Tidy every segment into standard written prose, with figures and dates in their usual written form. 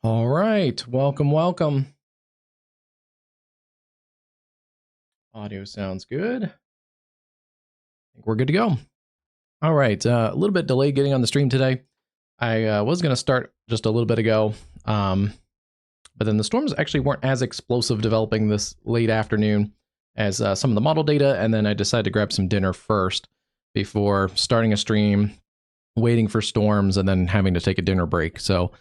All right, welcome. Audio sounds good. I think we're good to go. All right, a little bit delayed getting on the stream today. I was going to start just a little bit ago, but then the storms actually weren't as explosive developing this late afternoon as some of the model data, and then I decided to grab some dinner first before starting a stream, waiting for storms, and then having to take a dinner break. So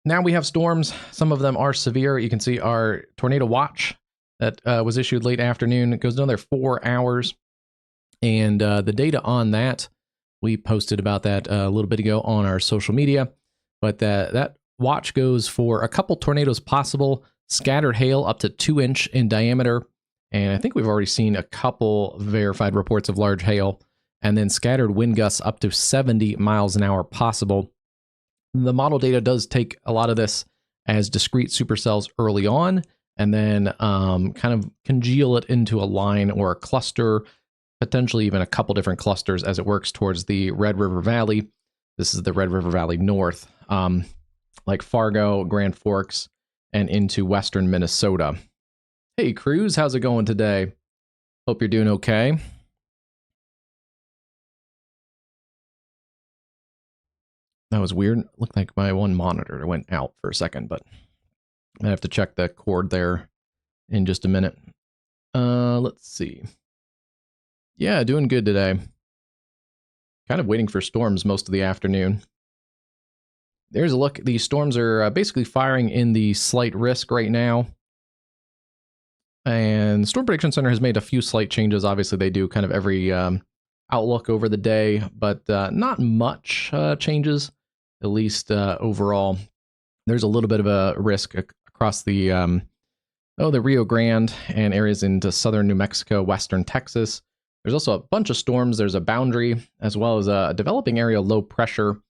now we have storms. Some of them are severe. You can see our tornado watch that was issued late afternoon. It goes another 4 hours. And the data on that, we posted about that a little bit ago on our social media. But that watch goes for a couple tornadoes possible, scattered hail up to 2-inch in diameter. And I think we've already seen a couple verified reports of large hail. And then scattered wind gusts up to 70 miles an hour possible. The model data does take a lot of this as discrete supercells early on, and then kind of congeal it into a line or a cluster, potentially even a couple different clusters as it works towards the Red River Valley. This is the Red River Valley North, like Fargo, Grand Forks, and into western Minnesota. Hey, Cruz, how's it going today? Hope you're doing okay. That was weird. It looked like my one monitor went out for a second, but I have to check the cord there in just a minute. Let's see. Yeah, doing good today. Kind of waiting for storms most of the afternoon. There's a look. These storms are basically firing in the slight risk right now. And the Storm Prediction Center has made a few slight changes. Obviously, they do kind of every outlook over the day, but not much changes, at least overall. There's a little bit of a risk across the Rio Grande and areas into southern New Mexico, western Texas. There's also a bunch of storms. There's a boundary as well as a developing area low pressure.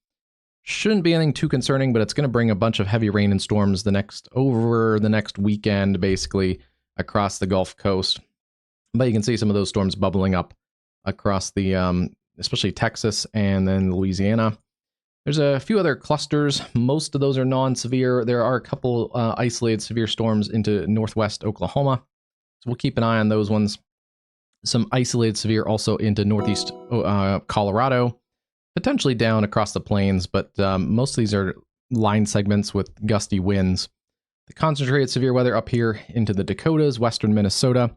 Shouldn't be anything too concerning, but it's going to bring a bunch of heavy rain and storms over the next weekend, basically across the Gulf Coast. But you can see some of those storms bubbling up across the, especially Texas and then Louisiana. There's a few other clusters. Most of those are non-severe. There are a couple isolated severe storms into northwest Oklahoma. So we'll keep an eye on those ones. Some isolated severe also into northeast Colorado, potentially down across the plains, but most of these are line segments with gusty winds. The concentrated severe weather up here into the Dakotas, western Minnesota.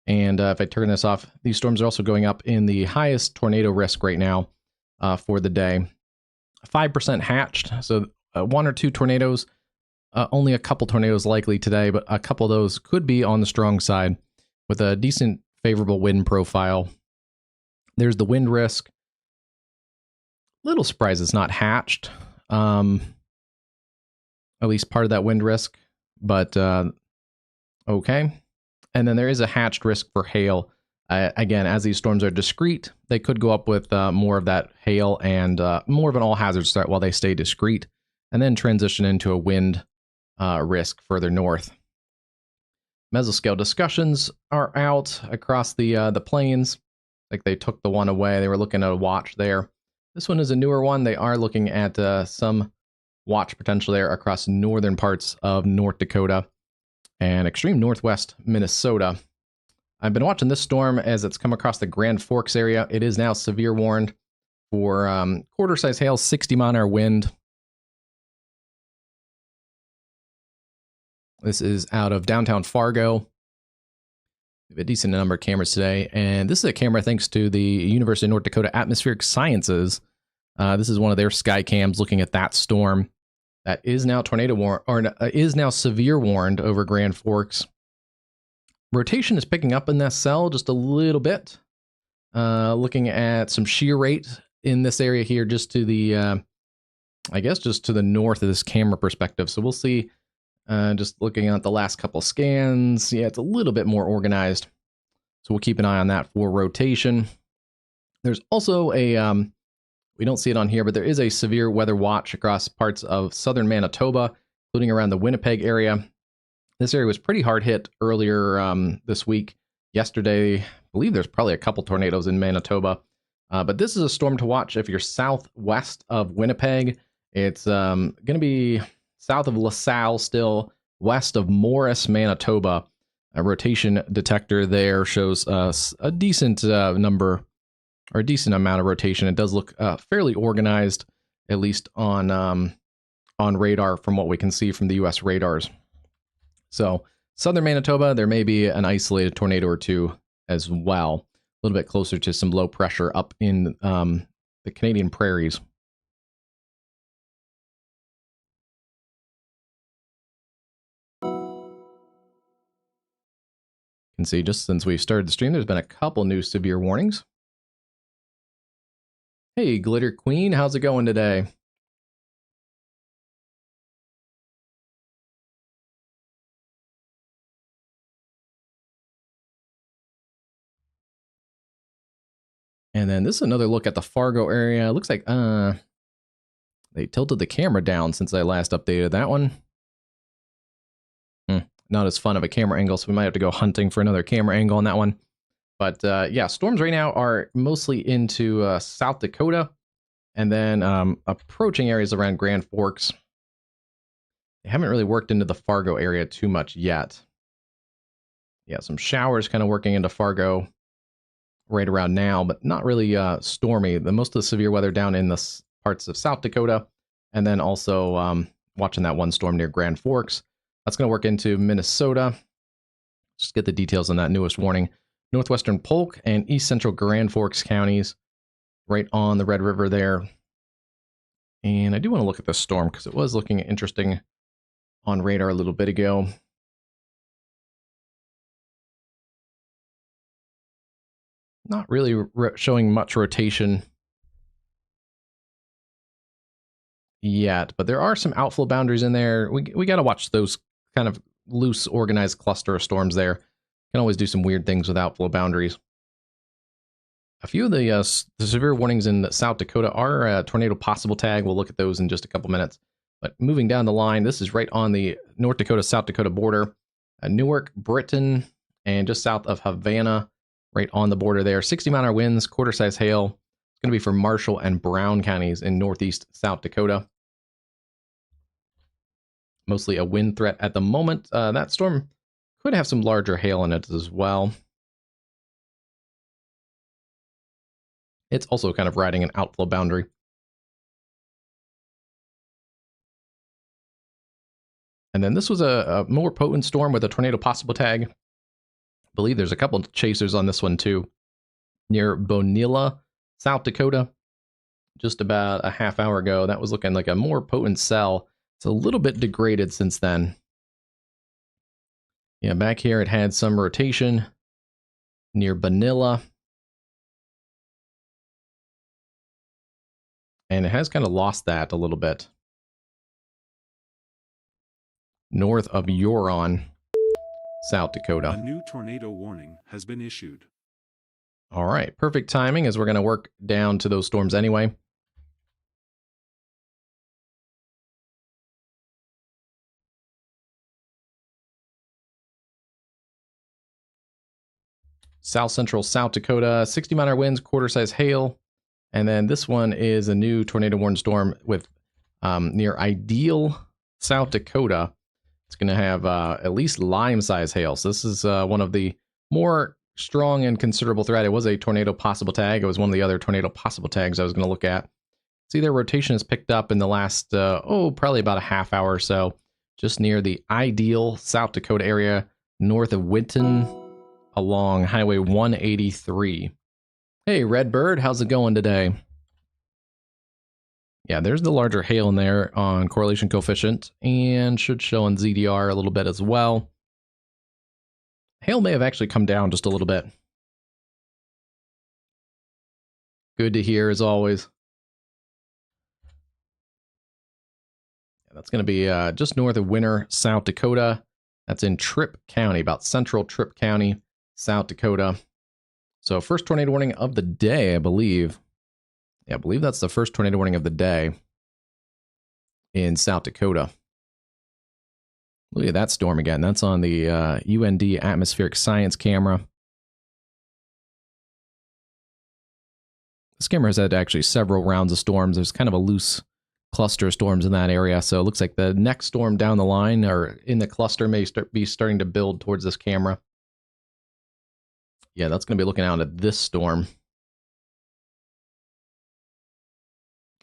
And if I turn this off, these storms are also going up in the highest tornado risk right now for the day. 5% hatched, so 1 or 2 tornadoes. Only a couple tornadoes likely today, but a couple of those could be on the strong side with a decent favorable wind profile. There's the wind risk. Little surprised it's not hatched. At least part of that wind risk, but okay. And then there is a hatched risk for hail. Again, as these storms are discrete, they could go up with more of that hail and more of an all hazards threat while they stay discrete, and then transition into a wind risk further north. Mesoscale discussions are out across the plains. Like they took the one away. They were looking at a watch there. This one is a newer one. They are looking at some watch potential there across northern parts of North Dakota and extreme northwest Minnesota. I've been watching this storm as it's come across the Grand Forks area. It is now severe warned for quarter-size hail, 60-mile-an-hour wind. This is out of downtown Fargo. We have a decent number of cameras today, and this is a camera thanks to the University of North Dakota Atmospheric Sciences. This is one of their sky cams looking at that storm that is now tornado warned, or is now severe warned over Grand Forks. Rotation is picking up in that cell just a little bit. Looking at some shear rate in this area here, just to the, I guess, just to the north of this camera perspective. So we'll see. Just looking at the last couple scans, yeah, it's a little bit more organized. So we'll keep an eye on that for rotation. There's also a, we don't see it on here, but there is a severe weather watch across parts of southern Manitoba, including around the Winnipeg area. This area was pretty hard hit earlier this week. Yesterday, I believe there's probably a couple tornadoes in Manitoba. But this is a storm to watch if you're southwest of Winnipeg. It's going to be south of LaSalle, still west of Morris, Manitoba. A rotation detector there shows us a decent number or a decent amount of rotation. It does look fairly organized, at least on radar from what we can see from the U.S. radars. So southern Manitoba, there may be an isolated tornado or two as well, a little bit closer to some low pressure up in the Canadian prairies. You can see just since we started the stream, there's been a couple new severe warnings. Hey, Glitter Queen, how's it going today? And then this is another look at the Fargo area. It looks like they tilted the camera down since I last updated that one. Not as fun of a camera angle, so we might have to go hunting for another camera angle on that one. But yeah, storms right now are mostly into South Dakota, and then approaching areas around Grand Forks. They haven't really worked into the Fargo area too much yet. Yeah, some showers kind of working into Fargo right around now, but not really stormy. Most of the severe weather down in the parts of South Dakota, and then also watching that one storm near Grand Forks. That's going to work into Minnesota. Just get the details on that newest warning. Northwestern Polk and East Central Grand Forks counties, right on the Red River there. And I do want to look at this storm because it was looking interesting on radar a little bit ago. Not really showing much rotation yet, but there are some outflow boundaries in there. We got to watch those kind of loose, organized cluster of storms there. Can always do some weird things with outflow boundaries. A few of the severe warnings in South Dakota are tornado possible tag. We'll look at those in just a couple minutes. But moving down the line, this is right on the North Dakota-South Dakota border. Newark, Britain, and just south of Havana, right on the border there. 60-mile-an-hour winds, quarter-size hail. It's going to be for Marshall and Brown counties in northeast South Dakota. Mostly a wind threat at the moment. That storm could have some larger hail in it as well. It's also kind of riding an outflow boundary. And then this was a more potent storm with a tornado possible tag. I believe there's a couple of chasers on this one too. Near Bonilla, South Dakota. Just about a half hour ago. That was looking like a more potent cell. It's a little bit degraded since then. Yeah, back here it had some rotation near Bonilla. And it has kind of lost that a little bit. North of Huron, South Dakota. A new tornado warning has been issued. All right, perfect timing as we're going to work down to those storms anyway. South Central South Dakota, 60-mile-an-hour winds, quarter-size hail. And then this one is a new tornado warning storm with near Ideal, South Dakota. It's going to have at least lime-size hail. So this is one of the more strong and considerable threat. It was a tornado possible tag. It was one of the other tornado possible tags I was going to look at. See, their rotation has picked up in the last, probably about a half hour or so, just near the Ideal, South Dakota area, north of Winton, along Highway 183. Hey, Redbird, how's it going today? Yeah, there's the larger hail in there on correlation coefficient, and should show on ZDR a little bit as well. Hail may have actually come down just a little bit. Good to hear, as always. Yeah, that's going to be just north of Winter, South Dakota. That's in Tripp County, about central Tripp County, South Dakota. So first tornado warning of the day, I believe. Yeah, I believe that's the first tornado warning of the day in South Dakota. Look at that storm again. That's on the UND atmospheric science camera. This camera has had actually several rounds of storms. There's kind of a loose cluster storms in that area. So it looks like the next storm down the line or in the cluster may be starting to build towards this camera. Yeah, that's going to be looking out at this storm.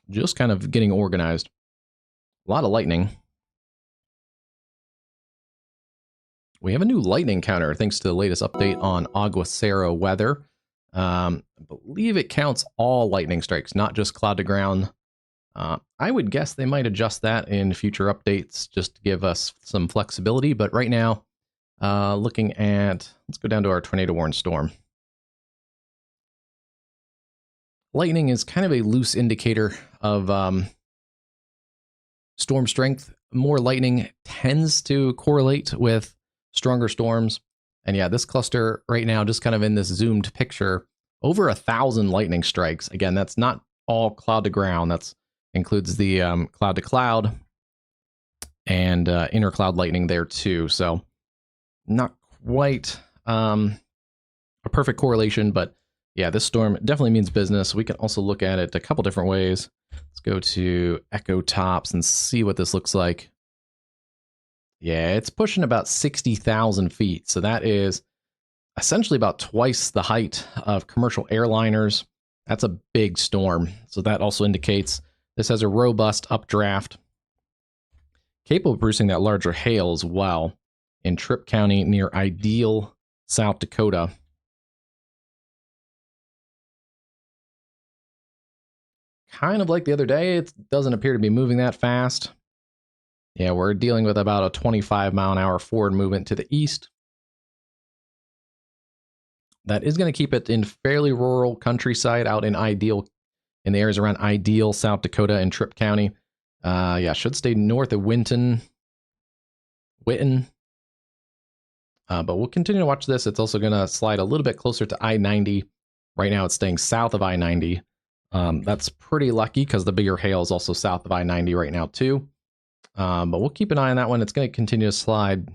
Just kind of getting organized. A lot of lightning. We have a new lightning counter thanks to the latest update on Aguacero weather. I believe it counts all lightning strikes, not just cloud to ground. I would guess they might adjust that in future updates just to give us some flexibility. But right now, looking at, let's go down to our tornado warning storm. Lightning is kind of a loose indicator of storm strength. More lightning tends to correlate with stronger storms. And yeah, this cluster right now, just kind of in this zoomed picture, over 1,000 lightning strikes. Again, that's not all cloud to ground. That's includes the cloud to cloud and inner cloud lightning there too. So not quite a perfect correlation, but yeah, this storm definitely means business. We can also look at it a couple different ways. Let's go to Echo Tops and see what this looks like. Yeah, it's pushing about 60,000 feet. So that is essentially about twice the height of commercial airliners. That's a big storm. So that also indicates this has a robust updraft, capable of producing that larger hail as well in Tripp County near Ideal, South Dakota. Kind of like the other day, it doesn't appear to be moving that fast. Yeah, we're dealing with about a 25-mile-an-hour forward movement to the east. That is going to keep it in fairly rural countryside out in Ideal, in the areas around Ideal, South Dakota, and Tripp County. Yeah, should stay north of Witten. But we'll continue to watch this. It's also going to slide a little bit closer to I-90. Right now, it's staying south of I-90. That's pretty lucky because the bigger hail is also south of I-90 right now, too. But we'll keep an eye on that one. It's going to continue to slide.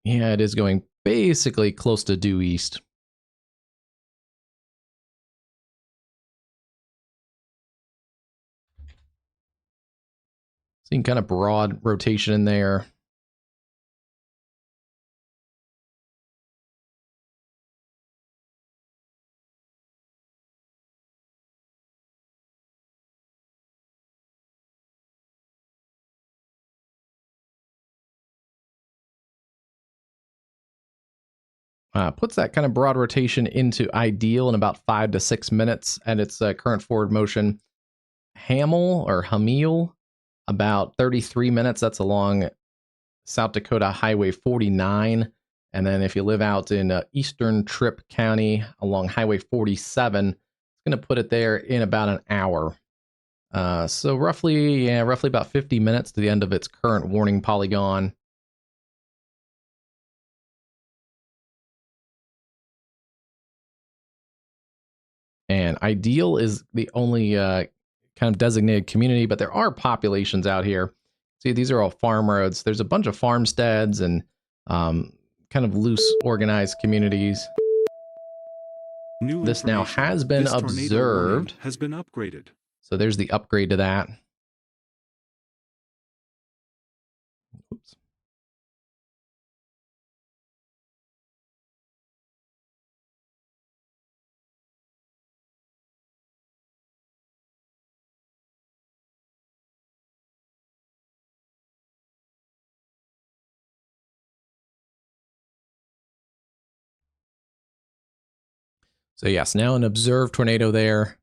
Yeah, it is going basically close to due east. Seeing kind of broad rotation in there. Puts that kind of broad rotation into Ideal in about 5 to 6 minutes at its current forward motion. Hamil, about 33 minutes. That's along South Dakota Highway 49. And then if you live out in eastern Tripp County along Highway 47, it's going to put it there in about an hour. So roughly about 50 minutes to the end of its current warning polygon. And Ideal is the only kind of designated community, but there are populations out here. See, these are all farm roads. There's a bunch of farmsteads and kind of loose, organized communities. New This now information. has been This tornado warning observed. has been upgraded. So there's the upgrade to that. Oops. So yes, now an observed tornado there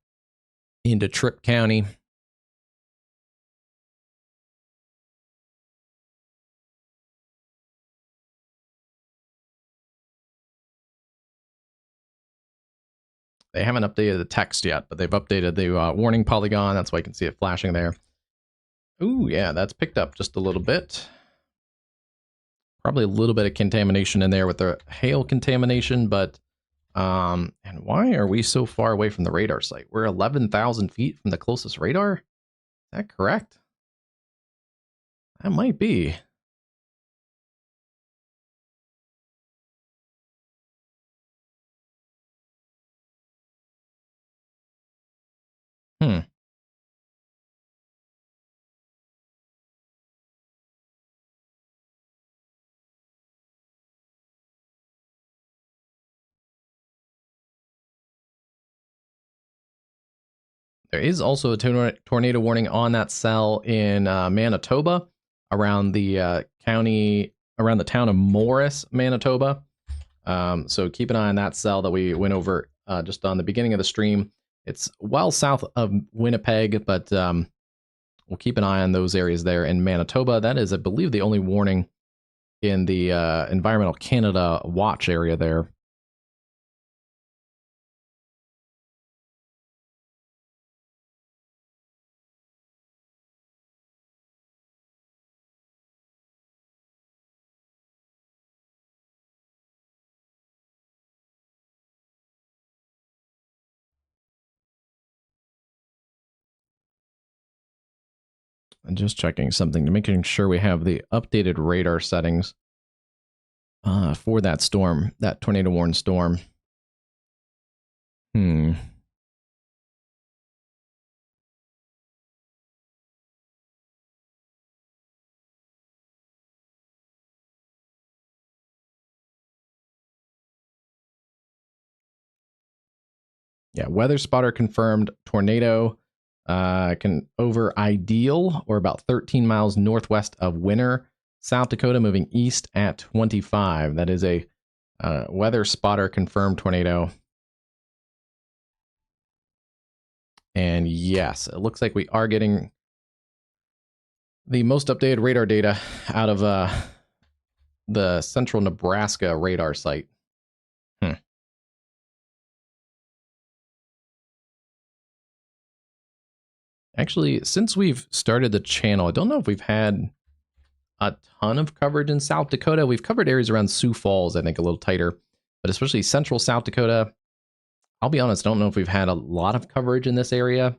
into Tripp County. They haven't updated the text yet, but they've updated the warning polygon. That's why you can see it flashing there. Ooh, yeah, that's picked up just a little bit. Probably a little bit of contamination in there with the hail contamination, but and why are we so far away from the radar site? We're 11,000 feet from the closest radar? Is that correct? That might be. Hmm. There is also a tornado warning on that cell in Manitoba, around the around the town of Morris, Manitoba. So keep an eye on that cell that we went over just on the beginning of the stream. It's well south of Winnipeg, but we'll keep an eye on those areas there in Manitoba. That is, I believe, the only warning in the Environmental Canada watch area there. And just checking something to making sure we have the updated radar settings for that storm, that tornado warned storm. Yeah, weather spotter confirmed tornado over Ideal, or about 13 miles northwest of Winter, South Dakota, moving east at 25. That is a weather spotter confirmed tornado. And yes, it looks like we are getting the most updated radar data out of the central Nebraska radar site. Actually, since we've started the channel, I don't know if we've had a ton of coverage in South Dakota. We've covered areas around Sioux Falls, I think, a little tighter, but especially central South Dakota, I'll be honest, I don't know if we've had a lot of coverage in this area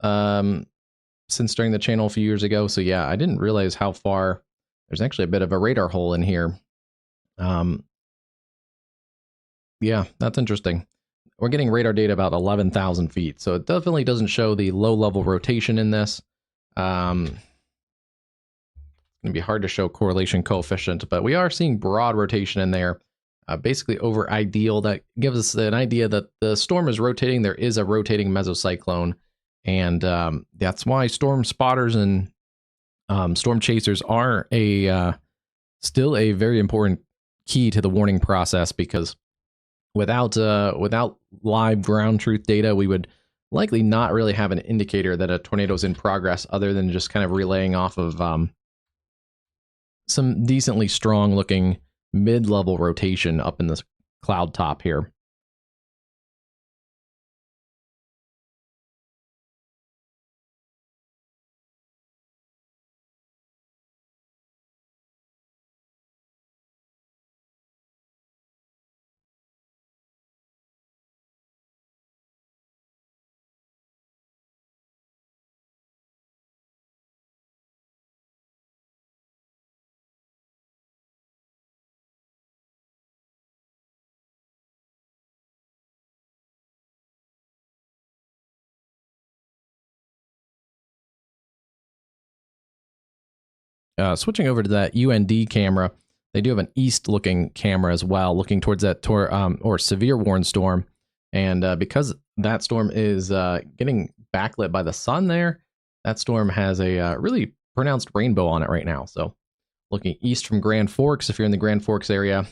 since starting the channel a few years ago. So yeah, I didn't realize how far. There's actually a bit of a radar hole in here. Yeah, that's interesting. We're getting radar data about 11,000 feet, so it definitely doesn't show the low-level rotation in this. It's going to be hard to show correlation coefficient, but we are seeing broad rotation in there, basically over Ideal. That gives us an idea that the storm is rotating. There is a rotating mesocyclone, and that's why storm spotters and storm chasers are still a very important key to the warning process, because without live ground truth data, we would likely not really have an indicator that a tornado is in progress, other than just kind of relaying off of some decently strong looking mid-level rotation up in this cloud top here. Switching over to that UND camera, they do have an east-looking camera as well, looking towards that or severe warned storm. And because that storm is getting backlit by the sun there, that storm has a really pronounced rainbow on it right now. So looking east from Grand Forks, if you're in the Grand Forks area,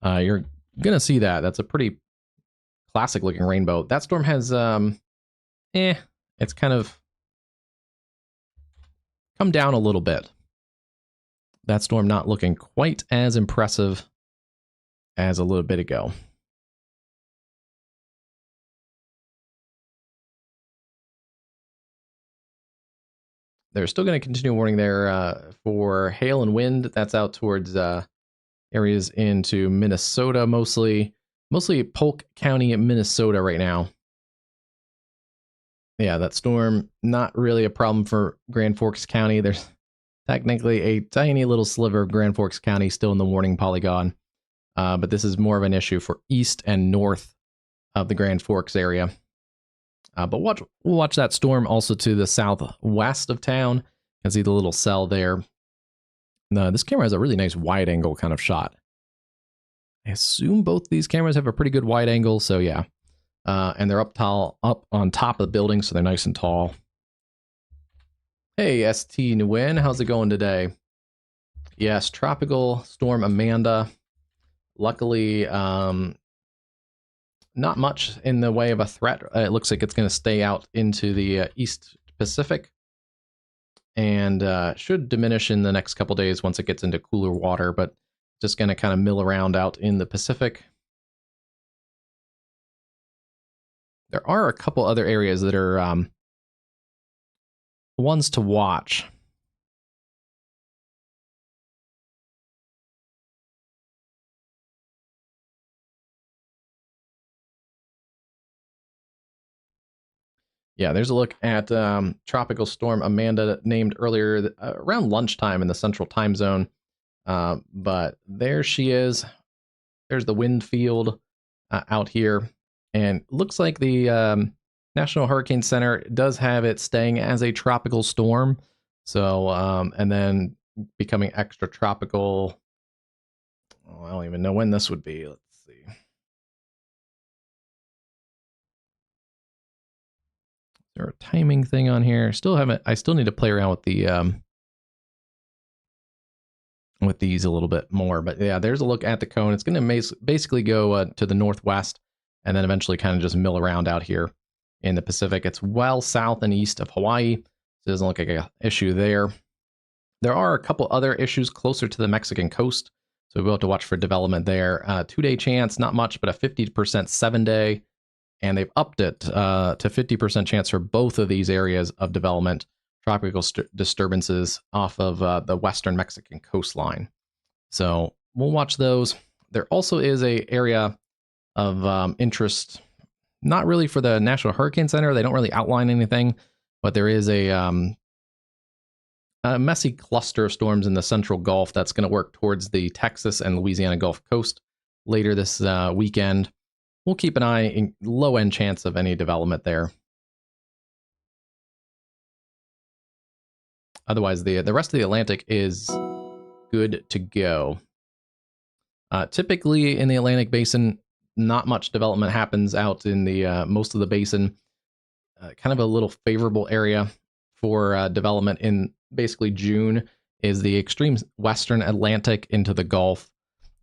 you're going to see that. That's a pretty classic-looking rainbow. That storm has, it's kind of come down a little bit. That storm not looking quite as impressive as a little bit ago. They're still going to continue warning there for hail and wind. That's out towards areas into Minnesota, mostly Polk County, Minnesota right now. Yeah, that storm, not really a problem for Grand Forks County. There's technically a tiny little sliver of Grand Forks County still in the warning polygon. But this is more of an issue for east and north of the Grand Forks area. But we'll watch that storm also to the southwest of town. You can see the little cell there. This camera has a really nice wide angle kind of shot. I assume both these cameras have a pretty good wide angle, so yeah. and they're up on top of the building, so they're nice and tall. Hey, ST Nguyen, how's it going today? Yes, Tropical Storm Amanda. Luckily, not much in the way of a threat. It looks like it's going to stay out into the East Pacific and should diminish in the next couple days once it gets into cooler water, but just going to kind of mill around out in the Pacific. There are a couple other areas that are ones to watch. Yeah, there's a look at Tropical Storm Amanda, named earlier around lunchtime in the Central Time Zone. But there she is. There's the wind field out here. And looks like the National Hurricane Center does have it staying as a tropical storm. So, and then becoming extra tropical. Oh, I don't even know when this would be. Let's see. Is there a timing thing on here? I still need to play around with these a little bit more. But yeah, there's a look at the cone. It's going to basically go to the northwest and then eventually kind of just mill around out here in the Pacific. It's well south and east of Hawaii. So it doesn't look like an issue there. There are a couple other issues closer to the Mexican coast. So we'll have to watch for development there. 2-day chance, not much, but a 50% 7-day. And they've upped it to 50% chance for both of these areas of development, tropical disturbances off of the western Mexican coastline. So we'll watch those. There also is a area of interest, not really for the National Hurricane Center. They don't really outline anything, but there is a messy cluster of storms in the central Gulf that's going to work towards the Texas and Louisiana Gulf Coast later this weekend. We'll keep an eye in low-end chance of any development there. Otherwise, the rest of the Atlantic is good to go. Typically in the Atlantic Basin, not much development happens out in the most of the basin. Kind of a little favorable area for development in basically June is the extreme western Atlantic into the Gulf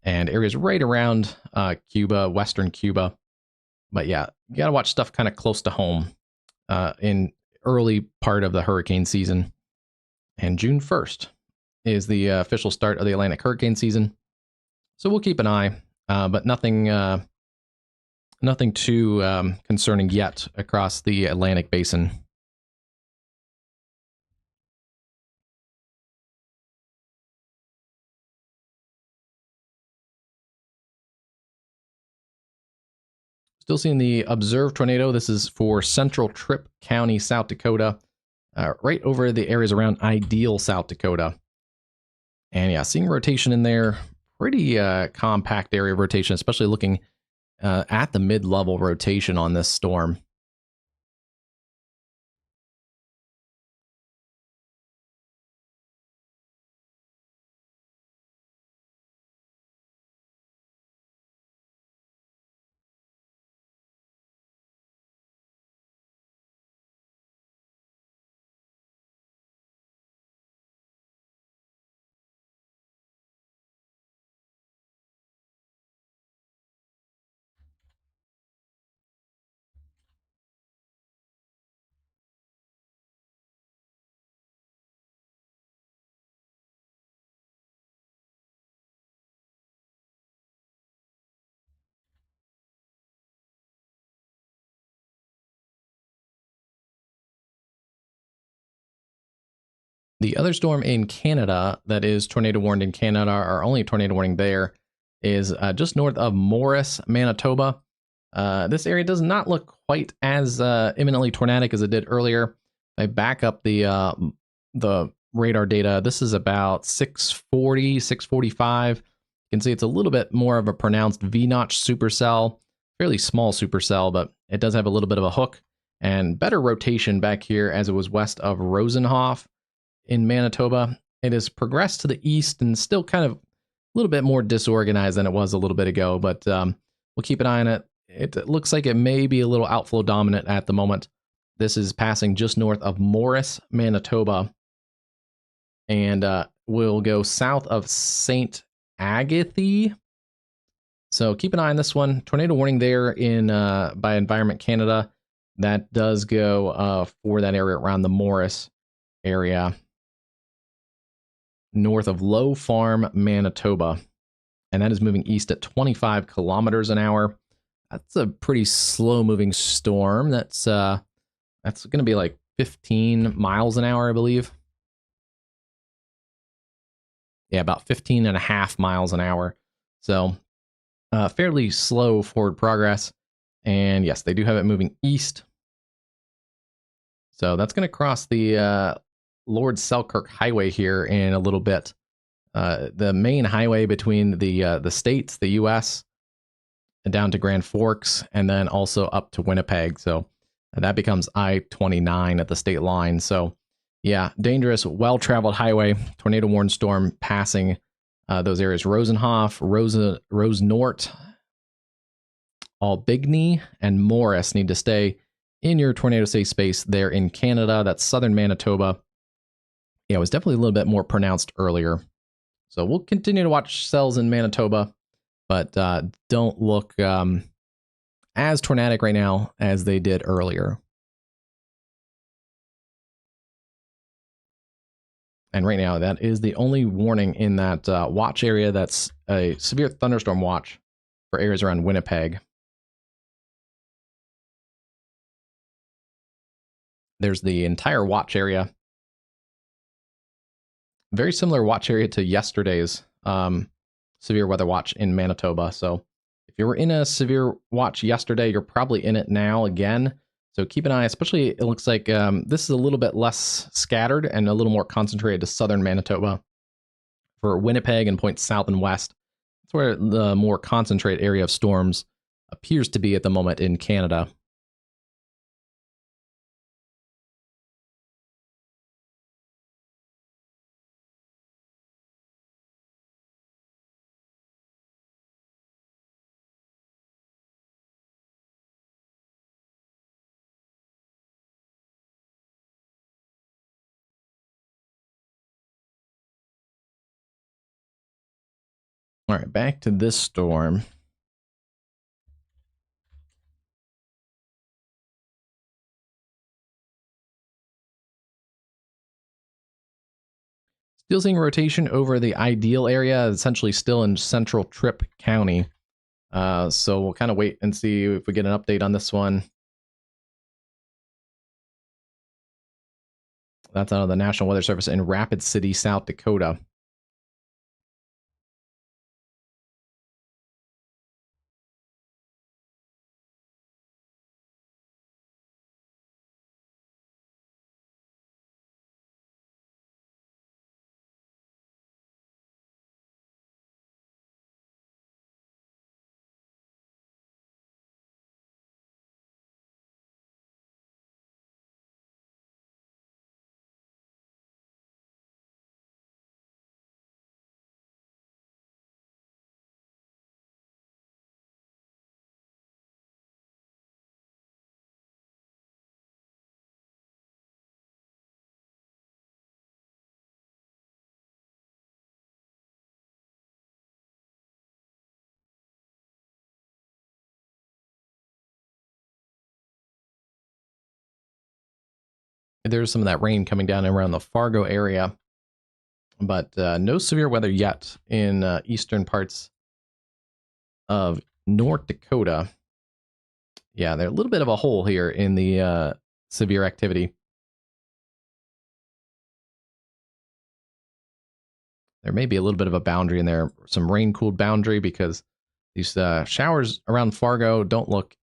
and areas right around Cuba, western Cuba. But yeah, you got to watch stuff kind of close to home in early part of the hurricane season. And June 1st is the official start of the Atlantic hurricane season. So we'll keep an eye, but nothing too concerning yet across the Atlantic basin. Still seeing the observed tornado. This is for central Tripp County, South Dakota, right over the areas around Ideal, South Dakota. And yeah, seeing rotation in there, pretty compact area of rotation, especially looking at the mid-level rotation on this storm. The other storm in Canada that is tornado warned in Canada, our only tornado warning there, is just north of Morris, Manitoba. This area does not look quite as imminently tornadic as it did earlier. I back up the radar data. This is about 640, 645. You can see it's a little bit more of a pronounced V-notch supercell, fairly small supercell, but it does have a little bit of a hook and better rotation back here as it was west of Rosenhof in Manitoba. It has progressed to the east and still kind of a little bit more disorganized than it was a little bit ago, but we'll keep an eye on it. it looks like it may be a little outflow dominant at the moment. This is passing just north of Morris, Manitoba, and will go south of St. Agatha. So keep an eye on this one. Tornado warning there in by Environment Canada. That does go for that area around the Morris area, north of Low Farm, Manitoba. And that is moving east at 25 kilometers an hour. That's a pretty slow moving storm. That's going to be like 15 miles an hour, I believe. Yeah, about 15 and a half miles an hour. So fairly slow forward progress. And yes, they do have it moving east. So that's going to cross the Lord Selkirk Highway here in a little bit. The main highway between the states, the U.S., down to Grand Forks, and then also up to Winnipeg. So that becomes I-29 at the state line. So yeah, dangerous, well-traveled highway. Tornado warned storm passing those areas. Rosenhof, Rosenort, Albigny, and Morris need to stay in your tornado safe space there in Canada. That's southern Manitoba. Yeah, it was definitely a little bit more pronounced earlier. So we'll continue to watch cells in Manitoba, but don't look as tornadic right now as they did earlier. And right now, that is the only warning in that watch area. That's a severe thunderstorm watch for areas around Winnipeg. There's the entire watch area. Very similar watch area to yesterday's severe weather watch in Manitoba. So if you were in a severe watch yesterday, you're probably in it now again. So keep an eye, especially it looks like this is a little bit less scattered and a little more concentrated to southern Manitoba. For Winnipeg and points south and west, that's where the more concentrated area of storms appears to be at the moment in Canada. All right, back to this storm. Still seeing rotation over the ideal area, essentially still in central Tripp County. So we'll kind of wait and see if we get an update on this one. That's out of the National Weather Service in Rapid City, South Dakota. There's some of that rain coming down around the Fargo area, but no severe weather yet in eastern parts of North Dakota. Yeah, there's a little bit of a hole here in the severe activity. There may be a little bit of a boundary in there, some rain-cooled boundary, because these showers around Fargo don't look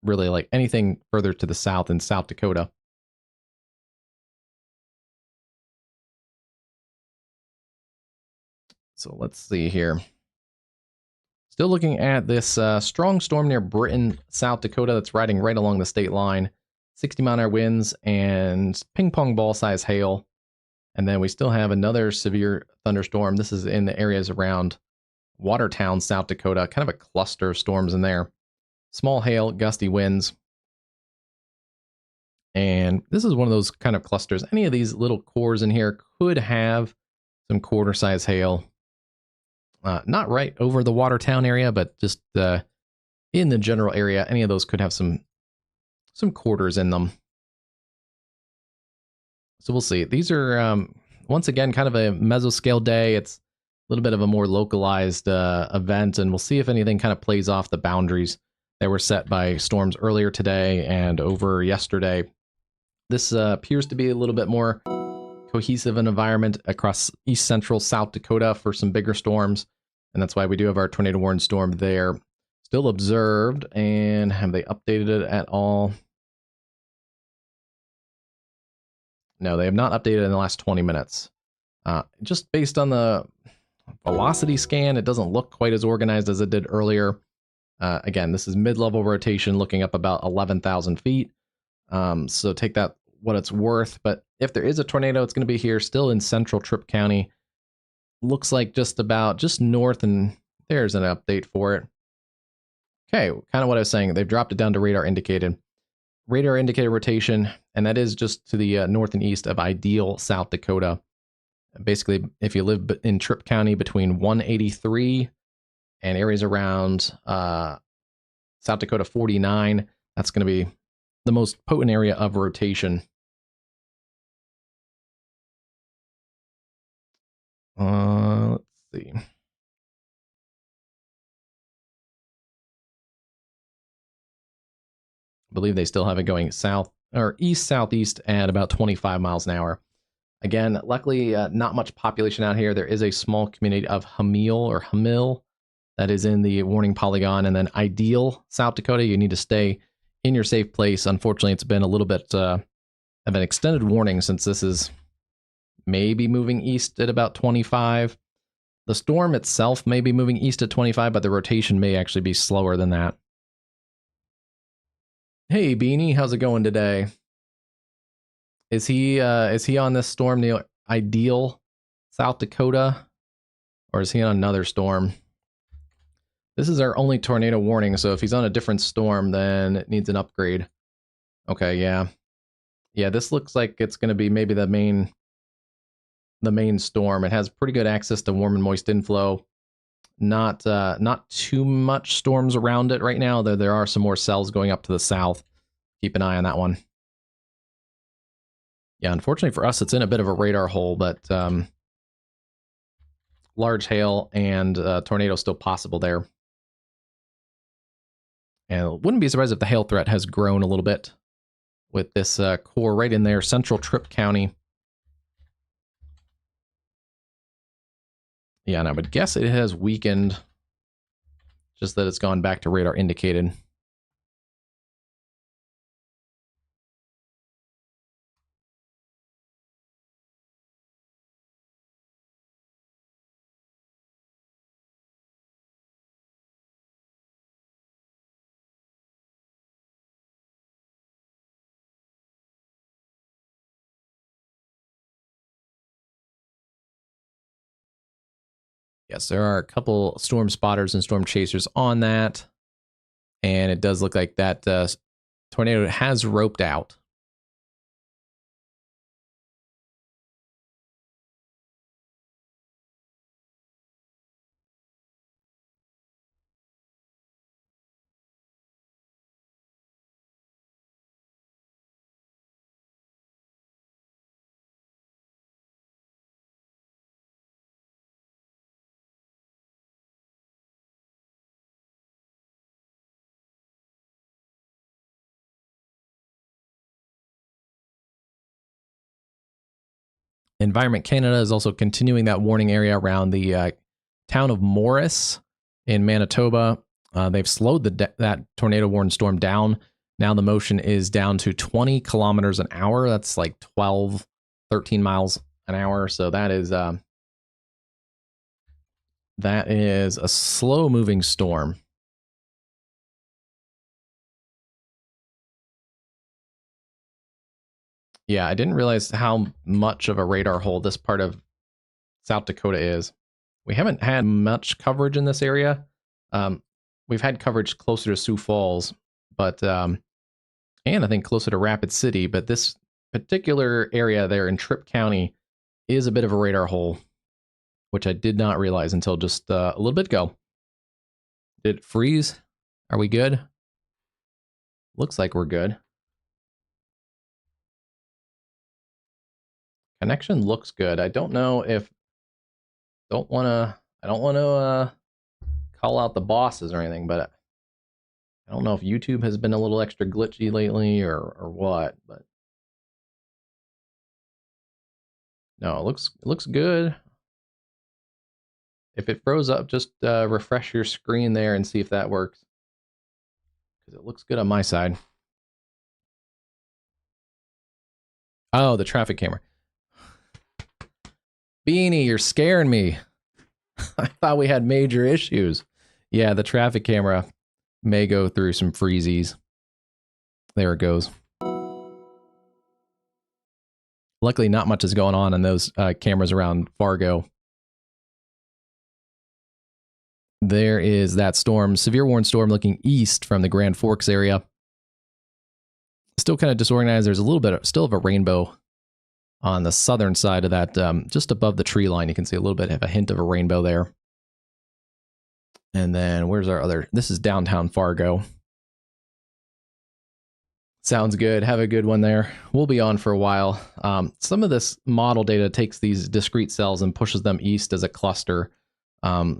really like anything further to the south in South Dakota. So let's see here. Still looking at this strong storm near Britain, South Dakota, that's riding right along the state line. 60-mile-an-hour winds and ping-pong ball size hail. And then we still have another severe thunderstorm. This is in the areas around Watertown, South Dakota, kind of a cluster of storms in there. small hail, gusty winds. And this is one of those kind of clusters. Any of these little cores in here could have some quarter size hail. Not right over the Watertown area, but just in the general area, any of those could have some quarters in them. So we'll see. These are, once again, kind of a mesoscale day. It's a little bit of a more localized event, and we'll see if anything kind of plays off the boundaries that were set by storms earlier today and over yesterday. This appears to be a little bit more cohesive an environment across east central South Dakota for some bigger storms, and that's why we do have our tornado warning storm there. Still observed, and have they updated it at all? No, they have not updated in the last 20 minutes. Just based on the velocity scan, it doesn't look quite as organized as it did earlier. Again, this is mid-level rotation looking up about 11,000 feet. So take that what it's worth. But if there is a tornado, it's going to be here still in central Tripp County. Looks like just north, and there's an update for it. Okay, kind of what I was saying. They've dropped it down to radar indicated. Radar indicated rotation, and that is just to the north and east of ideal South Dakota. Basically, if you live in Tripp County between 183 and areas around South Dakota 49, that's going to be the most potent area of rotation. Let's see. I believe they still have it going south or east-southeast at about 25 miles an hour. Again, luckily, not much population out here. There is a small community of Hamil that is in the warning polygon, and then ideal South Dakota, you need to stay in your safe place. Unfortunately, it's been a little bit of an extended warning since this is maybe moving east at about 25. The storm itself may be moving east at 25, but the rotation may actually be slower than that. Hey, Beanie, how's it going today? Is he on this storm, the ideal South Dakota, or is he on another storm? This is our only tornado warning, so if he's on a different storm, then it needs an upgrade. Okay, yeah. Yeah, this looks like it's going to be maybe the main storm. It has pretty good access to warm and moist inflow. Not too much storms around it right now, though there are some more cells going up to the south. Keep an eye on that one. Yeah, unfortunately for us, it's in a bit of a radar hole, but large hail and tornado still possible there. And wouldn't be surprised if the hail threat has grown a little bit with this core right in there, central Tripp County. Yeah, and I would guess it has weakened, just that it's gone back to radar indicated. Yes, there are a couple storm spotters and storm chasers on that. And it does look like that tornado has roped out. Environment Canada is also continuing that warning area around the town of Morris in Manitoba. They've slowed that tornado warning storm down. Now the motion is down to 20 kilometers an hour. That's like 12, 13 miles an hour. So that is a slow moving storm. Yeah, I didn't realize how much of a radar hole this part of South Dakota is. We haven't had much coverage in this area. we've had coverage closer to Sioux Falls, but and I think closer to Rapid City, but this particular area there in Tripp County is a bit of a radar hole, which I did not realize until just a little bit ago. Did it freeze? Are we good? Looks like we're good. Connection looks good. I don't know if I don't want to call out the bosses or anything, but I don't know if YouTube has been a little extra glitchy lately or what, but no, it looks good. If it froze up, just refresh your screen there and see if that works, because it looks good on my side. Oh, the traffic camera. Beanie, you're scaring me. I thought we had major issues. Yeah, the traffic camera may go through some freezies. There it goes. Luckily, not much is going on in those cameras around Fargo. There is that storm, severe warning storm looking east from the Grand Forks area. Still kind of disorganized. There's a little bit still of a rainbow on the southern side of that, just above the tree line. You can see a little bit of a hint of a rainbow there. And then where's our other? This is downtown Fargo. Sounds good. Have a good one there. We'll be on for a while. Some of this model data takes these discrete cells and pushes them east as a cluster.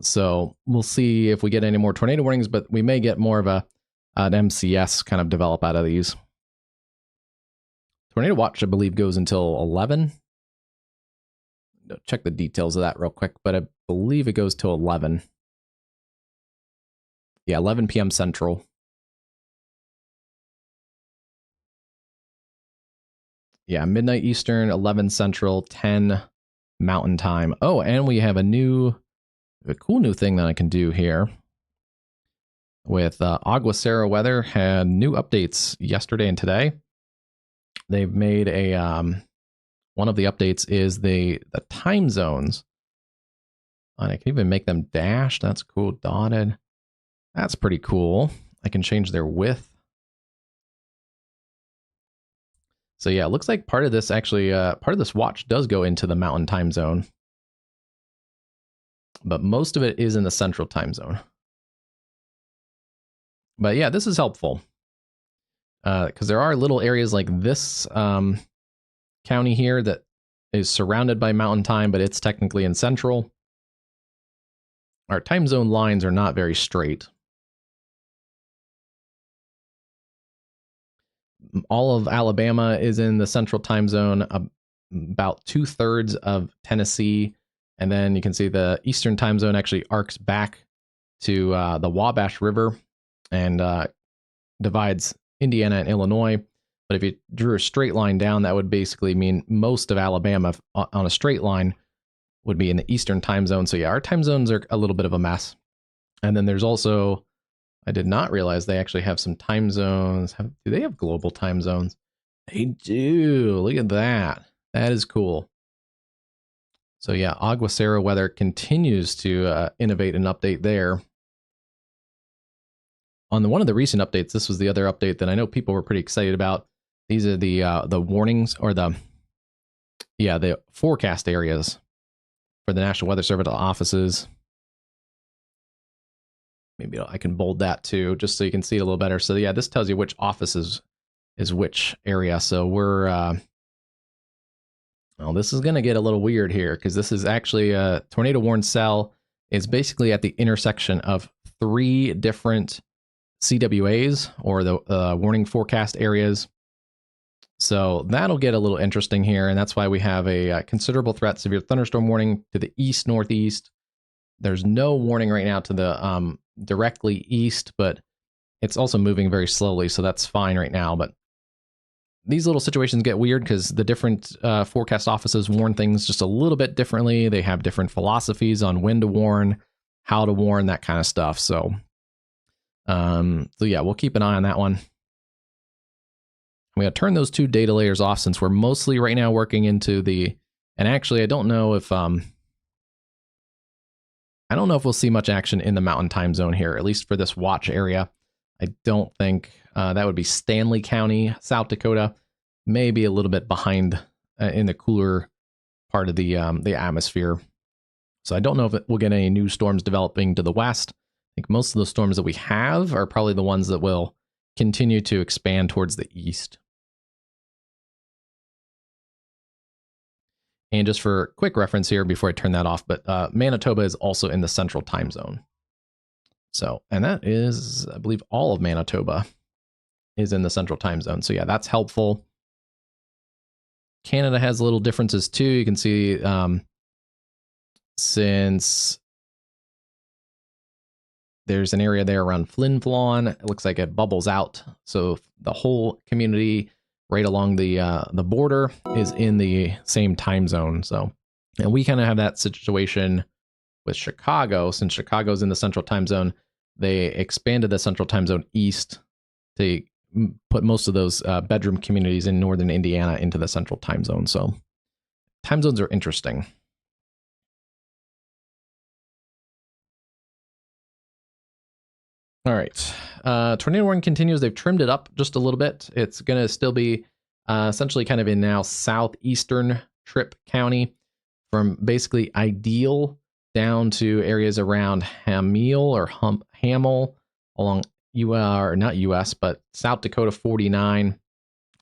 So we'll see if we get any more tornado warnings, but we may get more of an MCS kind of develop out of these. Tornado watch, I believe, goes until 11. Check the details of that real quick, but I believe it goes till 11. Yeah, 11 p.m. Central. Yeah, midnight Eastern, 11 Central, 10 Mountain Time. Oh, and we have a cool new thing that I can do here. With Aguacero Weather had new updates yesterday and today. They've made a one of the updates is the time zones. And I can even make them dashed. That's cool. Dotted. That's pretty cool. I can change their width. So yeah, it looks like part of this actually, part of this watch does go into the mountain time zone. But most of it is in the central time zone. But yeah, this is helpful. Because there are little areas like this county here that is surrounded by mountain time, but it's technically in central. Our time zone lines are not very straight. All of Alabama is in the central time zone, about 2/3 of Tennessee. And then you can see the eastern time zone actually arcs back to the Wabash River and divides Indiana and Illinois. But if you drew a straight line down, that would basically mean most of Alabama on a straight line would be in the eastern time zone. So yeah, our time zones are a little bit of a mess. And then there's also, I did not realize they actually have some time zones. Do they have global time zones? They do. Look at that. That is cool. So yeah, Aguacero Weather continues to innovate and update there. On one of the recent updates, this was the other update that I know people were pretty excited about. These are the warnings, or the forecast areas for the National Weather Service offices. Maybe I can bold that too, just so you can see it a little better. So yeah, this tells you which office is which area. So we're, well, this is going to get a little weird here, because this is actually a tornado warn cell. It's basically at the intersection of 3 different CWAs, or the warning forecast areas. So that'll get a little interesting here, and that's why we have a considerable threat severe thunderstorm warning to the east northeast. There's no warning right now to the directly east, but it's also moving very slowly, so that's fine right now. But these little situations get weird because the different forecast offices warn things just a little bit differently. They have different philosophies on when to warn, how to warn, that kind of stuff. So yeah, we'll keep an eye on that one. I'm going to turn those 2 data layers off, since we're mostly right now working into the, and actually I don't know if I don't know if we'll see much action in the mountain time zone here, at least for this watch area. I don't think that would be Stanley County, South Dakota, maybe a little bit behind in the cooler part of the atmosphere. So I don't know if we'll get any new storms developing to the west. I think most of the storms that we have are probably the ones that will continue to expand towards the east. And just for quick reference here before I turn that off, but Manitoba is also in the central time zone. So, and that is, I believe, all of Manitoba is in the central time zone. So yeah, that's helpful. Canada has little differences too. You can see since there's an area there around Flin Flon, it looks like it bubbles out. So the whole community right along the border is in the same time zone. So, and we kind of have that situation with Chicago. Since Chicago's in the central time zone, they expanded the central time zone east to put most of those bedroom communities in northern Indiana into the central time zone. So time zones are interesting. All right. Tornado warning continues. They've trimmed it up just a little bit. It's going to still be essentially kind of in now southeastern Tripp County, from basically Ideal down to areas around Hamill or Hamel along or not US, but South Dakota 49.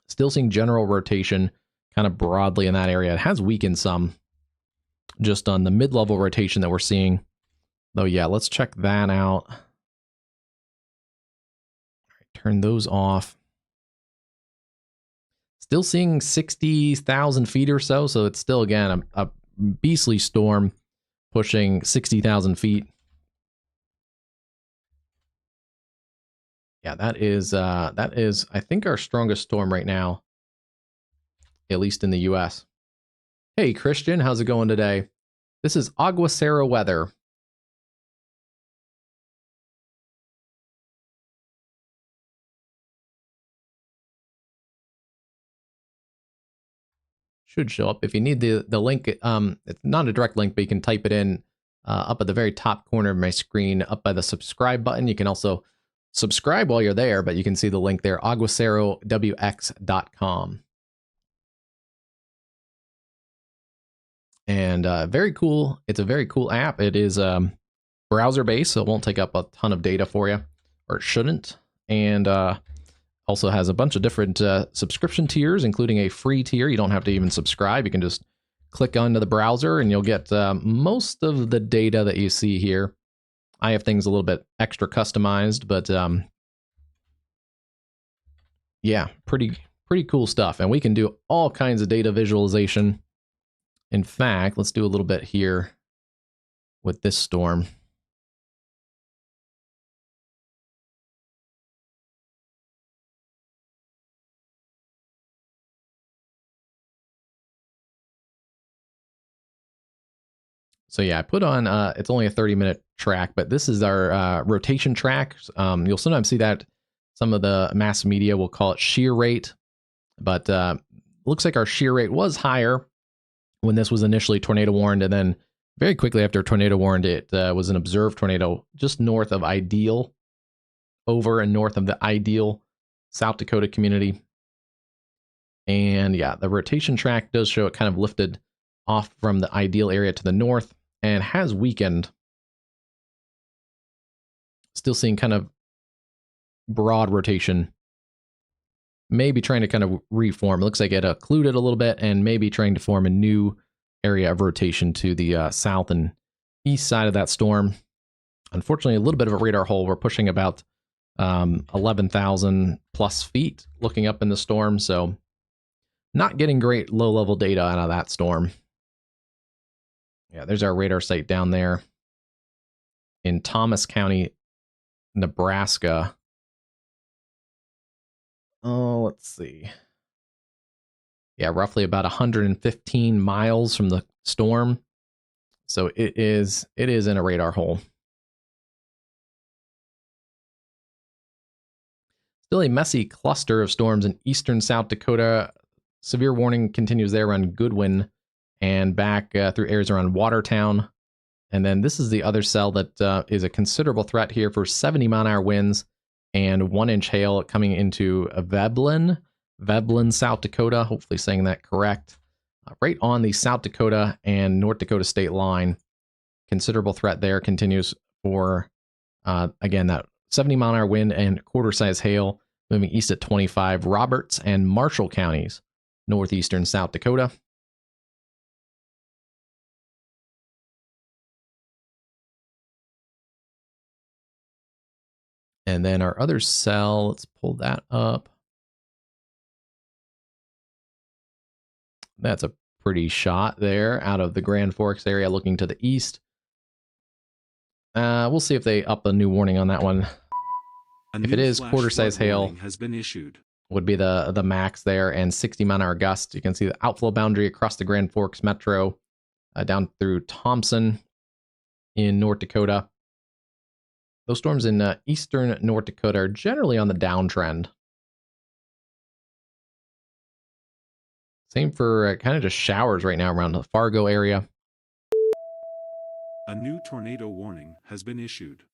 Still seeing general rotation kind of broadly in that area. It has weakened some just on the mid-level rotation that we're seeing. Though, yeah, let's check that out. Turn those off. Still seeing 60,000 feet or so. So it's still, again, a beastly storm pushing 60,000 feet. Yeah, that is, I think, our strongest storm right now, at least in the US. Hey, Christian, how's it going today? This is Aguacero weather. Should show up. If you need the link, it's not a direct link, but you can type it in up at the very top corner of my screen, up by the subscribe button. You can also subscribe while you're there, but you can see the link there, aguacerowx.com. And very cool. It's a very cool app. It is browser based, so it won't take up a ton of data for you, or it shouldn't. And also has a bunch of different subscription tiers, including a free tier. You don't have to even subscribe. You can just click onto the browser and you'll get most of the data that you see here. I have things a little bit extra customized, but yeah, pretty cool stuff. And we can do all kinds of data visualization. In fact, let's do a little bit here with this storm. So yeah, I put on, it's only a 30-minute track, but this is our rotation track. You'll sometimes see that some of the mass media will call it shear rate, but looks like our shear rate was higher when this was initially tornado warned, and then very quickly after tornado warned, it was an observed tornado just north of Ideal, over and north of the Ideal South Dakota community. And yeah, the rotation track does show it kind of lifted off from the Ideal area to the north and has weakened. Still seeing kind of broad rotation. Maybe trying to kind of reform. It looks like it occluded a little bit and maybe trying to form a new area of rotation to the south and east side of that storm. Unfortunately, a little bit of a radar hole. We're pushing about 11,000 plus feet looking up in the storm. So not getting great low-level data out of that storm. Yeah, there's our radar site down there in Thomas County, Nebraska. Oh, let's see. Yeah, roughly about 115 miles from the storm. So it is in a radar hole. Still a messy cluster of storms in eastern South Dakota. Severe warning continues there around Goodwin and back through areas around Watertown. And then this is the other cell that is a considerable threat here for 70-mile-an-hour winds and 1-inch hail coming into Veblen, South Dakota. Hopefully saying that correct. Right on the South Dakota and North Dakota state line. Considerable threat there continues for, again, that 70-mile-an-hour wind and quarter-size hail moving east at 25. Roberts and Marshall counties, northeastern South Dakota. And then our other cell, let's pull that up. That's a pretty shot there out of the Grand Forks area looking to the east. We'll see if they up a new warning on that one. If it is quarter-size hail, has been issued. Would be the max there, and 60-mile-an-hour gusts. You can see the outflow boundary across the Grand Forks Metro, down through Thompson in North Dakota. Those storms in eastern North Dakota are generally on the downtrend. Same for kind of just showers right now around the Fargo area. A new tornado warning has been issued.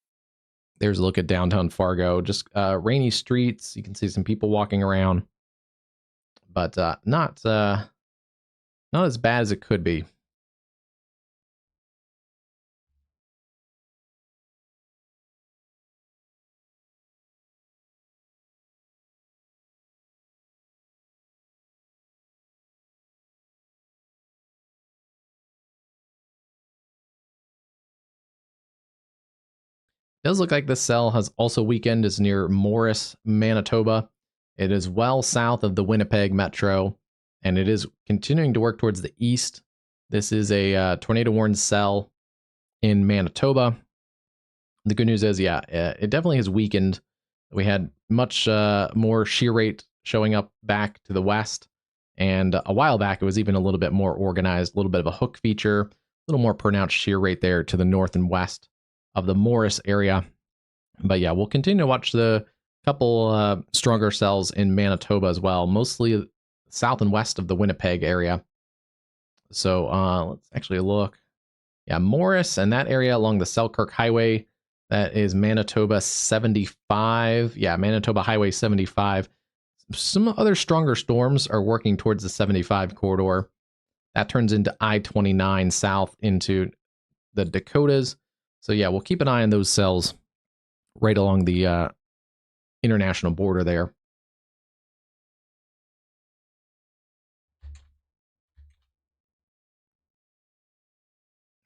There's a look at downtown Fargo. Just rainy streets. You can see some people walking around, but not as bad as it could be. It does look like this cell has also weakened. It's near Morris, Manitoba. It is well south of the Winnipeg Metro, and it is continuing to work towards the east. This is a tornado warned cell in Manitoba. The good news is, yeah, it definitely has weakened. We had much more shear rate showing up back to the west, and a while back it was even a little bit more organized, a little bit of a hook feature, a little more pronounced shear rate there to the north and west of the Morris area. But yeah, we'll continue to watch the couple stronger cells in Manitoba as well, mostly south and west of the Winnipeg area. So let's actually look. Yeah, Morris and that area along the Selkirk Highway, that is Manitoba 75. Yeah, Manitoba Highway 75. Some other stronger storms are working towards the 75 corridor. That turns into I-29 south into the Dakotas. So yeah, we'll keep an eye on those cells right along the international border there.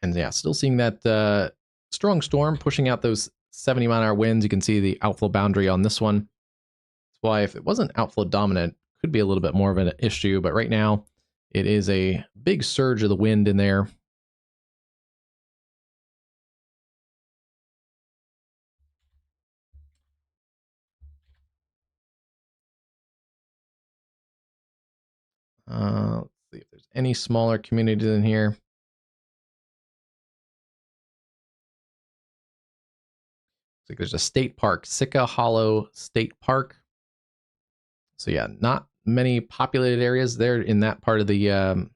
And yeah, still seeing that strong storm pushing out those 70-mile-an-hour winds. You can see the outflow boundary on this one. That's why if it wasn't outflow dominant, it could be a little bit more of an issue. But right now, it is a big surge of the wind in there. Let's see if there's any smaller communities in here. Looks like there's a state park, Sitka Hollow State Park. So yeah, not many populated areas there in that part of the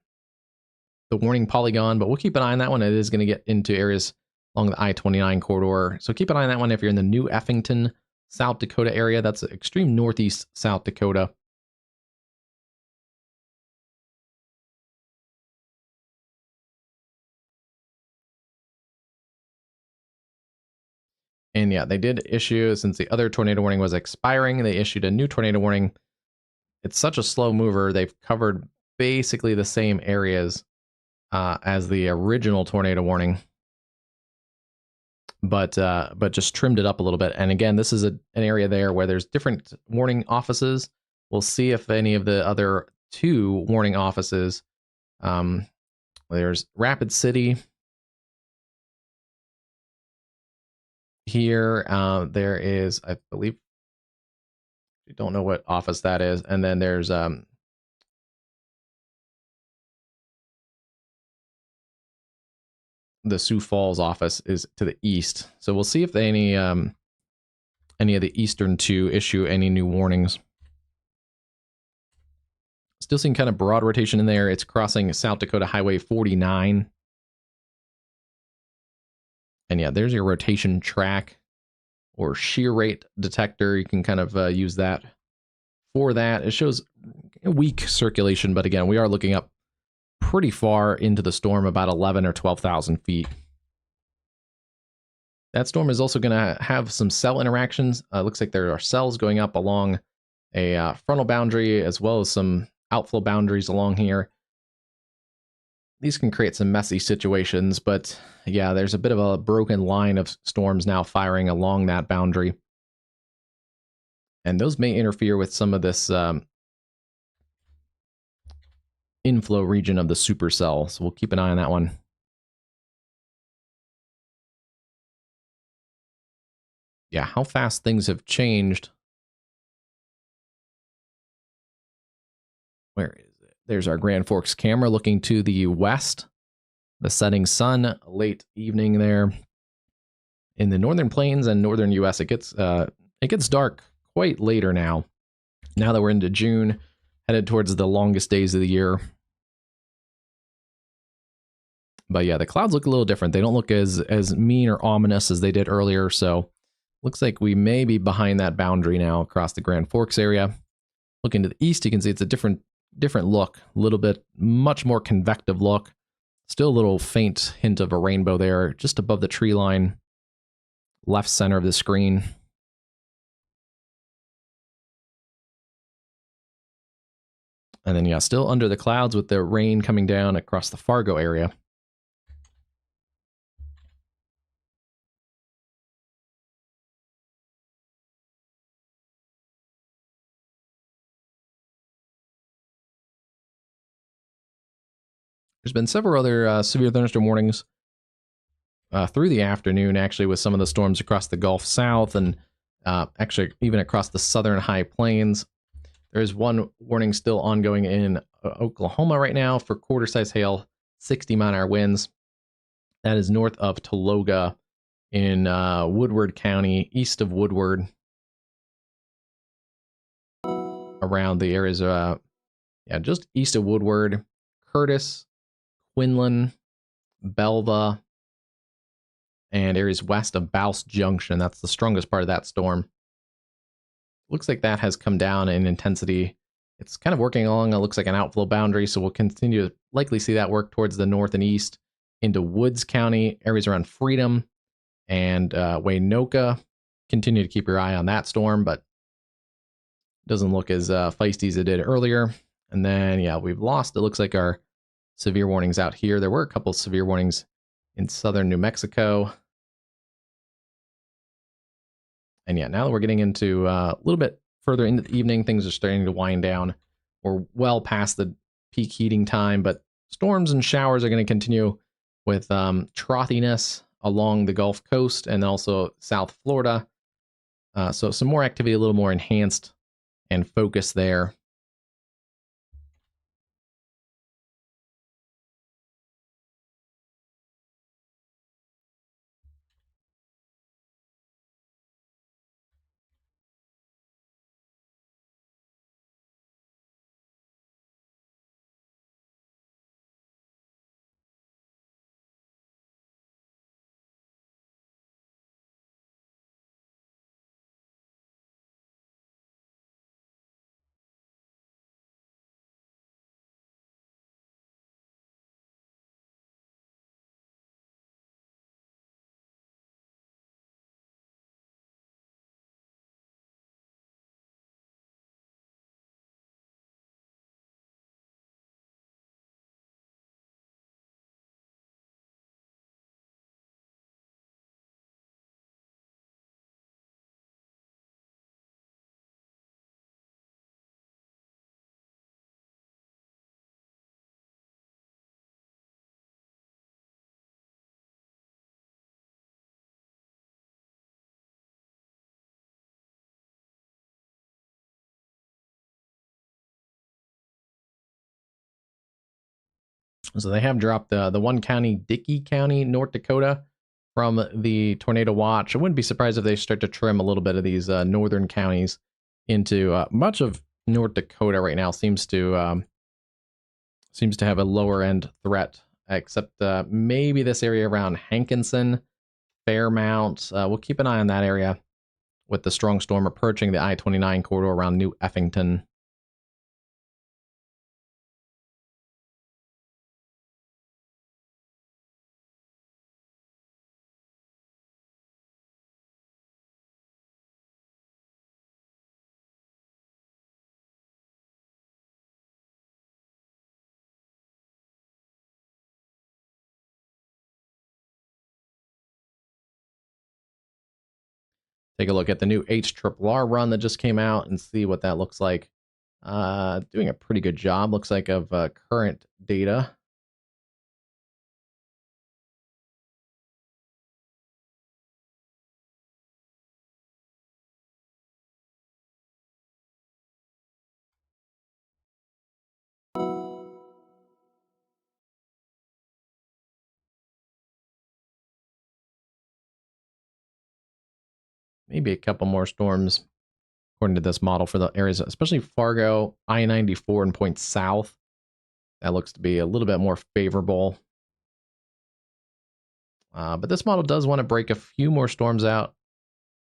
warning polygon, but we'll keep an eye on that one. It is going to get into areas along the I-29 corridor. So keep an eye on that one if you're in the New Effington, South Dakota area. That's extreme northeast South Dakota. And yeah, they did issue, since the other tornado warning was expiring, they issued a new tornado warning. It's such a slow mover. They've covered basically the same areas as the original tornado warning, but just trimmed it up a little bit. And again, this is an area there where there's different warning offices. We'll see if any of the other two warning offices, there's Rapid City here. There is, I believe, I don't know what office that is. And then there's the Sioux Falls office is to the east. So we'll see if any of the eastern two issue any new warnings. Still seeing kind of broad rotation in there. It's crossing South Dakota Highway 49. And yeah, there's your rotation track or shear rate detector. You can kind of use that for that. It shows weak circulation, but again, we are looking up pretty far into the storm, about 11 or 12,000 feet. That storm is also going to have some cell interactions. Looks like there are cells going up along a frontal boundary as well as some outflow boundaries along here. These can create some messy situations, but yeah, there's a bit of a broken line of storms now firing along that boundary. And those may interfere with some of this inflow region of the supercell, so we'll keep an eye on that one. Yeah, how fast things have changed. Where is it? There's our Grand Forks camera looking to the west. The setting sun, late evening there. In the northern plains and northern U.S., it gets dark quite later now. Now that we're into June, headed towards the longest days of the year. But yeah, the clouds look a little different. They don't look as mean or ominous as they did earlier. So looks like we may be behind that boundary now across the Grand Forks area. Looking to the east, you can see it's a different look, a little bit much more convective look. Still a little faint hint of a rainbow there, just above the tree line, left center of the screen. And then yeah, still under the clouds with the rain coming down across the Fargo area. There's been several other severe thunderstorm warnings through the afternoon, actually, with some of the storms across the Gulf South and actually even across the southern high plains. There is one warning still ongoing in Oklahoma right now for quarter-size hail, 60-mile-an-hour winds. That is north of Tologa in Woodward County, east of Woodward, around the areas, just east of Woodward, Curtis, Quinlan, Belva, and areas west of Bouse Junction. That's the strongest part of that storm. Looks like that has come down in intensity. It's kind of working along, it looks like an outflow boundary, so we'll continue to likely see that work towards the north and east into Woods County, areas around Freedom and Waynoka. Continue to keep your eye on that storm, but doesn't look as feisty as it did earlier. And then, yeah, we've lost, it looks like, our severe warnings out here. There were a couple severe warnings in southern New Mexico. And yeah, now that we're getting into a little bit further into the evening, things are starting to wind down. We're well past the peak heating time, but storms and showers are going to continue with trothiness along the Gulf Coast and also South Florida. So some more activity, a little more enhanced and focused there. So they have dropped the one county, Dickey County, North Dakota, from the tornado watch. I wouldn't be surprised if they start to trim a little bit of these northern counties into much of North Dakota right now seems to have a lower end threat, except maybe this area around Hankinson, Fairmount. We'll keep an eye on that area with the strong storm approaching the I-29 corridor around New Effington. Take a look at the new HRRR run that just came out and see what that looks like. Doing a pretty good job, looks like, of current data. Maybe a couple more storms according to this model for the areas, especially Fargo, I-94 and Point South. That looks to be a little bit more favorable. But this model does want to break a few more storms out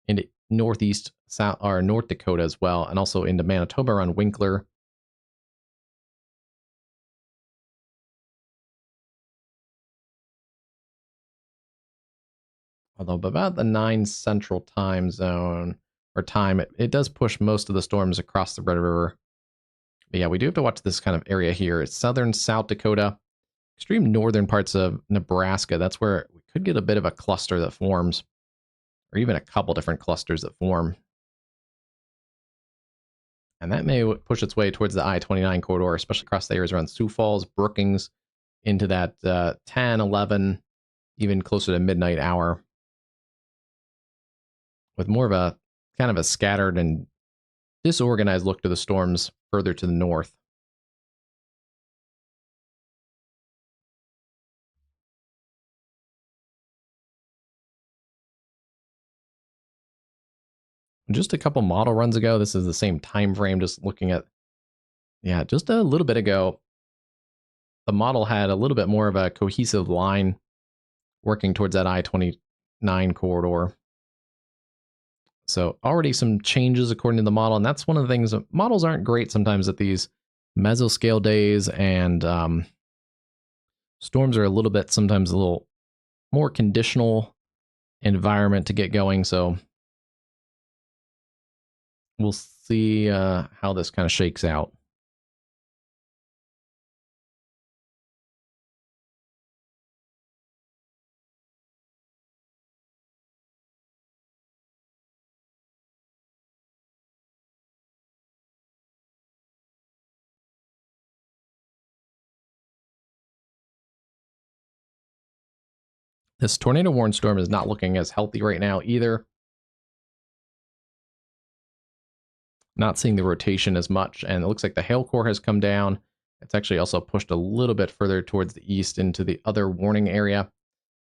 into northeast, south, or North Dakota as well, and also into Manitoba around Winkler. Although about the 9 central time zone or time, it does push most of the storms across the Red River. But yeah, we do have to watch this kind of area here. It's southern South Dakota, extreme northern parts of Nebraska. That's where we could get a bit of a cluster that forms, or even a couple different clusters that form. And that may push its way towards the I-29 corridor, especially across the areas around Sioux Falls, Brookings, into that 10, 11, even closer to midnight hour, with more of a kind of a scattered and disorganized look to the storms further to the north. Just a couple model runs ago, this is the same time frame, just looking at, yeah, just a little bit ago, the model had a little bit more of a cohesive line working towards that I-29 corridor. So already some changes according to the model, and that's one of the things, models aren't great sometimes at these mesoscale days, and storms are a little bit, sometimes a little more conditional environment to get going, so we'll see how this kind of shakes out. This tornado warning storm is not looking as healthy right now either. Not seeing the rotation as much, and it looks like the hail core has come down. It's actually also pushed a little bit further towards the east into the other warning area.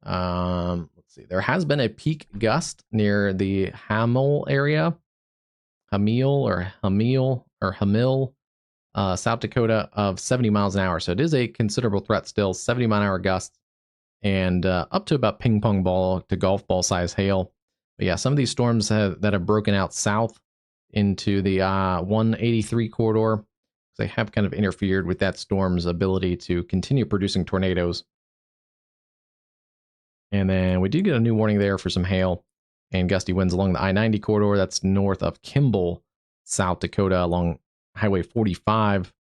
Let's see. There has been a peak gust near the Hamel area, Hamil, South Dakota, of 70 miles an hour. So it is a considerable threat still. 70-mile-an-hour gusts, and up to about ping pong ball to golf ball size hail. But yeah, some of these storms that have broken out south into the 183 corridor, they have kind of interfered with that storm's ability to continue producing tornadoes. And then we did get a new warning there for some hail and gusty winds along the I-90 corridor. That's north of Kimball, South Dakota, along Highway 45.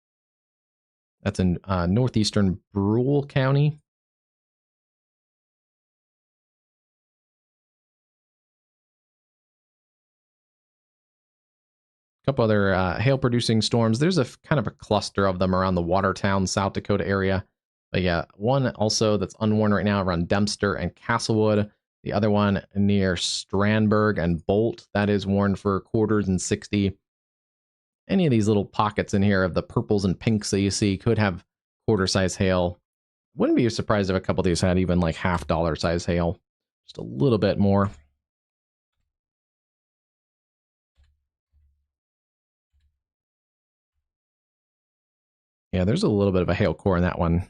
That's in northeastern Brule County. A couple other hail-producing storms. There's a kind of a cluster of them around the Watertown, South Dakota area. But yeah, one also that's unwarned right now around Dempster and Castlewood. The other one near Strandberg and Bolt, that is warned for quarters and 60. Any of these little pockets in here of the purples and pinks that you see could have quarter-size hail. Wouldn't be surprised if a couple of these had even like half-dollar size hail. Just a little bit more. Yeah, there's a little bit of a hail core in that one.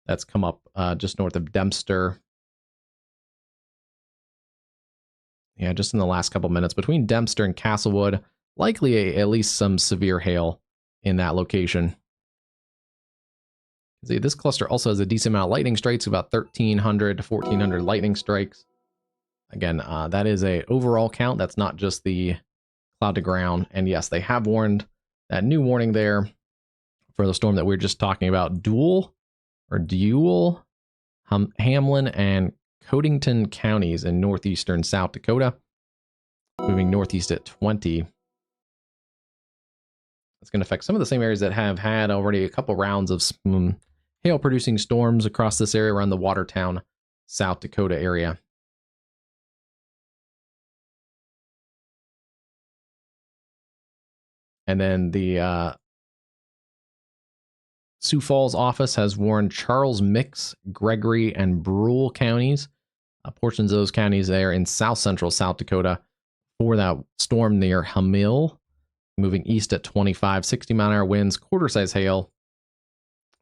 That's come up just north of Dempster. Yeah, just in the last couple minutes between Dempster and Castlewood, likely at least some severe hail in that location. See, this cluster also has a decent amount of lightning strikes, about 1,300 to 1,400 lightning strikes. Again, that is a overall count. That's not just the cloud to ground. And yes, they have warned that new warning there for the storm that we were just talking about. Dual, Hamlin, and Codington counties in northeastern South Dakota. Moving northeast at 20. It's going to affect some of the same areas that have had already a couple rounds of hail-producing storms across this area around the Watertown, South Dakota area. And then the Sioux Falls office has warned Charles Mix, Gregory, and Brule counties, portions of those counties there in south central South Dakota, for that storm near Hamil, moving east at 25, 60-mile-an-hour winds, quarter-size hail.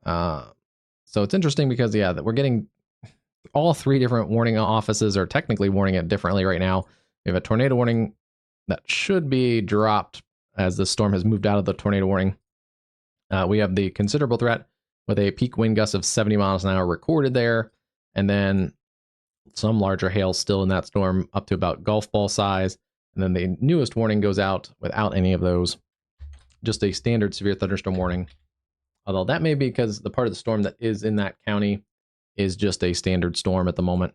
So it's interesting because, yeah, that we're getting all three different warning offices are technically warning it differently right now. We have a tornado warning that should be dropped as the storm has moved out of the tornado warning. We have the considerable threat with a peak wind gust of 70 miles an hour recorded there, and then some larger hail still in that storm up to about golf ball size. And then the newest warning goes out without any of those, just a standard severe thunderstorm warning. Although that may be because the part of the storm that is in that county is just a standard storm at the moment.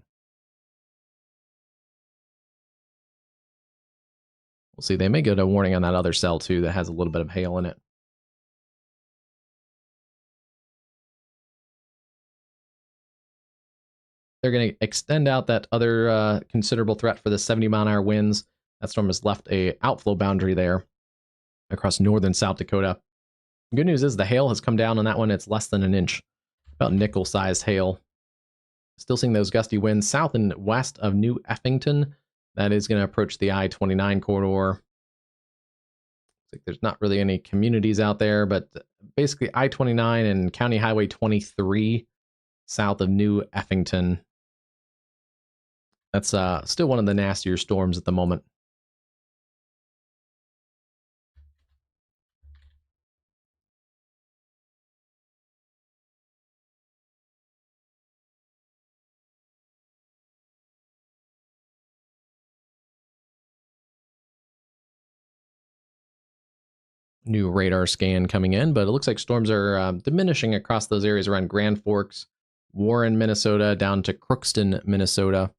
We'll see. They may get a warning on that other cell too that has a little bit of hail in it. They're going to extend out that other considerable threat for the 70-mile-an-hour winds. That storm has left a outflow boundary there across northern South Dakota. Good news is the hail has come down on that one. It's less than an inch, about nickel-sized hail. Still seeing those gusty winds south and west of New Effington. That is going to approach the I-29 corridor. Looks like there's not really any communities out there, but basically I-29 and County Highway 23 south of New Effington. That's still one of the nastier storms at the moment. New radar scan coming in, but it looks like storms are diminishing across those areas around Grand Forks, Warren, Minnesota, down to Crookston, Minnesota.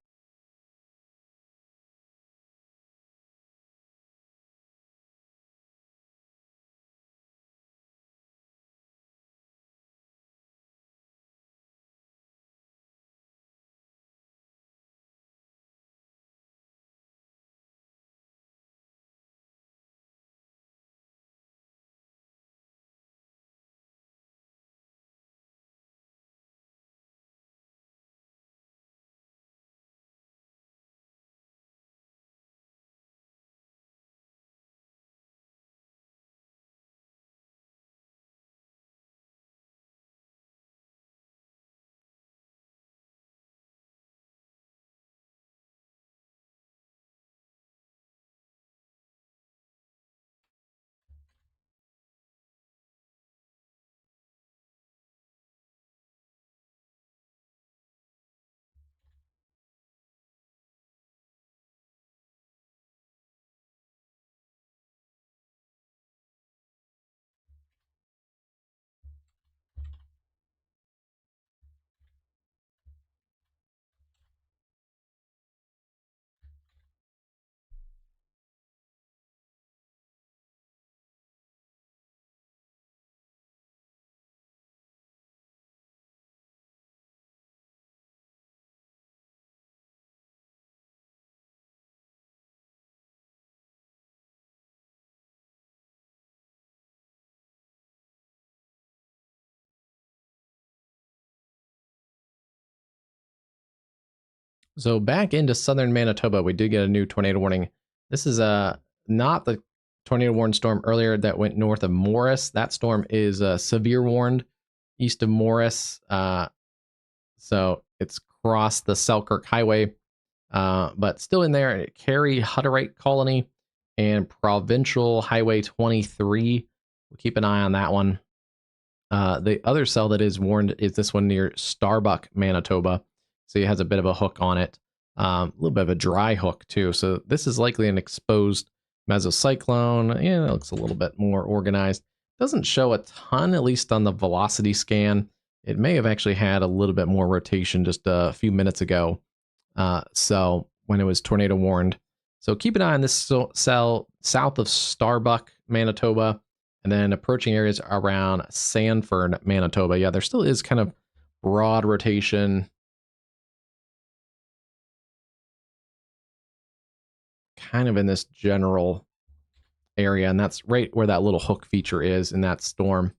So back into southern Manitoba, we did get a new tornado warning. This is not the tornado warned storm earlier that went north of Morris. That storm is severe warned east of Morris. So it's crossed the Selkirk Highway. but still in there. Cary Hutterite Colony and Provincial Highway 23. We'll keep an eye on that one. The other cell that is warned is this one near Starbuck, Manitoba. So it has a bit of a hook on it. A little bit of a dry hook too. So this is likely an exposed mesocyclone. Yeah, it looks a little bit more organized. Doesn't show a ton, at least on the velocity scan. It may have actually had a little bit more rotation just a few minutes ago. So when it was tornado warned. So keep an eye on this cell south of Starbuck, Manitoba, and then approaching areas around Sanford, Manitoba. Yeah, there still is kind of broad rotation. Kind of in this general area, and that's right where that little hook feature is in that storm.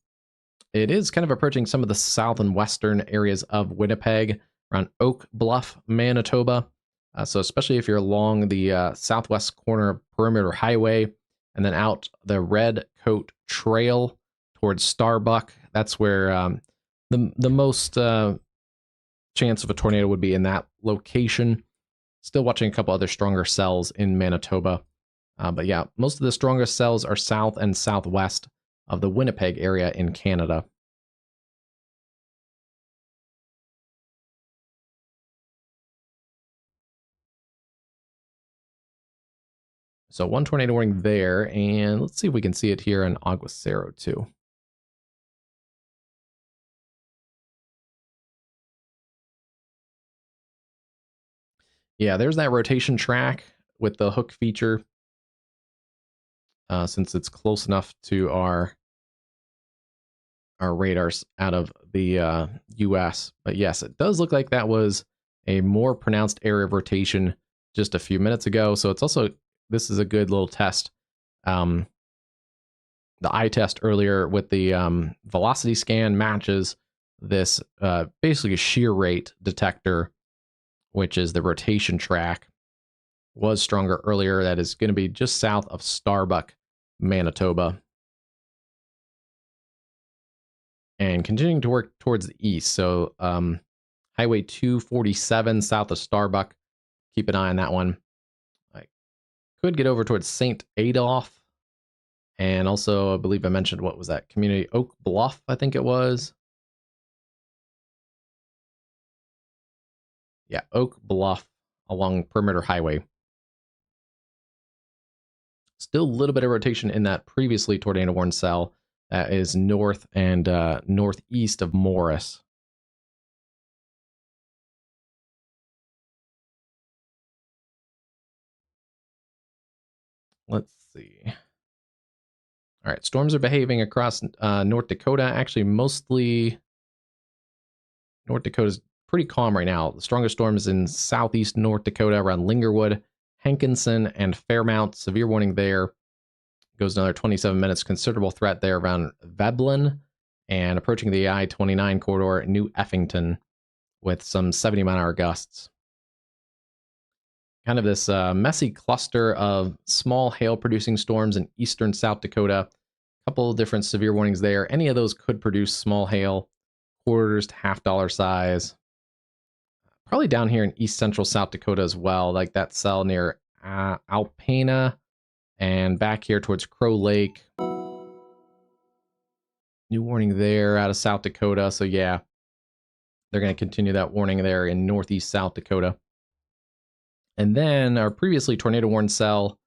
It is kind of approaching some of the south and western areas of Winnipeg, around Oak Bluff, Manitoba. So especially if you're along the southwest corner of Perimeter Highway, and then out the Red Coat Trail towards Starbuck, that's where the most chance of a tornado would be in that location. Still watching a couple other stronger cells in Manitoba. But yeah, most of the strongest cells are south and southwest of the Winnipeg area in Canada. So one tornado warning there, and let's see if we can see it here in Aguacero too. Yeah, there's that rotation track with the hook feature. Since it's close enough to our radars out of the US. But yes, it does look like that was a more pronounced area of rotation just a few minutes ago. So it's also, this is a good little test. The eye test earlier with the velocity scan matches this basically shear rate detector, which is the rotation track, was stronger earlier. That is going to be just south of Starbuck, Manitoba. And continuing to work towards the east. So Highway 247 south of Starbuck. Keep an eye on that one. I could get over towards St. Adolph. And also, I believe I mentioned, what was that? Community Oak Bluff, I think it was. Yeah, Oak Bluff along Perimeter Highway. Still a little bit of rotation in that previously tornado warned cell that is north and northeast of Morris. Let's see. All right, storms are behaving across North Dakota. Actually, mostly North Dakota is pretty calm right now. The strongest storm is in southeast North Dakota around Lingerwood, Hankinson, and Fairmount. Severe warning there. Goes another 27 minutes. Considerable threat there around Veblen and approaching the I-29 corridor, New Effington, with some 70-mile-an-hour gusts. Kind of this messy cluster of small hail-producing storms in eastern South Dakota. A couple of different severe warnings there. Any of those could produce small hail, quarters to $half size. Probably down here in east central South Dakota as well, like that cell near Alpena and back here towards Crow Lake. New warning there out of South Dakota. So yeah, they're going to continue that warning there in northeast South Dakota. And then our previously tornado warned cell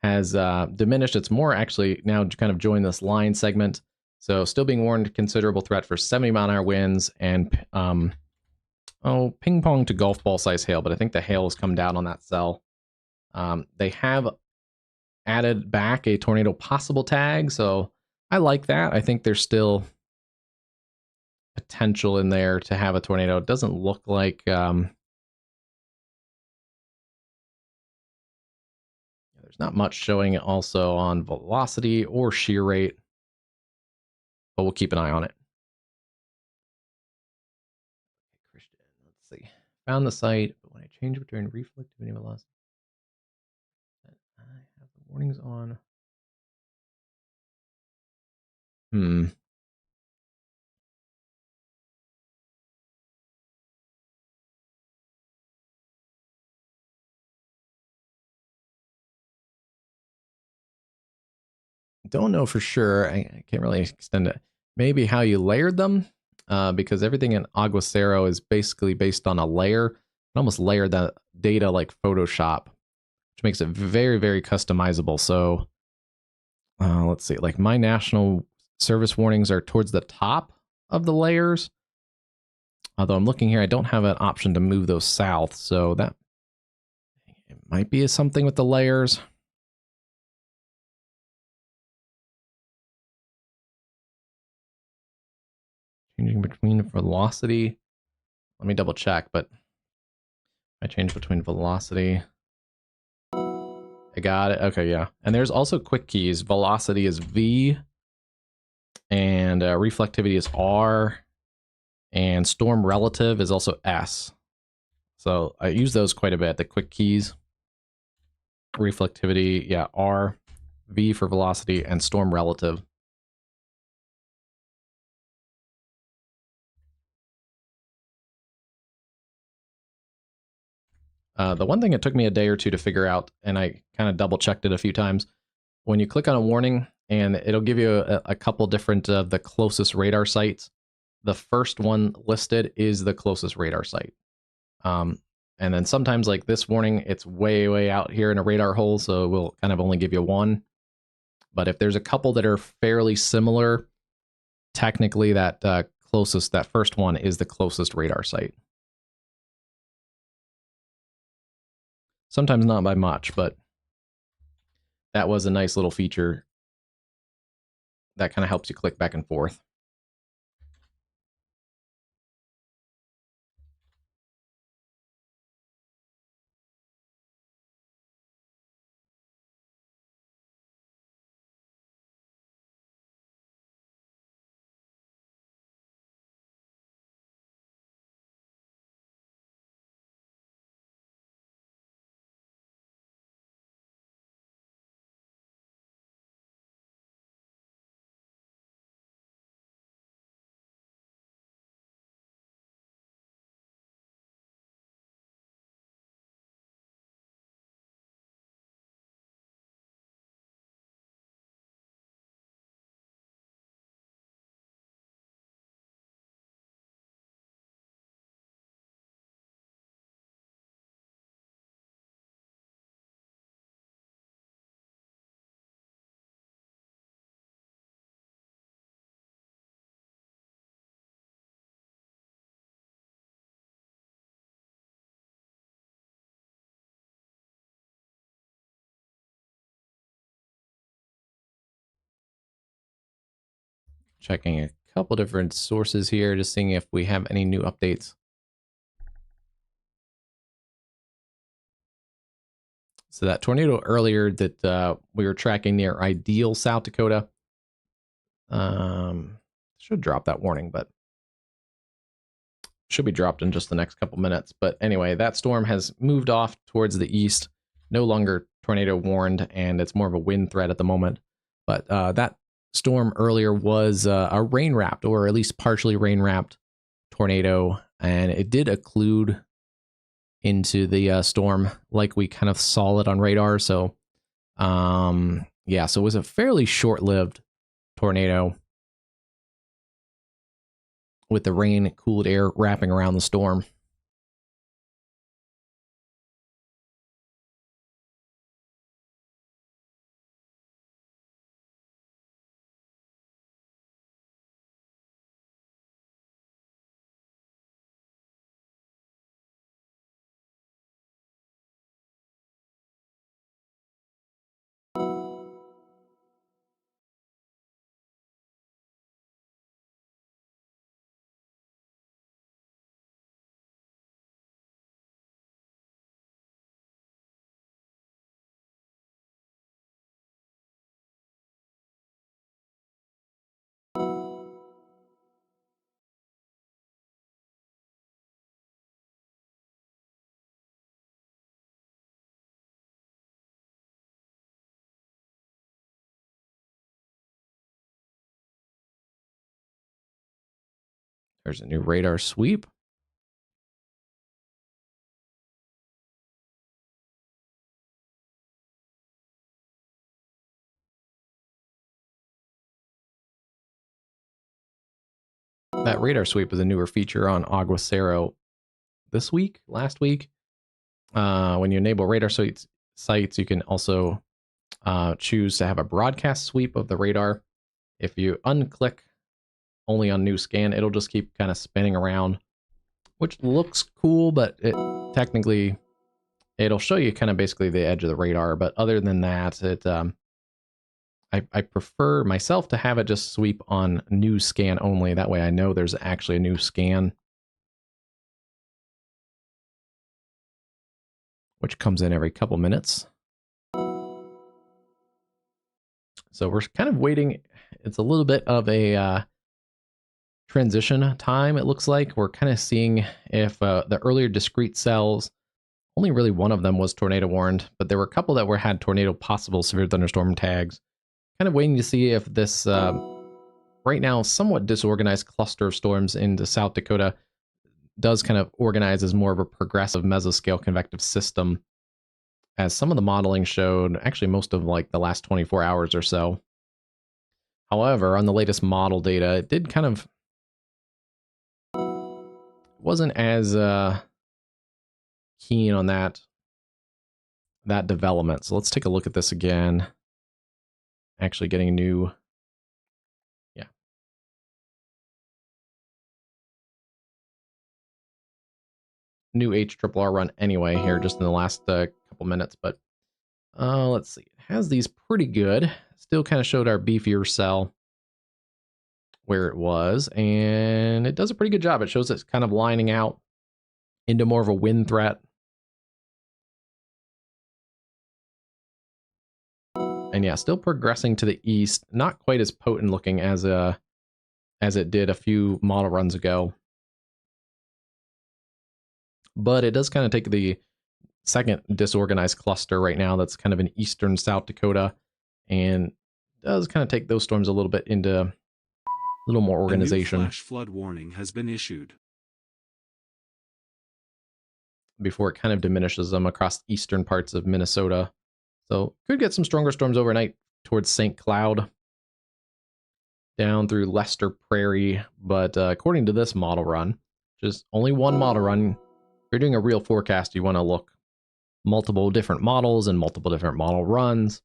has diminished. It's more actually now kind of joined this line segment. So still being warned, considerable threat for 70-mile-an-hour winds and ping pong to golf ball size hail. But I think the hail has come down on that cell. They have added back a tornado possible tag. So I like that. I think there's still potential in there to have a tornado. It doesn't look like there's not much showing also on velocity or shear rate, but we'll keep an eye on it. Christian, let's see. Found the site, but when I change between reflectivity and velocity, I have the warnings on. don't know for sure. I can't really extend it. Maybe how you layered them, because everything in Aguacero is basically based on a layer. You can almost layer the data like Photoshop, which makes it very, very customizable. So let's see, like my national service warnings are towards the top of the layers. Although I'm looking here, I don't have an option to move those south. So that it might be something with the layers. Changing between velocity. Let me double check, but I change between velocity. I got it. Okay, yeah. And there's also quick keys. Velocity is V, and reflectivity is R, and storm relative is also S. So I use those quite a bit, the quick keys. Reflectivity, yeah, R, V for velocity, and storm relative. The one thing it took me a day or two to figure out, and I kind of double checked it a few times, when you click on a warning, and it'll give you a couple different of the closest radar sites. The first one listed is the closest radar site. And then sometimes like this warning, it's way, way out here in a radar hole, so it will kind of only give you one. But if there's a couple that are fairly similar, technically that that first one is the closest radar site. Sometimes not by much, but that was a nice little feature that kind of helps you click back and forth. Checking a couple different sources here, just seeing if we have any new updates. So that tornado earlier that we were tracking near Ideal, South Dakota, should drop that warning, but should be dropped in just the next couple minutes. But anyway, that storm has moved off towards the east, no longer tornado warned, and it's more of a wind threat at the moment. But that storm earlier was a rain wrapped, or at least partially rain wrapped tornado, and it did occlude into the storm like we kind of saw it on radar. So yeah, so it was a fairly short-lived tornado with the rain cooled air wrapping around the storm. There's a new radar sweep. that radar sweep is a newer feature on Aguacero last week. When you enable radar sites, you can also choose to have a broadcast sweep of the radar. If you unclick only on new scan, it'll just keep kind of spinning around, which looks cool, but technically it'll show you kind of basically the edge of the radar. But other than that, I prefer myself to have it just sweep on new scan only. That way I know there's actually a new scan, which comes in every couple minutes. So we're kind of waiting. It's a little bit of a transition time, it looks like. We're kind of seeing if the earlier discrete cells, only really one of them was tornado warned, but there were a couple that had tornado possible severe thunderstorm tags. Kind of waiting to see if this right now somewhat disorganized cluster of storms into South Dakota does kind of organize as more of a progressive mesoscale convective system, as some of the modeling showed actually most of like the last 24 hours or so. However, on the latest model data, it did kind of wasn't as keen on that development. So let's take a look at this again. Actually getting new, new HRRR run anyway here just in the last couple minutes, but let's see. It has these pretty good. Still kind of showed our beefier cell where it was, and it does a pretty good job. It shows it's kind of lining out into more of a wind threat. And yeah, still progressing to the east. Not quite as potent looking as it did a few model runs ago. But it does kind of take the second disorganized cluster right now that's kind of in eastern South Dakota, and does kind of take those storms a little bit into a little more organization. A new flash flood warning has been issued Before it kind of diminishes them across eastern parts of Minnesota. So could get some stronger storms overnight towards St. Cloud, down through Lester Prairie. But according to this model run, just only one model run, if you're doing a real forecast, you want to look multiple different models and multiple different model runs.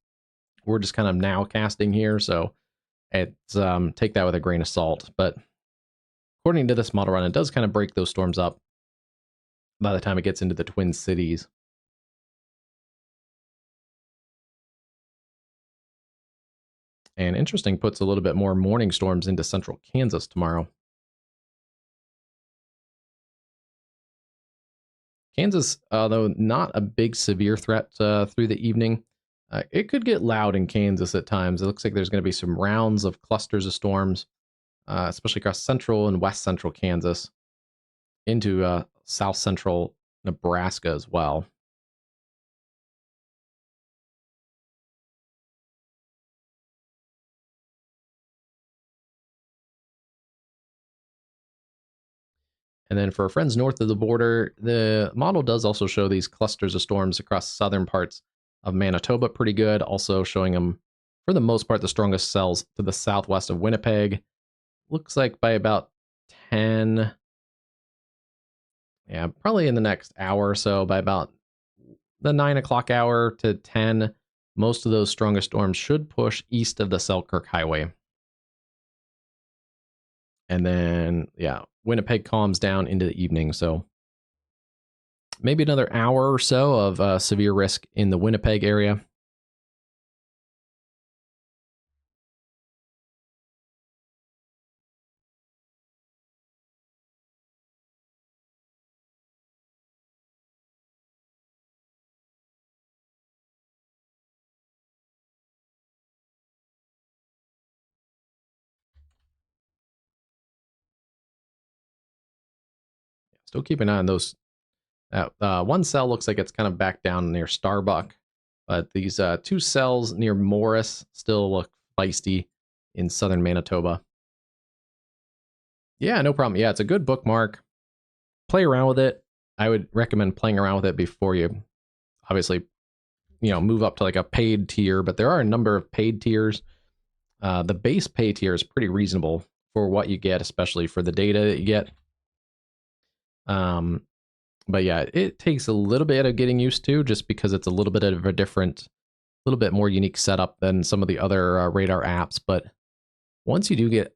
We're just kind of now casting here, so it's take that with a grain of salt. But according to this model run, it does kind of break those storms up by the time it gets into the Twin Cities. And interesting, puts a little bit more morning storms into central Kansas tomorrow. Kansas, though not a big severe threat through the evening, it could get loud in Kansas at times. It looks like there's going to be some rounds of clusters of storms, especially across central and west central Kansas, into south central Nebraska as well. And then for our friends north of the border, the model does also show these clusters of storms across southern parts of Manitoba pretty good, also showing them, for the most part, the strongest cells to the southwest of Winnipeg. Looks like by about 10, yeah, probably in the next hour or so, by about the 9 o'clock hour to 10, most of those strongest storms should push east of the Selkirk Highway. And then, yeah, Winnipeg calms down into the evening. So maybe another hour or so of severe risk in the Winnipeg area. Still keep an eye on those. One cell looks like it's kind of back down near Starbuck, but these two cells near Morris still look feisty in southern Manitoba. Yeah, no problem. Yeah, it's a good bookmark. Play around with it. I would recommend playing around with it before you obviously, move up to like a paid tier, but there are a number of paid tiers. The base pay tier is pretty reasonable for what you get, especially for the data that you get. But yeah, it takes a little bit of getting used to, just because it's a little bit of a different, little bit more unique setup than some of the other radar apps. But once you do get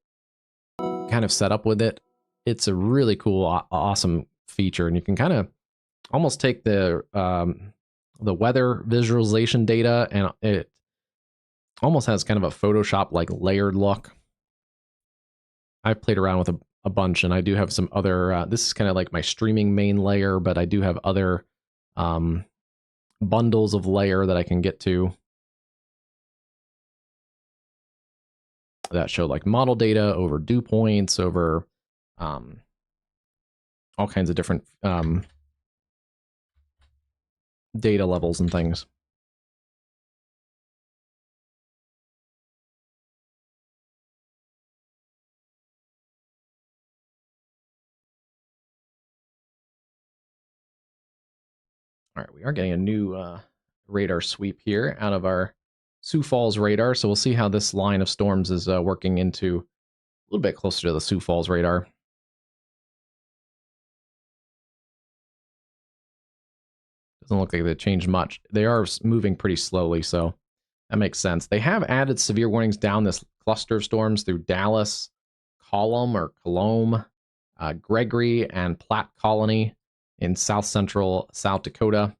kind of set up with it, it's a really cool, awesome feature, and you can kind of almost take the weather visualization data, and it almost has kind of a Photoshop like layered look. I've played around with a bunch, and I do have some other. This is kind of like my streaming main layer, but I do have other bundles of layer that I can get to that show like model data over dew points, over all kinds of different data levels and things. All right, we are getting a new radar sweep here out of our Sioux Falls radar, so we'll see how this line of storms is working into a little bit closer to the Sioux Falls radar. Doesn't look like they changed much. They are moving pretty slowly, so that makes sense. They have added severe warnings down this cluster of storms through Dallas, Colomb, Gregory, and Platte Colony in south central South Dakota.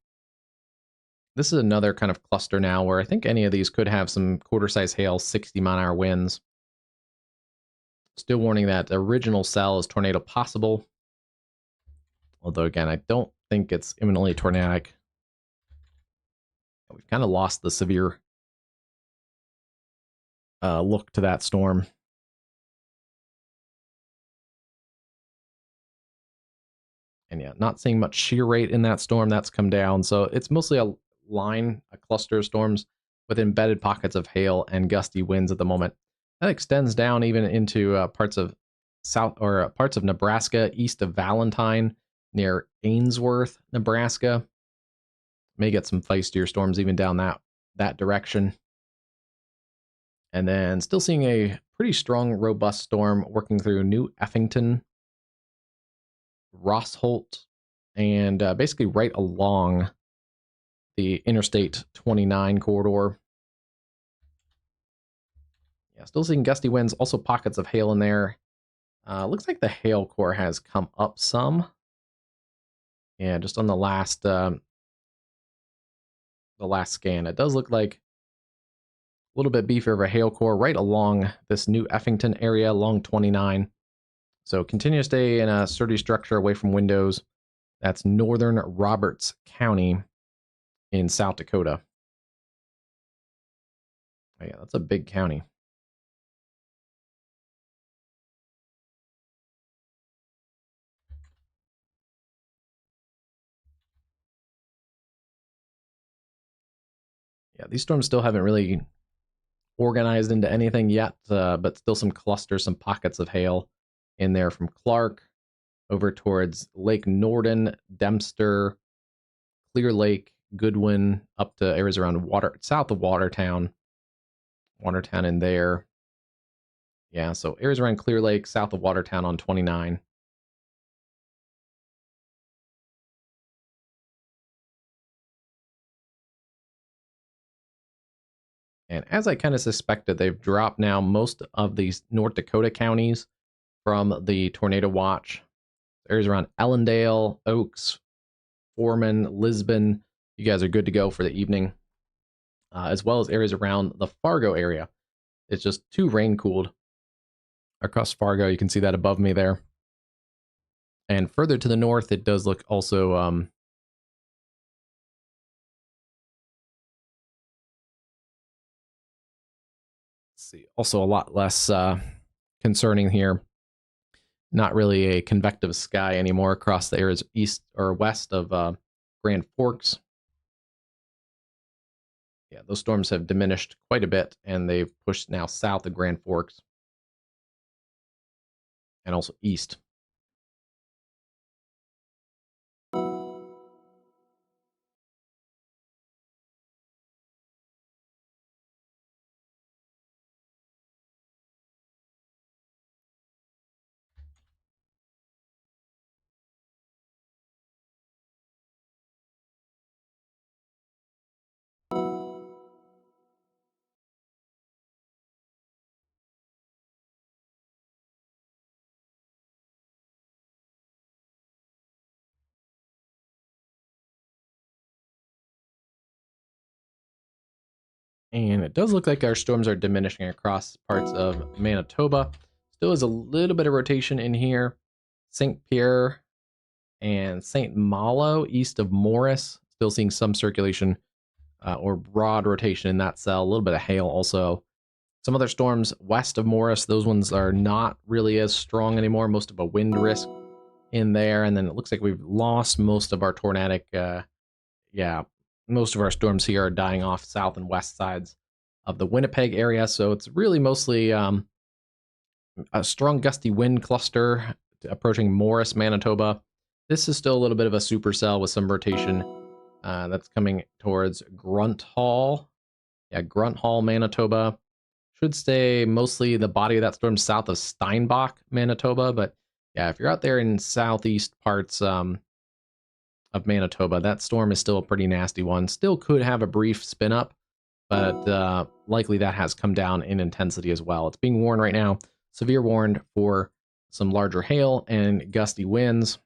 This is another kind of cluster now where I think any of these could have some quarter-size hail, 60-mile-an-hour winds. Still warning that original cell is tornado possible. Although, again, I don't think it's imminently tornadic. We've kind of lost the severe look to that storm. And yeah, not seeing much shear rate in that storm. That's come down. So it's mostly a cluster of storms with embedded pockets of hail and gusty winds at the moment. That extends down even into parts of parts of Nebraska, east of Valentine, near Ainsworth, Nebraska. May get some feistier storms even down that direction. And then still seeing a pretty strong, robust storm working through New Effington, Rossholt, and basically right along the Interstate 29 corridor. Yeah, still seeing gusty winds, also pockets of hail in there. Looks like the hail core has come up some. Yeah, just on the last scan, it does look like a little bit beefier of a hail core right along this New Effington area along 29. So continue to stay in a sturdy structure away from windows. That's northern Roberts County in South Dakota. Oh yeah, that's a big county. Yeah, these storms still haven't really organized into anything yet, but still some clusters, some pockets of hail in there from Clark over towards Lake Norden, Dempster, Clear Lake, Goodwin, up to areas around south of Watertown in there. Yeah, so areas around Clear Lake, south of Watertown on 29. And as I kind of suspected, they've dropped now most of these North Dakota counties from the tornado watch. Areas around Ellendale, Oaks, Foreman, Lisbon. You guys are good to go for the evening, as well as areas around the Fargo area. It's just too rain cooled across Fargo. You can see that above me there. And further to the north, it does look also let's see, also a lot less concerning here. Not really a convective sky anymore across the areas east or west of Grand Forks. Yeah, those storms have diminished quite a bit, and they've pushed now south of Grand Forks and also east. And it does look like our storms are diminishing across parts of Manitoba. Still is a little bit of rotation in here. St. Pierre and St. Malo east of Morris. Still seeing some circulation or broad rotation in that cell. A little bit of hail also. Some other storms west of Morris. Those ones are not really as strong anymore. Most of a wind risk in there. And then it looks like we've lost most of our tornadic yeah, most of our storms here are dying off south and west sides of the Winnipeg area. So it's really mostly a strong gusty wind cluster approaching Morris, Manitoba. This is still a little bit of a supercell with some rotation that's coming towards Grunt Hall. Yeah, Grunt Hall, Manitoba. Should stay mostly the body of that storm south of Steinbach, Manitoba. But yeah, if you're out there in southeast parts of Manitoba, that storm is still a pretty nasty one. Still could have a brief spin up, but likely that has come down in intensity as well. It's being warned right now, severe warned for some larger hail and gusty winds.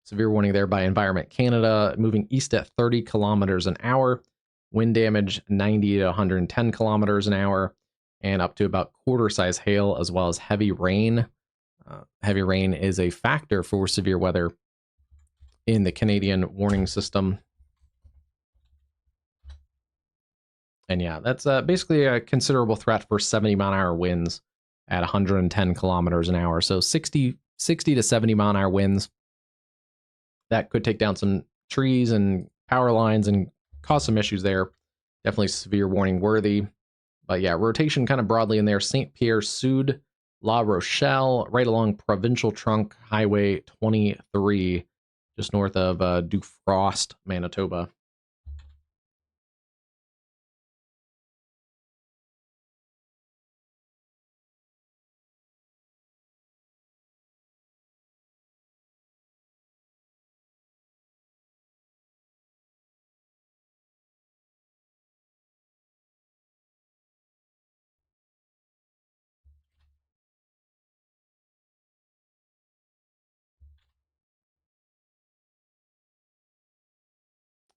Severe warning there by Environment Canada, moving east at 30 kilometers an hour, wind damage 90 to 110 kilometers an hour, and up to about quarter size hail, as well as heavy rain. Heavy rain is a factor for severe weather in the Canadian warning system. And yeah, that's basically a considerable threat for 70-mile-an-hour winds at 110 kilometers an hour. So 60 to 70-mile-an-hour winds that could take down some trees and power lines and cause some issues there. Definitely severe warning worthy. But yeah, rotation kind of broadly in there. St. Pierre, Sud, La Rochelle, right along Provincial Trunk Highway 23, just north of Dufrost, Manitoba.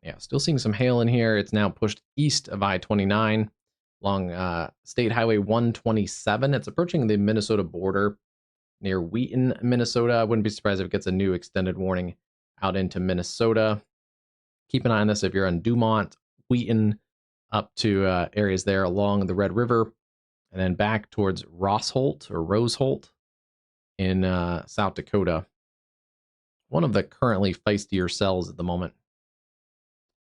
Yeah, still seeing some hail in here. It's now pushed east of I-29 along State Highway 127. It's approaching the Minnesota border near Wheaton, Minnesota. I wouldn't be surprised if it gets a new extended warning out into Minnesota. Keep an eye on this if you're on Dumont, Wheaton, up to areas there along the Red River, and then back towards Roseholt in South Dakota. One of the currently feistier cells at the moment.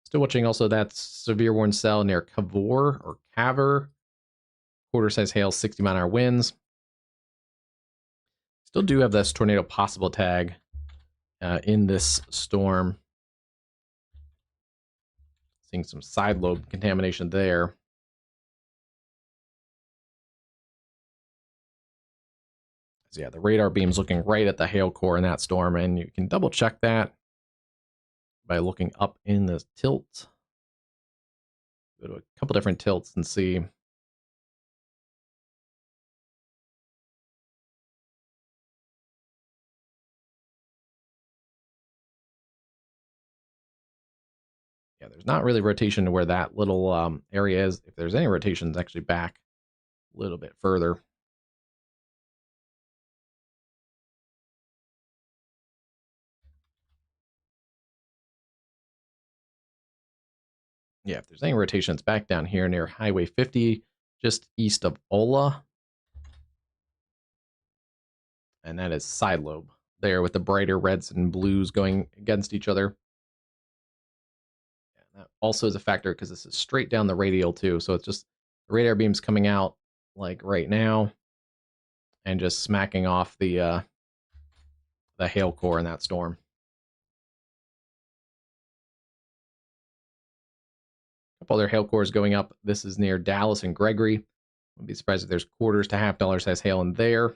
Still watching also that severe warning cell near Cavour or Caver. Quarter size hail, 60-mile-an-hour winds. Still do have this tornado possible tag in this storm. Seeing some side lobe contamination there. So yeah, the radar beam's looking right at the hail core in that storm, and you can double check that by looking up in the tilt. Go to a couple different tilts and see. Yeah, there's not really rotation to where that little area is. If there's any rotation, it's actually back a little bit further. Yeah, if there's any rotation, it's back down here near Highway 50, just east of Ola. And that is side lobe there with the brighter reds and blues going against each other. That also is a factor because this is straight down the radial too. So it's just the radar beams coming out like right now and just smacking off the hail core in that storm. A couple other hail cores going up. This is near Dallas and Gregory. Wouldn't be surprised if there's quarters to $half size hail in there.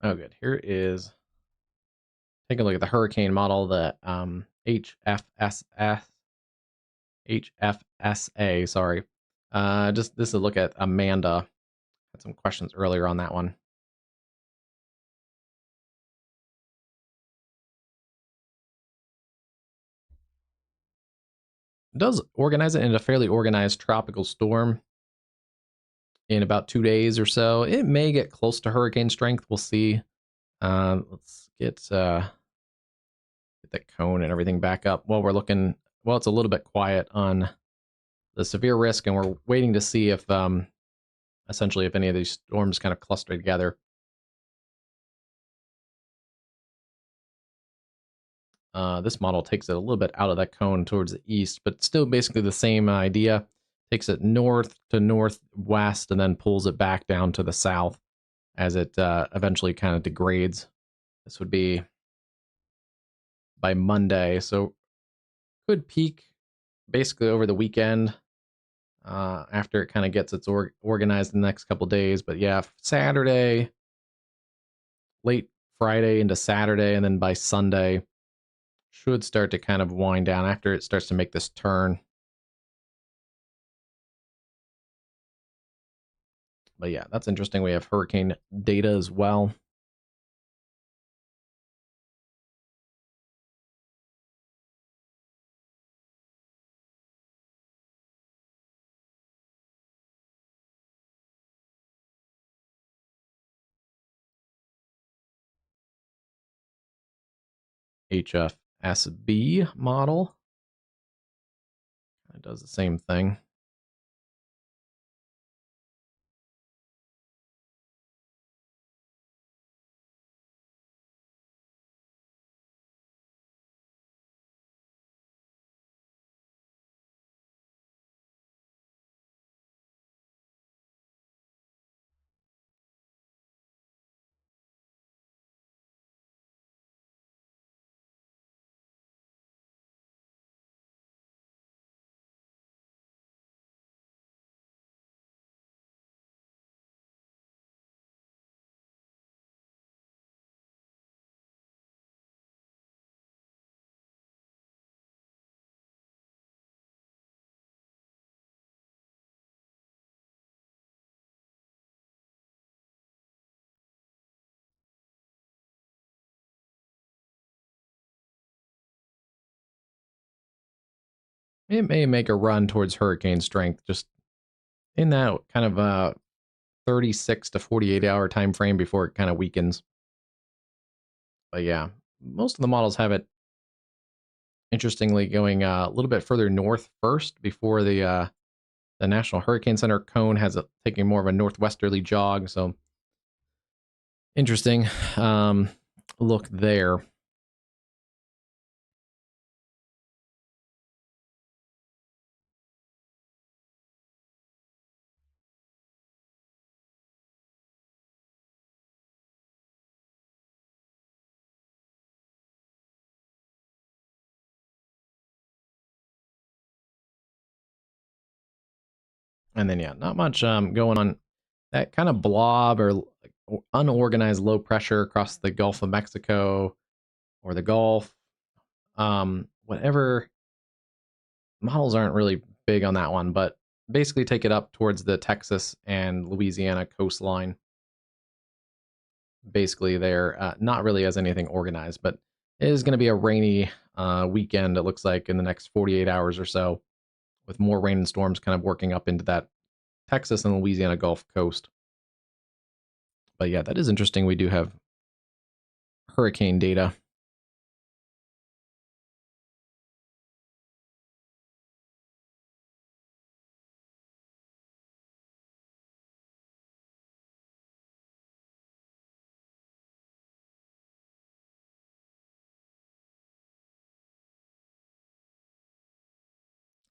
Oh, good. Here is, take a look at the hurricane model, the HFSA, sorry. Just this is a look at Amanda. Had some questions earlier on that one. It does organize it into a fairly organized tropical storm in about 2 days or so. It may get close to hurricane strength. We'll see. Let's get that cone and everything back up while we're looking. Well, it's a little bit quiet on the severe risk, and we're waiting to see if essentially if any of these storms kind of cluster together. This model takes it a little bit out of that cone towards the east, but still basically the same idea. Takes it north to northwest and then pulls it back down to the south as it eventually kind of degrades. This would be by Monday, so could peak basically over the weekend after it kind of gets its organized in the next couple days. But yeah, Saturday, late Friday into Saturday, and then by Sunday should start to kind of wind down after it starts to make this turn. But yeah, that's interesting. We have hurricane data as well. HFSB model. It does the same thing. It may make a run towards hurricane strength, just in that kind of 36 to 48 hour time frame before it kind of weakens. But yeah, most of the models have it interestingly going a little bit further north first before the National Hurricane Center cone has it taking more of a northwesterly jog. So interesting look there. And then yeah, not much going on. That kind of blob or unorganized low pressure across the Gulf of Mexico or the Gulf. Whatever, models aren't really big on that one, but basically take it up towards the Texas and Louisiana coastline. Basically, there, not really as anything organized, but it is going to be a rainy weekend, it looks like, in the next 48 hours or so, with more rain and storms kind of working up into that Texas and Louisiana Gulf Coast. But yeah, that is interesting. We do have hurricane data.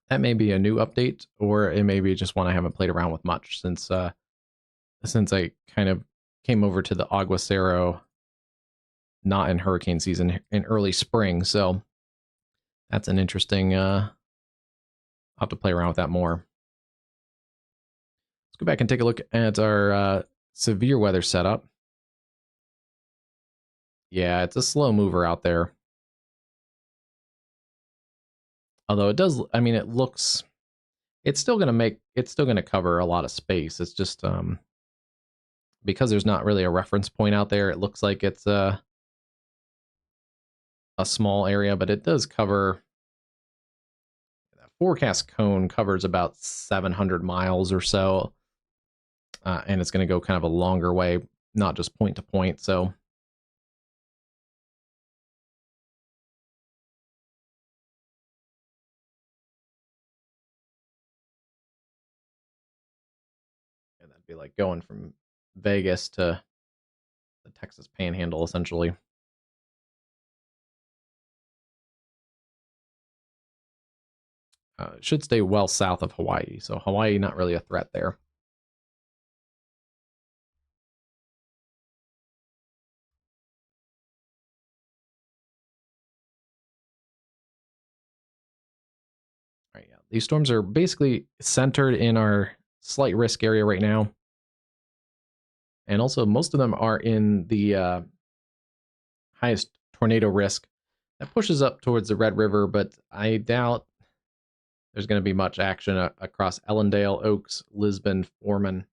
That may be a new update, or it may be just one I haven't played around with much since I kind of came over to the Aguacero not in hurricane season in early spring. So that's an interesting. I'll have to play around with that more. Let's go back and take a look at our severe weather setup. Yeah, it's a slow mover out there. Although it does, I mean, it looks, it's still gonna cover a lot of space. It's just, because there's not really a reference point out there, it looks like it's a small area, but it does cover, forecast cone covers about 700 miles or so, and it's gonna go kind of a longer way, not just point to point, so. And that'd be like going from Vegas to the Texas Panhandle, essentially. It should stay well south of Hawaii, so Hawaii not really a threat there. All right, yeah. These storms are basically centered in our slight risk area right now. And also, most of them are in the highest tornado risk. That pushes up towards the Red River, but I doubt there's going to be much action across Ellendale, Oaks, Lisbon, Foreman,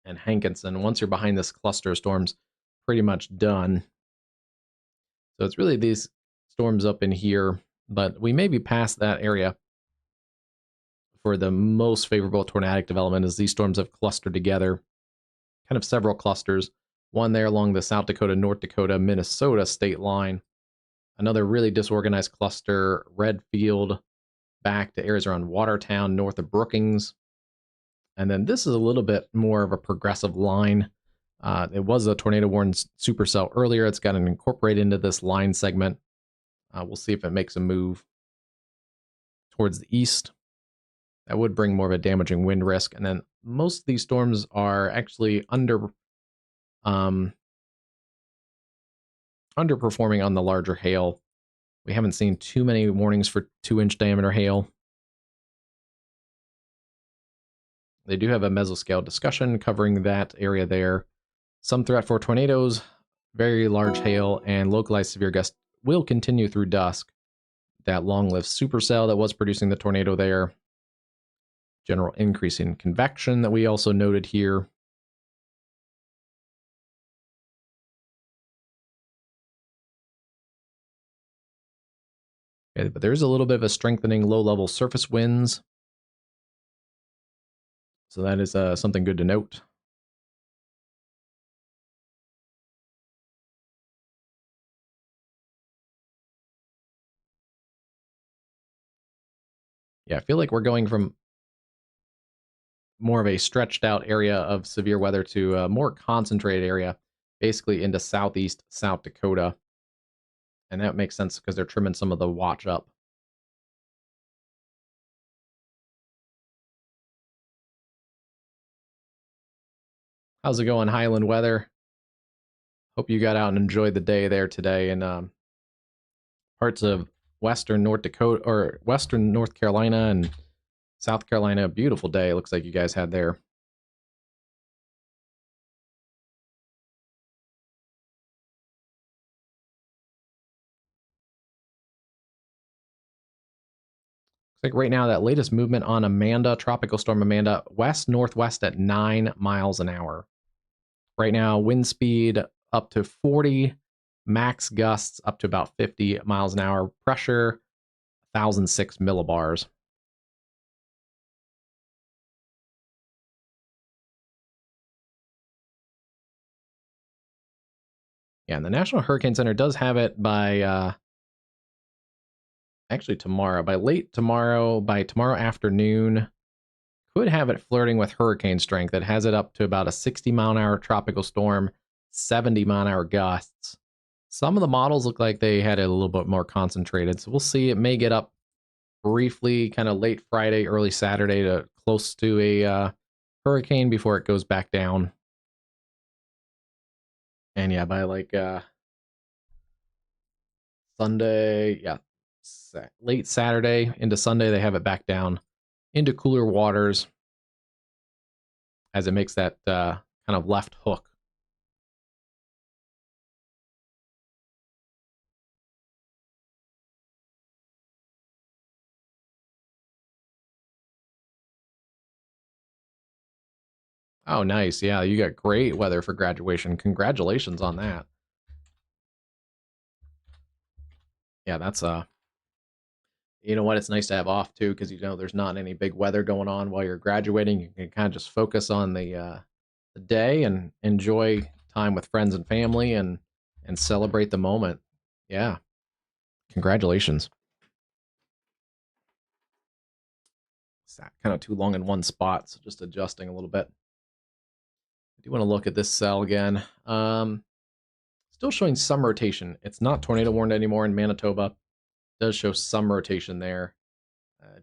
and Hankinson. Once you're behind this cluster of storms, pretty much done. So it's really these storms up in here, but we may be past that area for the most favorable tornadic development as these storms have clustered together, kind of several clusters. One there along the South Dakota, North Dakota, Minnesota state line. Another really disorganized cluster, Redfield, back to areas around Watertown, north of Brookings. And then this is a little bit more of a progressive line. It was a tornado warning supercell earlier. It's gotten incorporated into this line segment. We'll see if it makes a move towards the east. That would bring more of a damaging wind risk. And then most of these storms are actually underperforming on the larger hail. We haven't seen too many warnings for 2-inch diameter hail. They do have a mesoscale discussion covering that area there. Some threat for tornadoes, very large hail, and localized severe gusts will continue through dusk. That long-lived supercell that was producing the tornado there. General increase in convection that we also noted here. Okay, but there's a little bit of a strengthening low-level surface winds. So that is something good to note. Yeah, I feel like we're going from more of a stretched out area of severe weather to a more concentrated area, basically into southeast South Dakota. And that makes sense because they're trimming some of the watch up. How's it going, Highland weather? Hope you got out and enjoyed the day there today in parts of western North Dakota or western North Carolina and South Carolina. Beautiful day. It looks like you guys had there. Looks like right now that latest movement on Amanda, Tropical Storm Amanda, west northwest at 9 miles an hour. Right now, wind speed up to 40, max gusts up to about 50 miles an hour, pressure 1,006 millibars. Yeah, and the National Hurricane Center does have it by actually tomorrow, by tomorrow afternoon, could have it flirting with hurricane strength. It has it up to about a 60 mile an hour tropical storm, 70 mile an hour gusts. Some of the models look like they had it a little bit more concentrated. So we'll see. It may get up briefly, kind of late Friday, early Saturday to close to a hurricane before it goes back down. And yeah, by like Sunday, yeah, late Saturday into Sunday, they have it back down into cooler waters as it makes that kind of left hook. Oh, nice. Yeah, you got great weather for graduation. Congratulations on that. Yeah, that's you know what? It's nice to have off too, because you know there's not any big weather going on while you're graduating. You can kind of just focus on the day and enjoy time with friends and family and celebrate the moment. Yeah, congratulations. Sat kind of too long in one spot, so just adjusting a little bit. I do want to look at this cell again. Still showing some rotation. It's not tornado warned anymore in Manitoba. It does show some rotation there,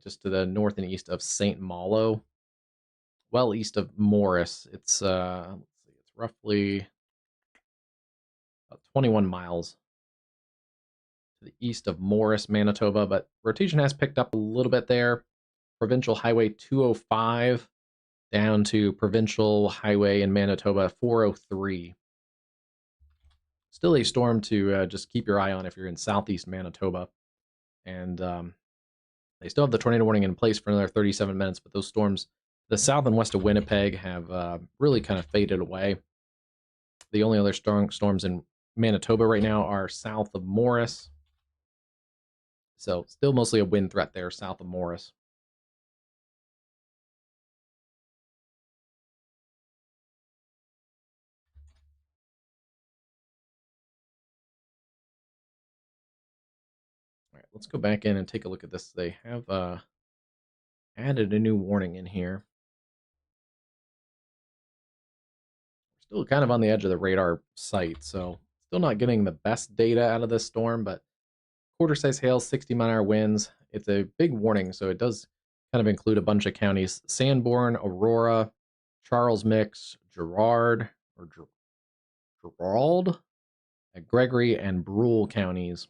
just to the north and east of St. Malo, well east of Morris. It's let's see, it's roughly about 21 miles to the east of Morris, Manitoba, but rotation has picked up a little bit there. Provincial Highway 205 down to Provincial Highway in Manitoba 403. Still a storm to just keep your eye on if you're in southeast Manitoba. And they still have the tornado warning in place for another 37 minutes, but those storms, the south and west of Winnipeg, have really kind of faded away. The only other strong storms in Manitoba right now are south of Morris. So still mostly a wind threat there south of Morris. All right, let's go back in and take a look at this. They have added a new warning in here. Still kind of on the edge of the radar site, so still not getting the best data out of this storm, but quarter size hail, 60-mile-an-hour winds. It's a big warning, so it does kind of include a bunch of counties: Sanborn, Aurora, Charles Mix, Gerard, or Gerald, Gregory, and Brule counties.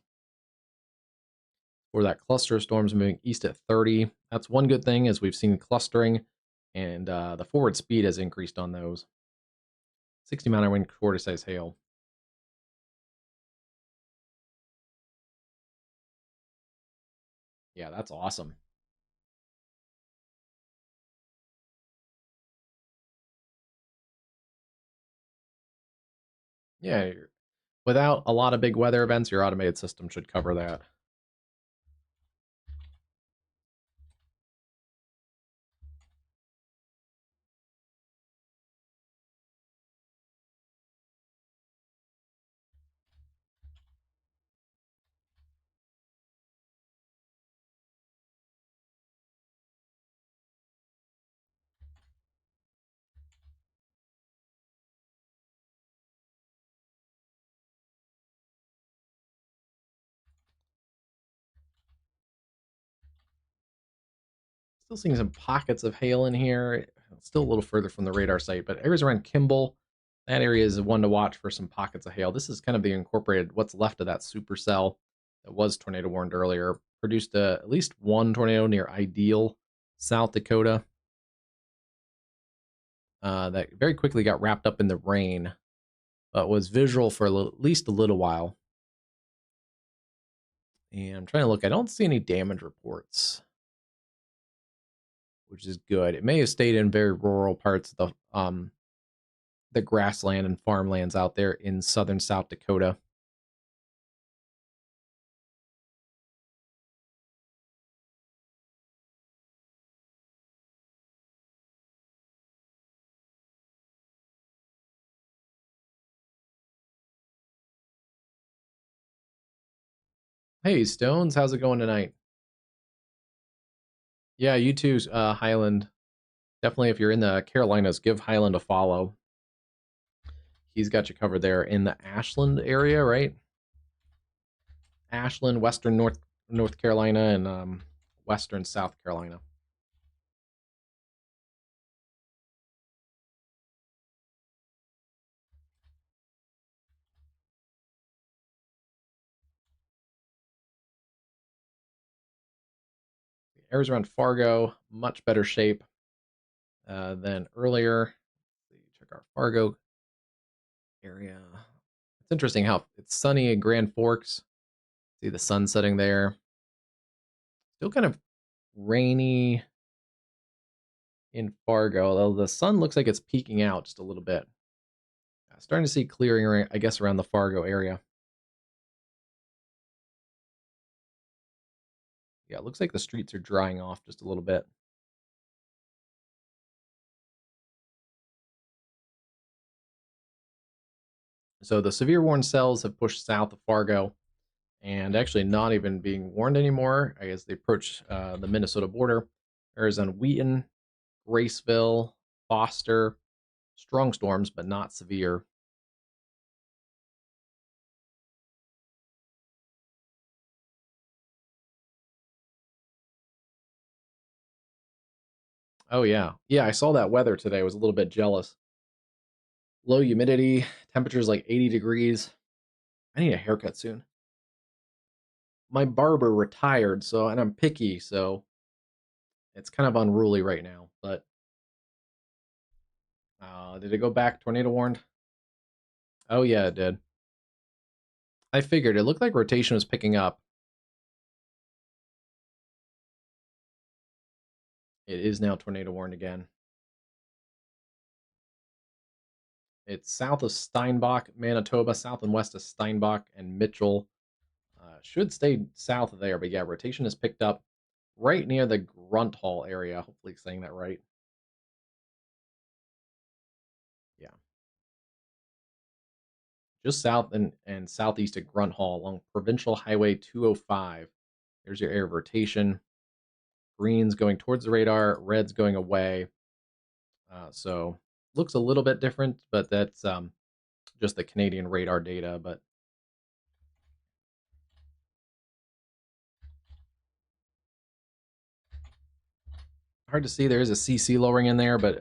For that cluster of storms moving east at 30. That's one good thing, is we've seen clustering, and the forward speed has increased on those. 60-mile-an-hour wind, quarter size hail. Yeah, that's awesome. Yeah, without a lot of big weather events, your automated system should cover that. Still seeing some pockets of hail in here. Still a little further from the radar site, but areas around Kimball, that area is one to watch for some pockets of hail. This is kind of the incorporated, what's left of that supercell that was tornado warned earlier. Produced at least one tornado near Ideal, South Dakota. That very quickly got wrapped up in the rain, but was visual for at least a little while. And I'm trying to look. I don't see any damage reports, which is good. It may have stayed in very rural parts of the grassland and farmlands out there in southern South Dakota. Hey, Stones, how's it going tonight? Yeah, you too, Highland. Definitely, if you're in the Carolinas, give Highland a follow. He's got you covered there in the Ashland area, right? Ashland, western North Carolina, and western South Carolina. The areas around Fargo, much better shape than earlier. Check our Fargo area. It's interesting how it's sunny in Grand Forks. See the sun setting there. Still kind of rainy. in Fargo, although the sun looks like it's peeking out just a little bit. Starting to see clearing, I guess, around the Fargo area. Yeah, it looks like the streets are drying off just a little bit. So the severe warned cells have pushed south of Fargo and actually not even being warned anymore as they approach the Minnesota border. There's on Wheaton, Graceville, Foster, strong storms, but not severe. Oh, yeah. Yeah, I saw that weather today. I was a little bit jealous. Low humidity, temperatures like 80 degrees. I need a haircut soon. My barber retired, so, and I'm picky, so it's kind of unruly right now. But did it go back tornado warned? Oh, yeah, it did. I figured it looked like rotation was picking up. It is now tornado warned again. It's south of Steinbach, Manitoba, south and west of Steinbach and Mitchell. Should stay south of there, but yeah, rotation has picked up right near the Grunt Hall area. Hopefully, saying that right. Yeah, just south and southeast of Grunt Hall along Provincial Highway 205. There's your area of rotation. Green's going towards the radar, red's going away. So looks a little bit different, but that's just the Canadian radar data. But hard to see. There is a CC lowering in there, but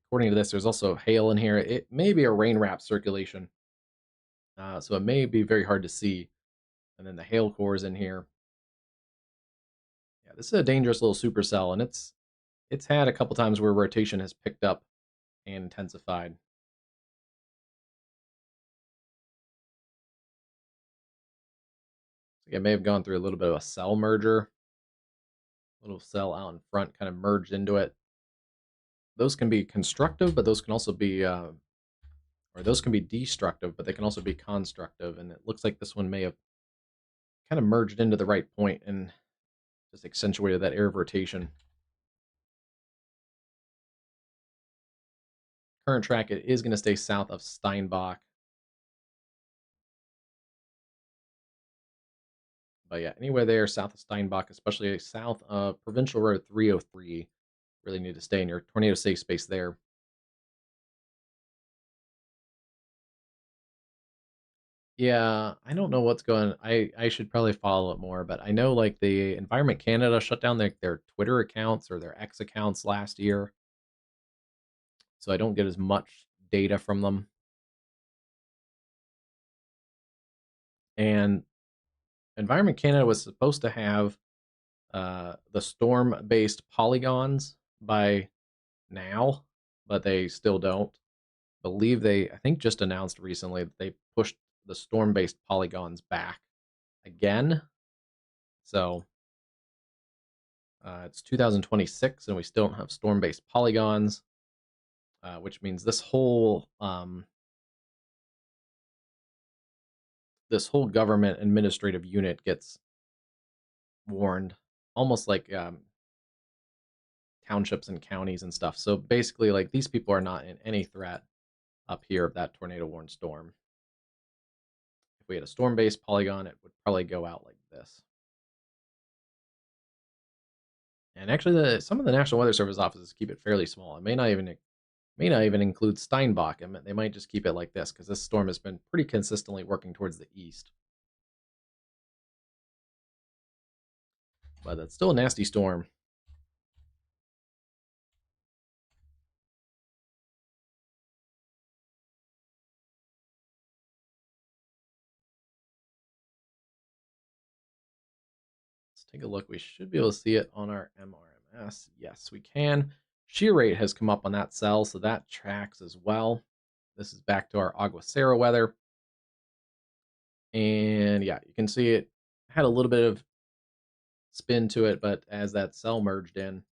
according to this, there's also hail in here. It may be a rain wrap circulation, so it may be very hard to see. And then the hail core is in here. Yeah, this is a dangerous little supercell, and it's had a couple times where rotation has picked up and intensified. So it may have gone through a little bit of a cell merger. Little cell out in front kind of merged into it. Those can be constructive, but those can also be, or those can be destructive, but they can also be constructive. And it looks like this one may have kind of merged into the right point and just accentuated that area of rotation. Current track, it is going to stay south of Steinbach. But yeah, anywhere there south of Steinbach, especially south of Provincial Road 303, really need to stay in your tornado safe space there. Yeah, I don't know what's going. I should probably follow it more, but I know like the Environment Canada shut down their Twitter accounts or their X accounts last year, so I don't get as much data from them. And Environment Canada was supposed to have the storm-based polygons by now, but they still don't. Believe they, I think, just announced recently that they pushed the storm-based polygons back again. So it's 2026, and we still don't have storm-based polygons, which means this whole government administrative unit gets warned, almost like townships and counties and stuff. So basically, like these people are not in any threat up here of that tornado warned storm. If we had a storm-based polygon, it would probably go out like this. And actually, some of the National Weather Service offices keep it fairly small. It may not even include Steinbach, and they might just keep it like this because this storm has been pretty consistently working towards the east. But it's still a nasty storm. Let's take a look. We should be able to see it on our MRMS. Yes, we can. Shear rate has come up on that cell, so that tracks as well. This is back to our Aguacero weather. And yeah, you can see it had a little bit of spin to it, but as that cell merged in,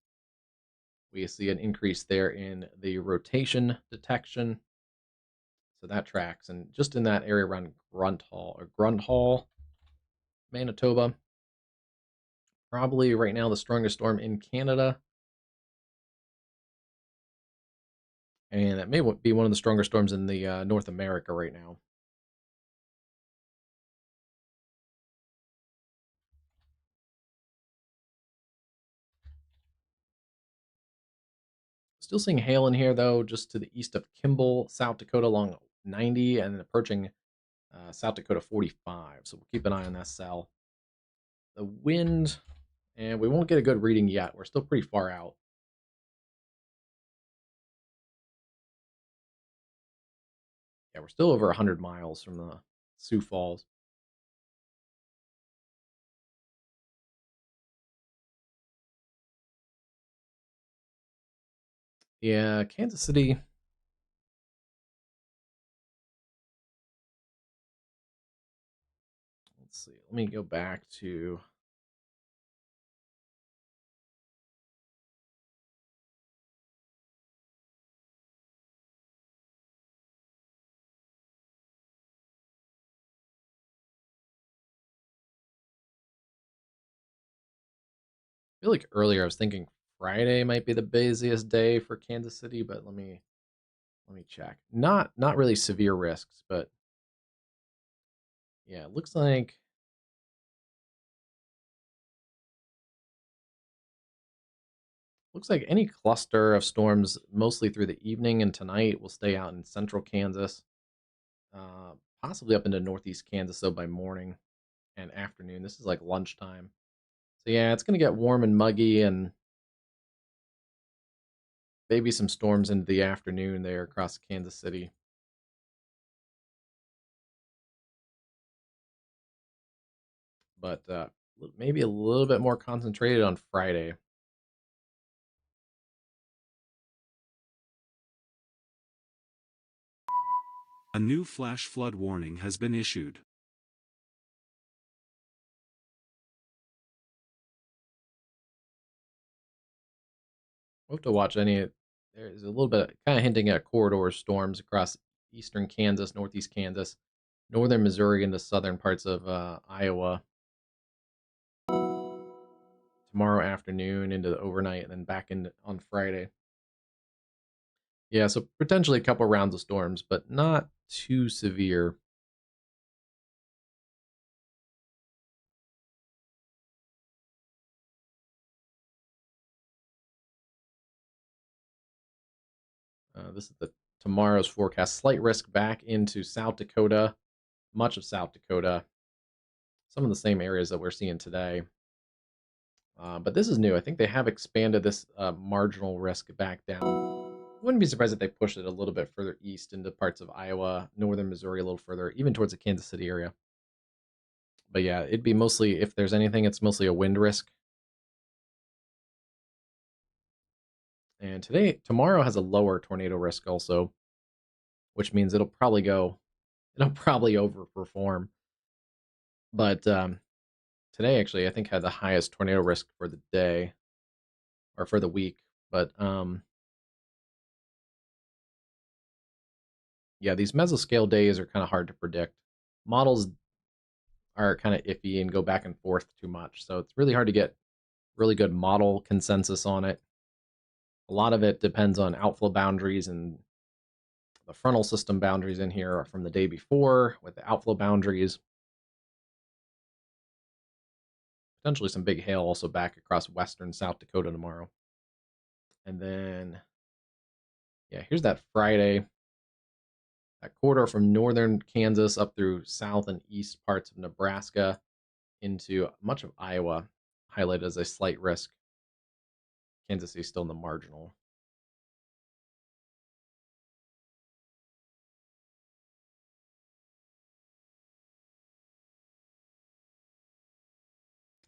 We see an increase there in the rotation detection. So that tracks. And just in that area around Grunt Hall, Manitoba, probably right now the strongest storm in Canada. And that may be one of the stronger storms in the North America right now. Still seeing hail in here, though, just to the east of Kimball, South Dakota along 90, and then approaching South Dakota 45. So we'll keep an eye on that cell. The wind, and we won't get a good reading yet. We're still pretty far out. Yeah, we're still over 100 miles from the Sioux Falls. Yeah, Kansas City. Let's see. Let me go back to. I feel like earlier I was thinking Friday might be the busiest day for Kansas City, but let me check. Not really severe risks, but yeah, it looks like any cluster of storms, mostly through the evening and tonight, will stay out in central Kansas, uh, possibly up into northeast Kansas, though, by morning and afternoon. This is like lunchtime. So, yeah, it's going to get warm and muggy and maybe some storms into the afternoon there across Kansas City. But maybe a little bit more concentrated on Friday. A new flash flood warning has been issued. We'll have to watch any. There's a little bit kind of hinting at corridor storms across eastern Kansas, northeast Kansas, northern Missouri, into southern parts of Iowa tomorrow afternoon into the overnight, and then back in on Friday. Yeah, so potentially a couple rounds of storms, but not too severe. This is the tomorrow's forecast. Slight risk back into South Dakota, much of South Dakota, some of the same areas that we're seeing today. But this is new. I think they have expanded this marginal risk back down. Wouldn't be surprised if they pushed it a little bit further east into parts of Iowa, northern Missouri, a little further, even towards the Kansas City area. But yeah, it'd be mostly, if there's anything, it's mostly a wind risk. And tomorrow has a lower tornado risk also, which means it'll probably overperform. But today, actually, I think had the highest tornado risk for the day or for the week. But yeah, these mesoscale days are kind of hard to predict. Models are kind of iffy and go back and forth too much. So it's really hard to get really good model consensus on it. A lot of it depends on outflow boundaries, and the frontal system boundaries in here are from the day before with the outflow boundaries. Potentially some big hail also back across western South Dakota tomorrow. And then, yeah, here's that Friday. That corridor from northern Kansas up through south and east parts of Nebraska into much of Iowa, highlighted as a slight risk. Kansas City still in the marginal.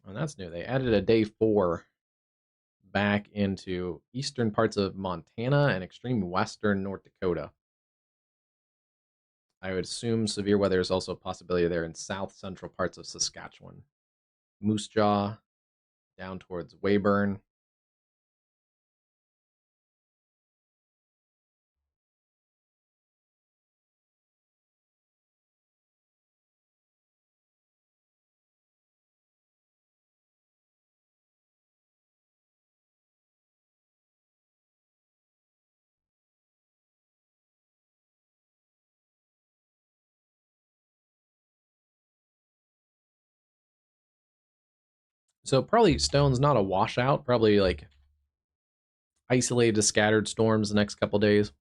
And that's new. They added a day 4 back into eastern parts of Montana and extreme western North Dakota. I would assume severe weather is also a possibility there in south central parts of Saskatchewan. Moose Jaw down towards Weyburn. So probably stone's not a washout. Probably like isolated to scattered storms the next couple days.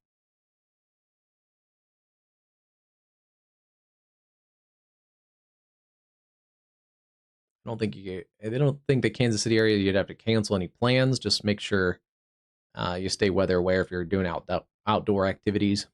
I don't think they don't think the Kansas City area you'd have to cancel any plans. Just make sure you stay weather aware if you're doing outdoor activities.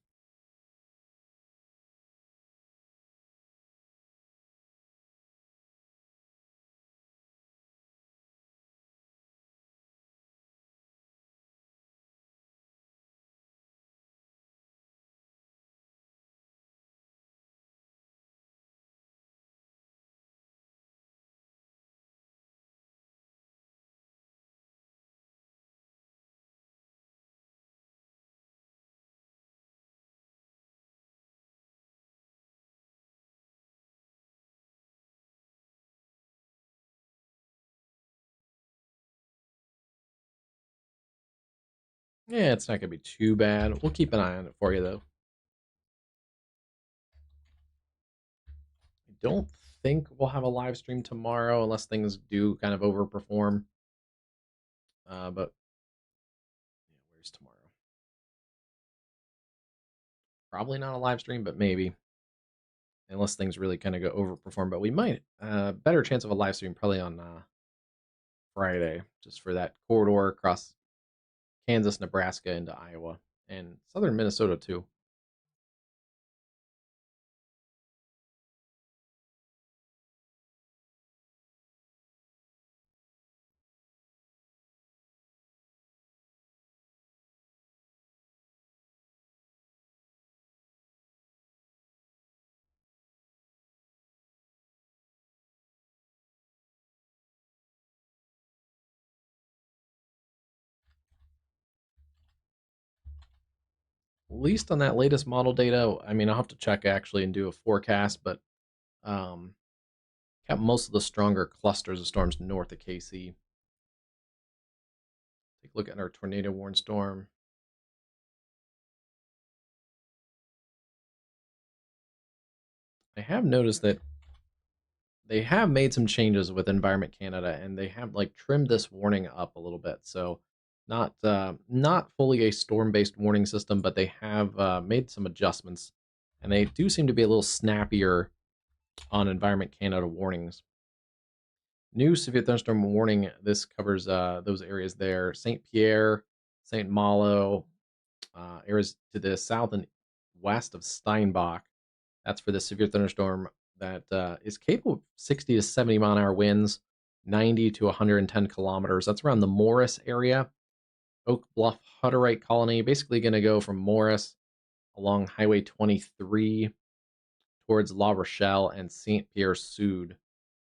Yeah, it's not gonna be too bad. We'll keep an eye on it for you though. I don't think we'll have a live stream tomorrow unless things do kind of overperform. But yeah, where's tomorrow? Probably not a live stream, but maybe unless things really kind of go overperform. But we might better chance of a live stream probably on Friday, just for that corridor across Kansas, Nebraska into Iowa and southern Minnesota too. At least on that latest model data, I mean, I'll have to check actually and do a forecast, but um, kept most of the stronger clusters of storms north of KC. Take a look at our tornado warn storm. I have noticed that they have made some changes with Environment Canada, and they have like trimmed this warning up a little bit. So not fully a storm-based warning system, but they have made some adjustments, and they do seem to be a little snappier on Environment Canada warnings. New severe thunderstorm warning. This covers those areas there: Saint Pierre, Saint Malo, areas to the south and west of Steinbach. That's for the severe thunderstorm that is capable of 60 to 70-mile-an-hour winds, 90 to 110 kilometers. That's around the Morris area. Oak Bluff Hutterite Colony, basically going to go from Morris along Highway 23 towards La Rochelle and Saint Pierre Sud,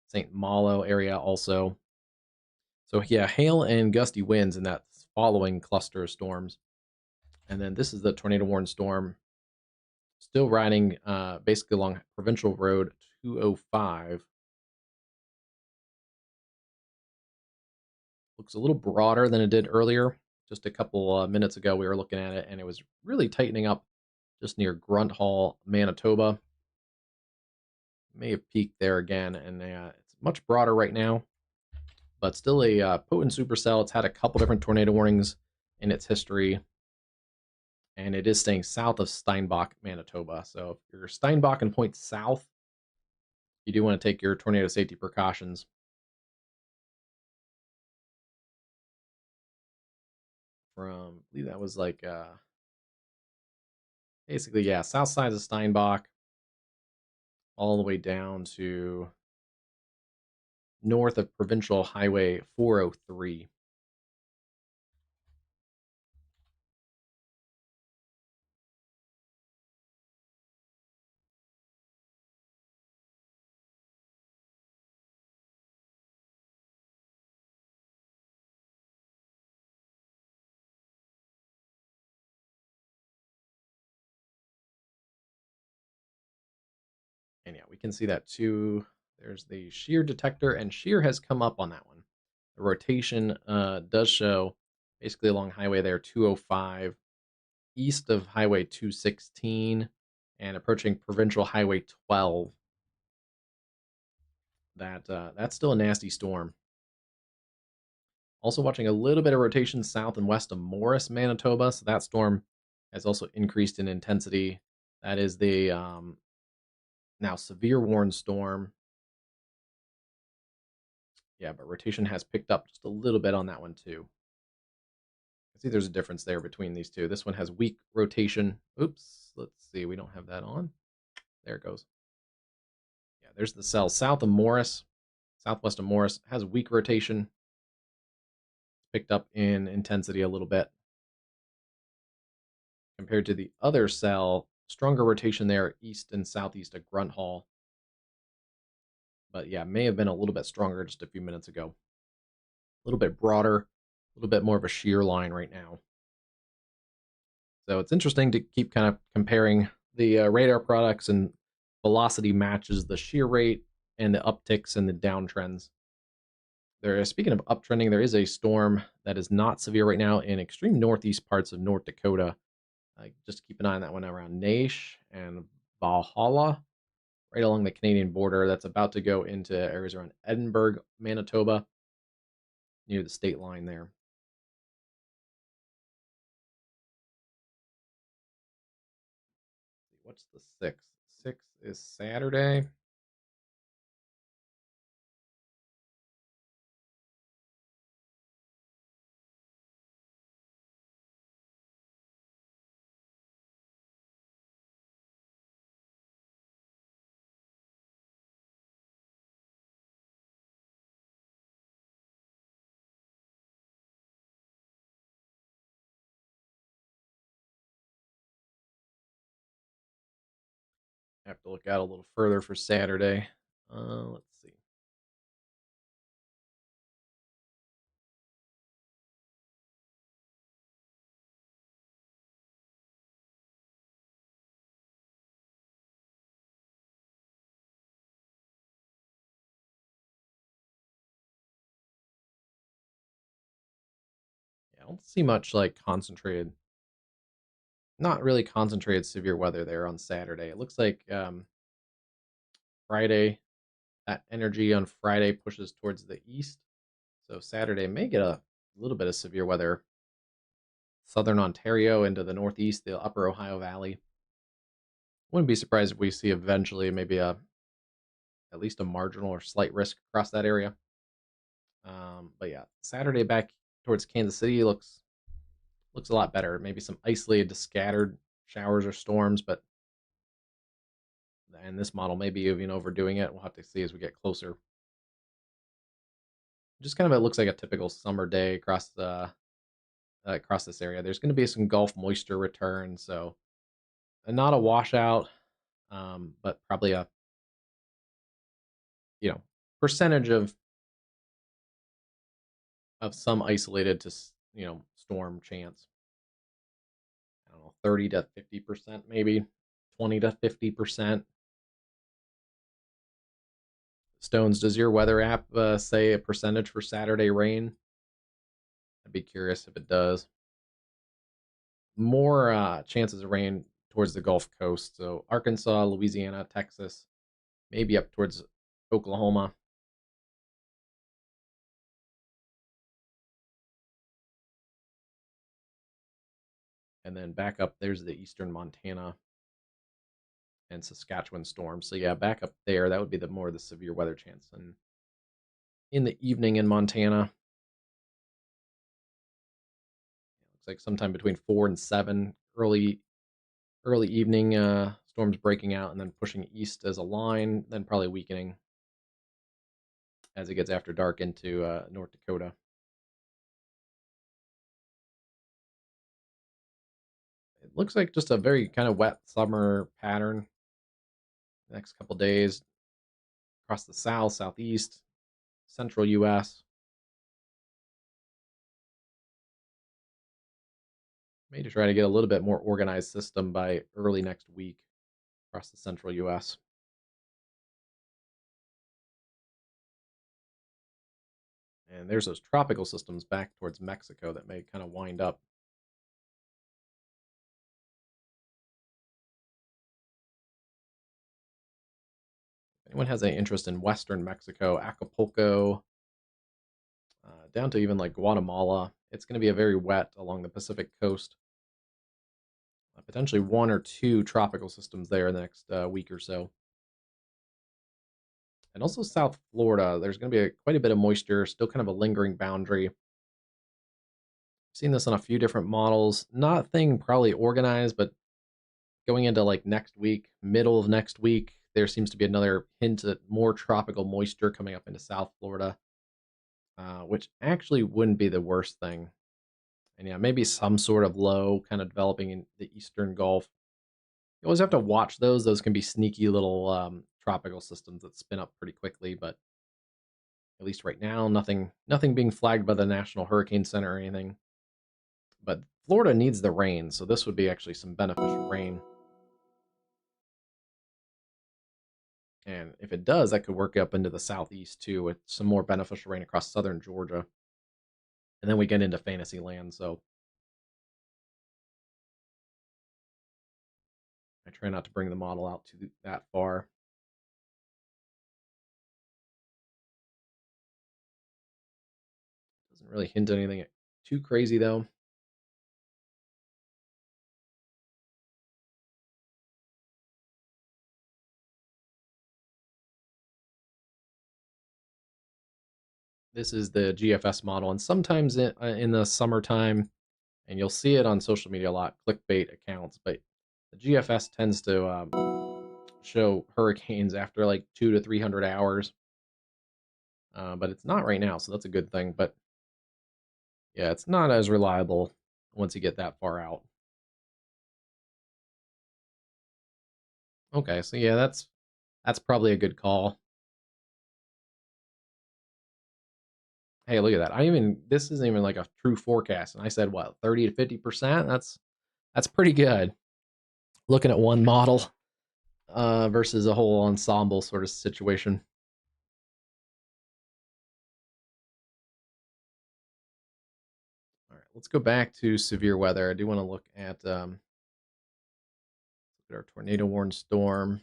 Saint Malo area also. So yeah, hail and gusty winds in that following cluster of storms. And then this is the tornado warn storm, still riding basically along Provincial Road 205. Looks a little broader than it did earlier. Just a couple minutes ago, we were looking at it, and it was really tightening up just near Grunt Hall, Manitoba. May have peaked there again, and it's much broader right now, but still a potent supercell. It's had a couple different tornado warnings in its history, and it is staying south of Steinbach, Manitoba. So if you're Steinbach and point south, you do want to take your tornado safety precautions. From, I believe that was like basically, yeah, south side of Steinbach all the way down to north of Provincial Highway 403. And yeah, we can see that too. There's the shear detector, and shear has come up on that one. The rotation does show basically along highway there 205, east of highway 216, and approaching provincial highway 12. That's still a nasty storm. Also watching a little bit of rotation south and west of Morris, Manitoba. So that storm has also increased in intensity. That is the now severe warned storm. Yeah, but rotation has picked up just a little bit on that one too. I see there's a difference there between these two. This one has weak rotation. Oops, let's see. We don't have that on. There it goes. Yeah, there's the cell south of Morris, southwest of Morris. Has weak rotation. Picked up in intensity a little bit compared to the other cell. Stronger rotation there, east and southeast of Grunt Hall. But yeah, may have been a little bit stronger just a few minutes ago. A little bit broader, a little bit more of a shear line right now. So it's interesting to keep kind of comparing the radar products, and velocity matches the shear rate and the upticks and the downtrends. Speaking of uptrending, there is a storm that is not severe right now in extreme northeast parts of North Dakota. Just keep an eye on that one around Naish and Valhalla, right along the Canadian border. That's about to go into areas around Edinburgh, Manitoba, near the state line there. What's the 6th? 6th is Saturday. I have to look out a little further for Saturday. Let's see. Yeah, I don't see much like concentrated, not really concentrated severe weather there on Saturday. It looks like Friday, that energy on Friday pushes towards the east. So Saturday may get a little bit of severe weather. Southern Ontario into the northeast, the upper Ohio Valley. Wouldn't be surprised if we see eventually maybe at least a marginal or slight risk across that area. But yeah, Saturday back towards Kansas City looks a lot better. Maybe some isolated to scattered showers or storms, but and this model may be even overdoing it. We'll have to see as we get closer. Just kind of it looks like a typical summer day across this area. There's going to be some Gulf moisture return, so not a washout, but probably a percentage of some isolated to storm chance. I don't know, 30 to 50%, maybe 20 to 50%. Stones, does your weather app say a percentage for Saturday rain? I'd be curious if it does. More chances of rain towards the Gulf Coast, so Arkansas, Louisiana, Texas, maybe up towards Oklahoma. And then back up, there's the eastern Montana and Saskatchewan storms. So yeah, back up there, that would be the more the severe weather chance. And in the evening in Montana, looks like sometime between 4 and 7, early evening storms breaking out and then pushing east as a line, then probably weakening as it gets after dark into North Dakota. It looks like just a very kind of wet summer pattern. The next couple days across the south, southeast, central U.S. May try to get a little bit more organized system by early next week across the central U.S. And there's those tropical systems back towards Mexico that may kind of wind up. If anyone has any interest in western Mexico, Acapulco, down to even like Guatemala. It's going to be a very wet along the Pacific coast. Potentially one or two tropical systems there in the next week or so. And also South Florida, there's going to be quite a bit of moisture, still kind of a lingering boundary. I've seen this on a few different models. Nothing probably organized, but going into like next week, middle of next week, there seems to be another hint at more tropical moisture coming up into South Florida, which actually wouldn't be the worst thing. And yeah, maybe some sort of low kind of developing in the Eastern Gulf. You always have to watch those. Those can be sneaky little tropical systems that spin up pretty quickly, but at least right now, nothing being flagged by the National Hurricane Center or anything. But Florida needs the rain, so this would be actually some beneficial rain. And if it does, that could work up into the southeast too, with some more beneficial rain across southern Georgia. And then we get into fantasy land, so I try not to bring the model out to that far. Doesn't really hint at anything too crazy though. This is the GFS model, and sometimes in the summertime, and you'll see it on social media a lot, clickbait accounts, but the GFS tends to show hurricanes after like 200 to 300 hours. But it's not right now, so that's a good thing. But yeah, it's not as reliable once you get that far out. Okay, so yeah, that's probably a good call. Hey, look at that. This isn't even like a true forecast, and I said what, 30 to 50%? That's pretty good. Looking at one model versus a whole ensemble sort of situation. All right, let's go back to severe weather. I do want to look at our tornado warned storm.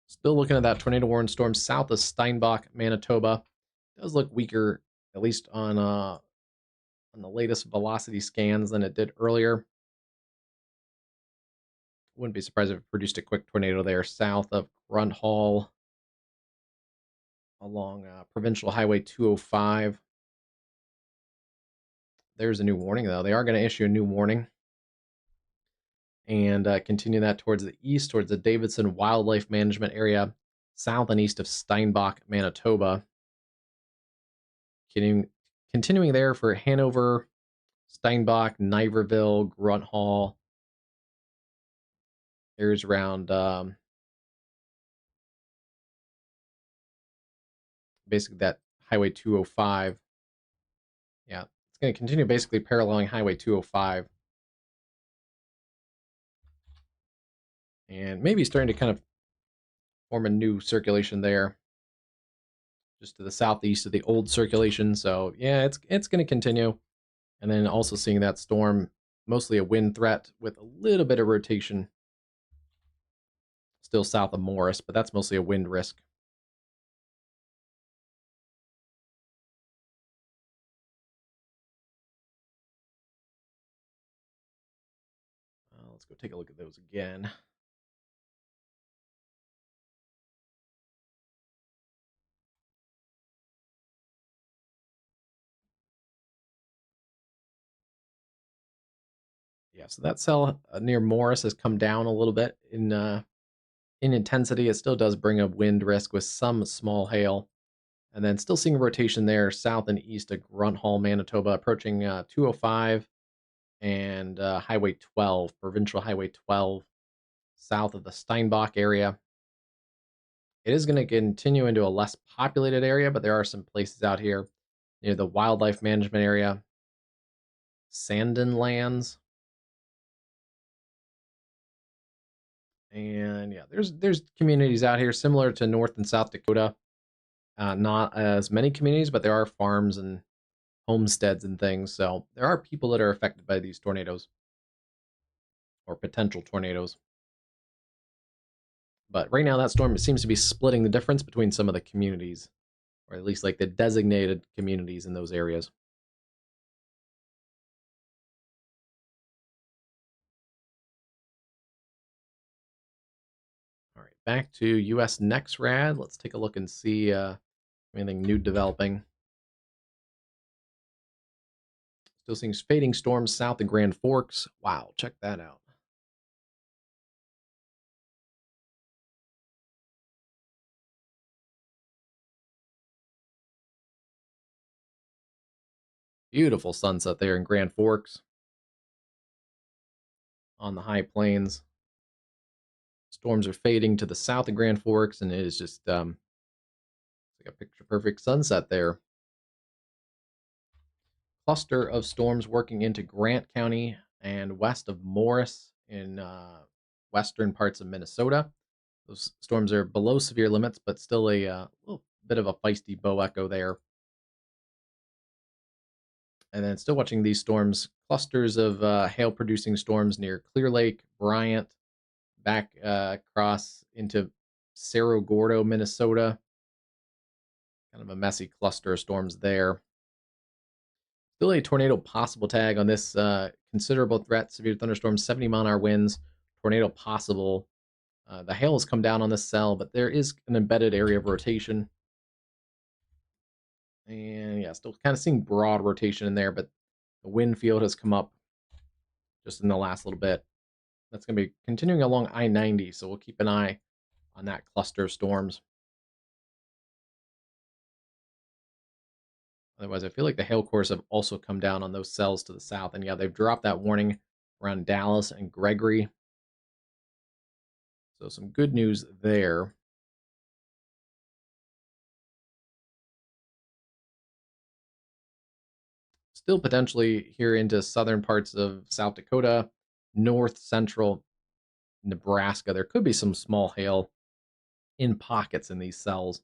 Still looking at that tornado warned storm south of Steinbach, Manitoba. It does look weaker, at least on the latest velocity scans than it did earlier. Wouldn't be surprised if it produced a quick tornado there south of Grunt Hall along Provincial Highway 205. There's a new warning, though. They are going to issue a new warning and continue that towards the east, towards the Davidson Wildlife Management Area, south and east of Steinbach, Manitoba. Continuing there for Hanover, Steinbach, Niverville, Grunt Hall. There's around basically that Highway 205. Yeah, it's going to continue basically paralleling Highway 205. And maybe starting to kind of form a new circulation there, just to the southeast of the old circulation. So yeah, it's going to continue. And then also seeing that storm, mostly a wind threat with a little bit of rotation still south of Morris, but that's mostly a wind risk. Let's go take a look at those again. Yeah, so that cell near Morris has come down a little bit in intensity. It still does bring a wind risk with some small hail. And then still seeing rotation there south and east of Grunt Hall, Manitoba, approaching 205 and Highway 12, Provincial Highway 12, south of the Steinbach area. It is going to continue into a less populated area, but there are some places out here near the wildlife management area, Sandon Lands. And yeah, there's communities out here similar to North and South Dakota. Not as many communities, but there are farms and homesteads and things. So there are people that are affected by these tornadoes, or potential tornadoes. But right now, that storm seems to be splitting the difference between some of the communities, or at least like the designated communities in those areas. All right, back to US NexRad. Let's take a look and see anything new developing. Still seeing fading storms south of Grand Forks. Wow, check that out. Beautiful sunset there in Grand Forks on the high plains. Storms are fading to the south of Grand Forks, and it is just like a picture perfect sunset there. Cluster of storms working into Grant County and west of Morris in western parts of Minnesota. Those storms are below severe limits, but still a little bit of a feisty bow echo there. And then still watching these storms, clusters of hail producing storms near Clear Lake, Bryant, back across into Cerro Gordo, Minnesota. Kind of a messy cluster of storms there. Still a tornado possible tag on this considerable threat, severe thunderstorms, 70-mile-an-hour winds, tornado possible. The hail has come down on this cell, but there is an embedded area of rotation. And yeah, still kind of seeing broad rotation in there, but the wind field has come up just in the last little bit. That's going to be continuing along I-90, so we'll keep an eye on that cluster of storms. Otherwise, I feel like the hail cores have also come down on those cells to the south. And yeah, they've dropped that warning around Dallas and Gregory. So some good news there. Still potentially here into southern parts of South Dakota, north central Nebraska. There could be some small hail in pockets in these cells.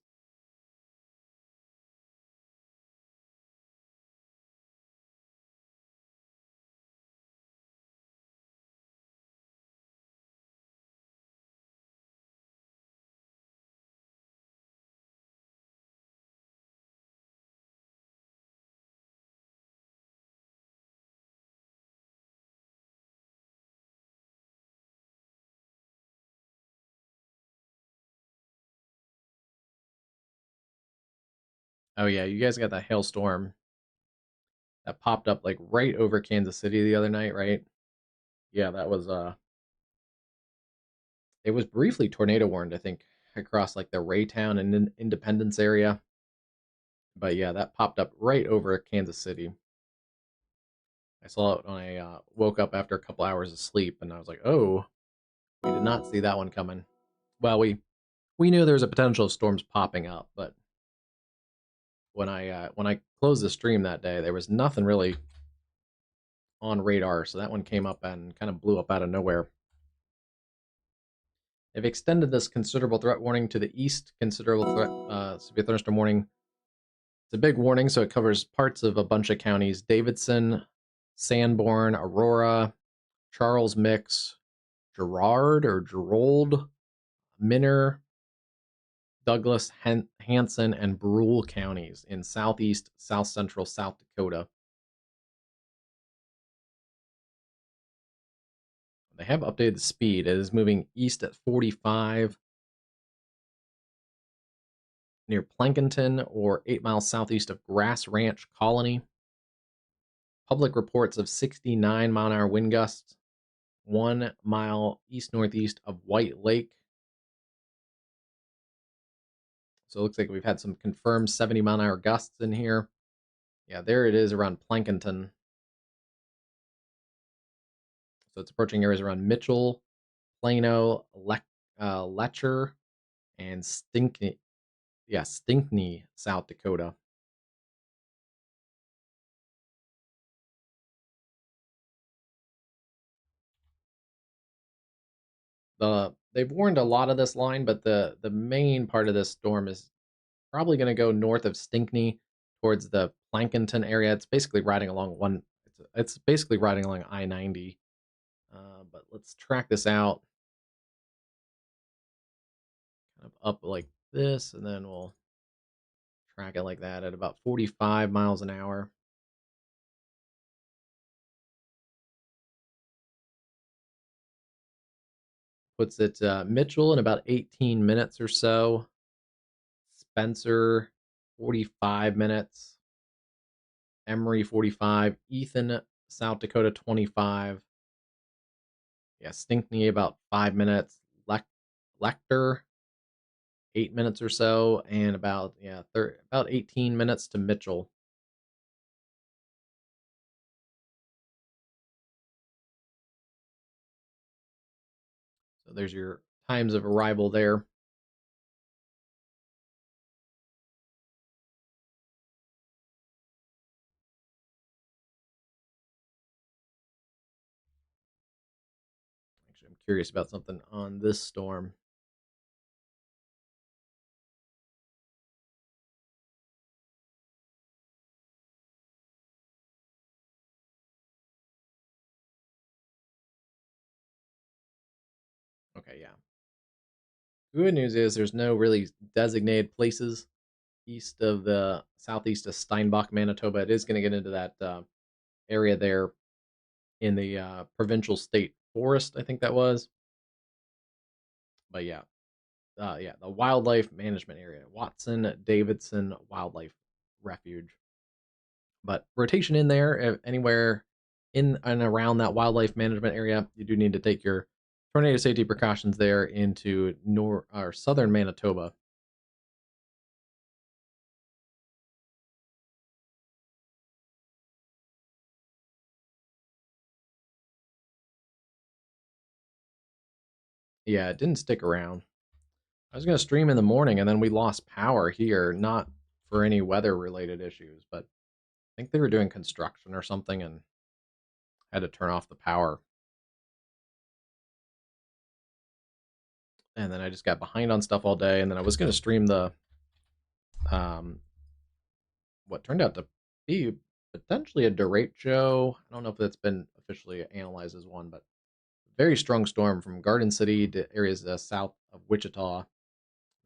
Oh yeah, you guys got that hailstorm that popped up like right over Kansas City the other night, right? Yeah, that was it was briefly tornado warned, I think, across like the Raytown and Independence area. But yeah, that popped up right over Kansas City. I saw it when I woke up after a couple hours of sleep, and I was like, "Oh, we did not see that one coming." Well, we knew there was a potential of storms popping up, but when I closed the stream that day, there was nothing really on radar, so that one came up and kind of blew up out of nowhere. They've extended this considerable threat warning to the east. Considerable threat, severe thunderstorm warning. It's a big warning, so it covers parts of a bunch of counties: Davidson, Sanborn, Aurora, Charles Mix, Gerold, Minner, Douglas, Hanson, and Brule counties in southeast, south central South Dakota. They have updated the speed. It is moving east at 45 near Plankinton or 8 miles southeast of Grass Ranch Colony. Public reports of 69-mile-an-hour wind gusts 1 mile east-northeast of White Lake. So it looks like we've had some confirmed 70-mile-an-hour gusts in here. Yeah, there it is around Plankinton. So it's approaching areas around Mitchell, Plano, Letcher, and Stinkney. Yeah, Stinkney, South Dakota. They've warned a lot of this line, but the main part of this storm is probably going to go north of Stinkney towards the Plankinton area. It's basically riding along I-90. But let's track this out kind of up like this, and then we'll track it like that at about 45 miles an hour. Puts it Mitchell in about 18 minutes or so. Spencer, 45 minutes. Emery, 45. Ethan, South Dakota, 25. Yeah, Stinkney, about 5 minutes. Lecter, 8 minutes or so. And about, about 18 minutes to Mitchell. So there's your times of arrival there. Actually, I'm curious about something on this storm. Okay, yeah. Good news is there's no really designated places east of the southeast of Steinbach, Manitoba. It is going to get into that area there in the provincial state forest, I think that was. But yeah, the wildlife management area, Watson Davidson Wildlife Refuge. But rotation in there, anywhere in and around that wildlife management area, you do need to take your tornado safety precautions there into north or southern Manitoba. Yeah, it didn't stick around. I was going to stream in the morning and then we lost power here, not for any weather related issues, but I think they were doing construction or something and had to turn off the power. And then I just got behind on stuff all day. And then I was going to stream the um, what turned out to be potentially a derecho. I don't know if that's been officially analyzed as one, but very strong storm from Garden City to areas south of Wichita.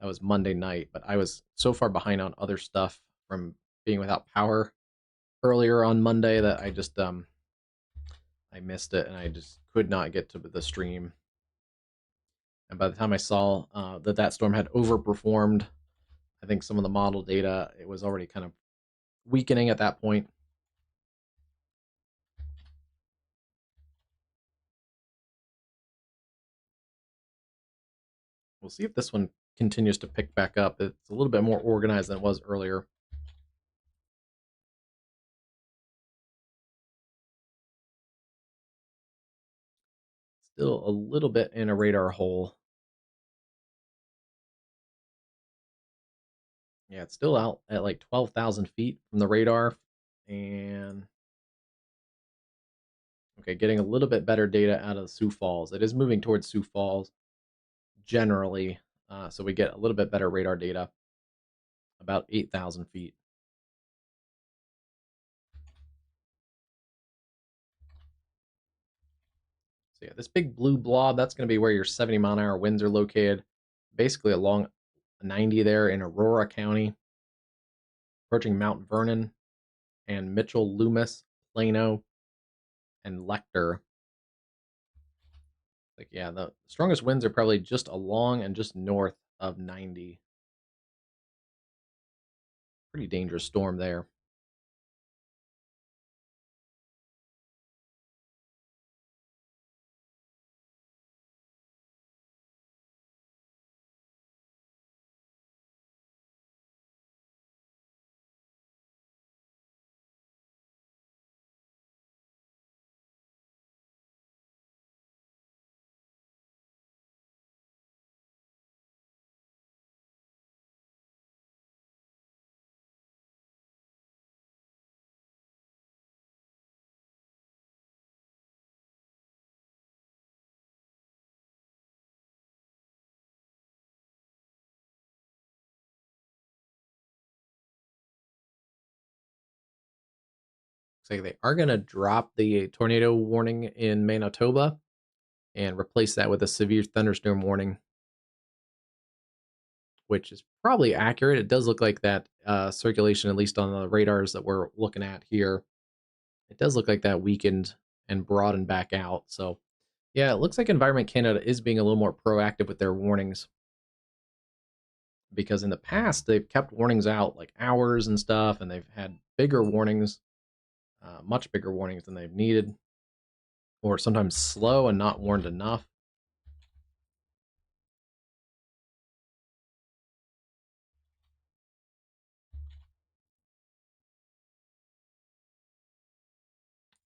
That was Monday night, but I was so far behind on other stuff from being without power earlier on Monday that I just I missed it and I just could not get to the stream. And by the time I saw that storm had overperformed, I think some of the model data, it was already kind of weakening at that point. We'll see if this one continues to pick back up. It's a little bit more organized than it was earlier. Still a little bit in a radar hole. Yeah, it's still out at like 12,000 feet from the radar. And okay, getting a little bit better data out of Sioux Falls. It is moving towards Sioux Falls generally. So we get a little bit better radar data, about 8,000 feet. So yeah, this big blue blob, that's going to be where your 70-mile-an-hour winds are located, basically along 90 there in Aurora County, approaching Mount Vernon and Mitchell, Loomis, Plano, and Lecter. Like, yeah, the strongest winds are probably just along and just north of 90. Pretty dangerous storm there. Looks like they are going to drop the tornado warning in Manitoba. and replace that with a severe thunderstorm warning, which is probably accurate. It does look like that circulation, at least on the radars that we're looking at here, it does look like that weakened and broadened back out. So, yeah, it looks like Environment Canada is being a little more proactive with their warnings, because in the past they've kept warnings out like hours and stuff, and they've had bigger warnings, much bigger warnings than they've needed, or sometimes slow and not warned enough.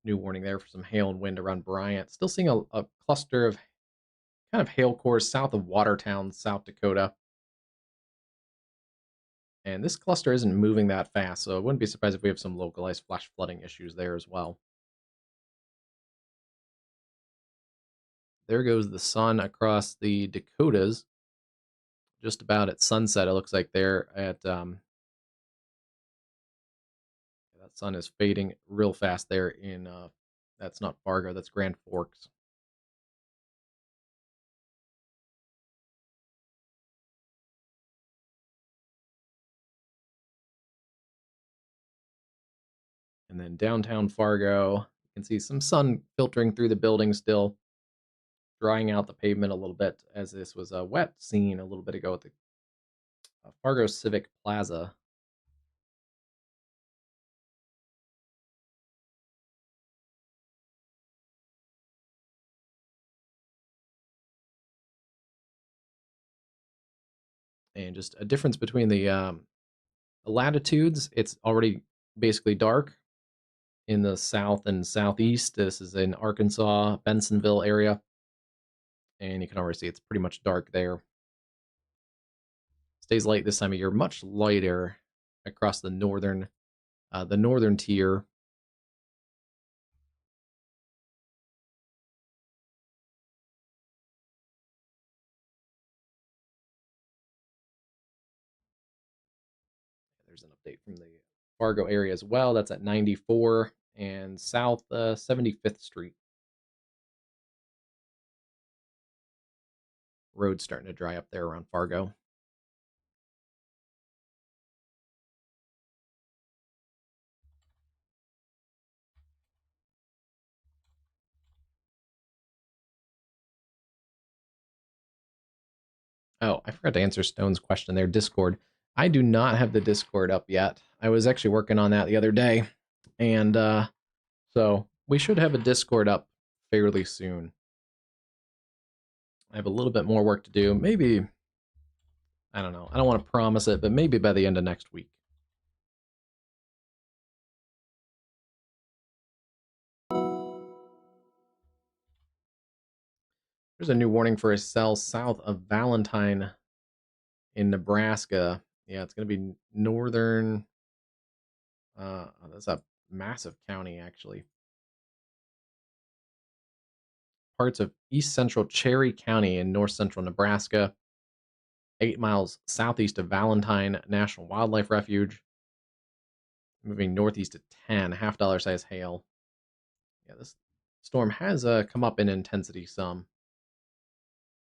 New warning there for some hail and wind around Bryant. Still seeing a cluster of kind of hail cores south of Watertown, South Dakota. And this cluster isn't moving that fast, so I wouldn't be surprised if we have some localized flash flooding issues there as well. There goes the sun across the Dakotas, just about at sunset. It looks like they're at that sun is fading real fast there in that's not Fargo, that's Grand Forks. And then downtown Fargo, you can see some sun filtering through the building still, drying out the pavement a little bit, as this was a wet scene a little bit ago at the Fargo Civic Plaza. And just a difference between the latitudes, it's already basically dark in the south and southeast. This is in Arkansas, Bensonville area, and you can already see it's pretty much dark there. Stays light this time of year, much lighter across the northern tier. There's an update from the Fargo area as well. That's at 94 and South 75th Street. Road's starting to dry up there around Fargo. Oh, I forgot to answer Stone's question there. Discord. I do not have the Discord up yet. I was actually working on that the other day, and so we should have a Discord up fairly soon. I have a little bit more work to do. Maybe, I don't know. I don't want to promise it, but maybe by the end of next week. There's a new warning for a cell south of Valentine in Nebraska. Yeah, it's going to be northern. That's a massive county, actually. Parts of east central Cherry County in north central Nebraska, 8 miles southeast of Valentine National Wildlife Refuge. Moving northeast to 10, $half size hail. Yeah, this storm has come up in intensity some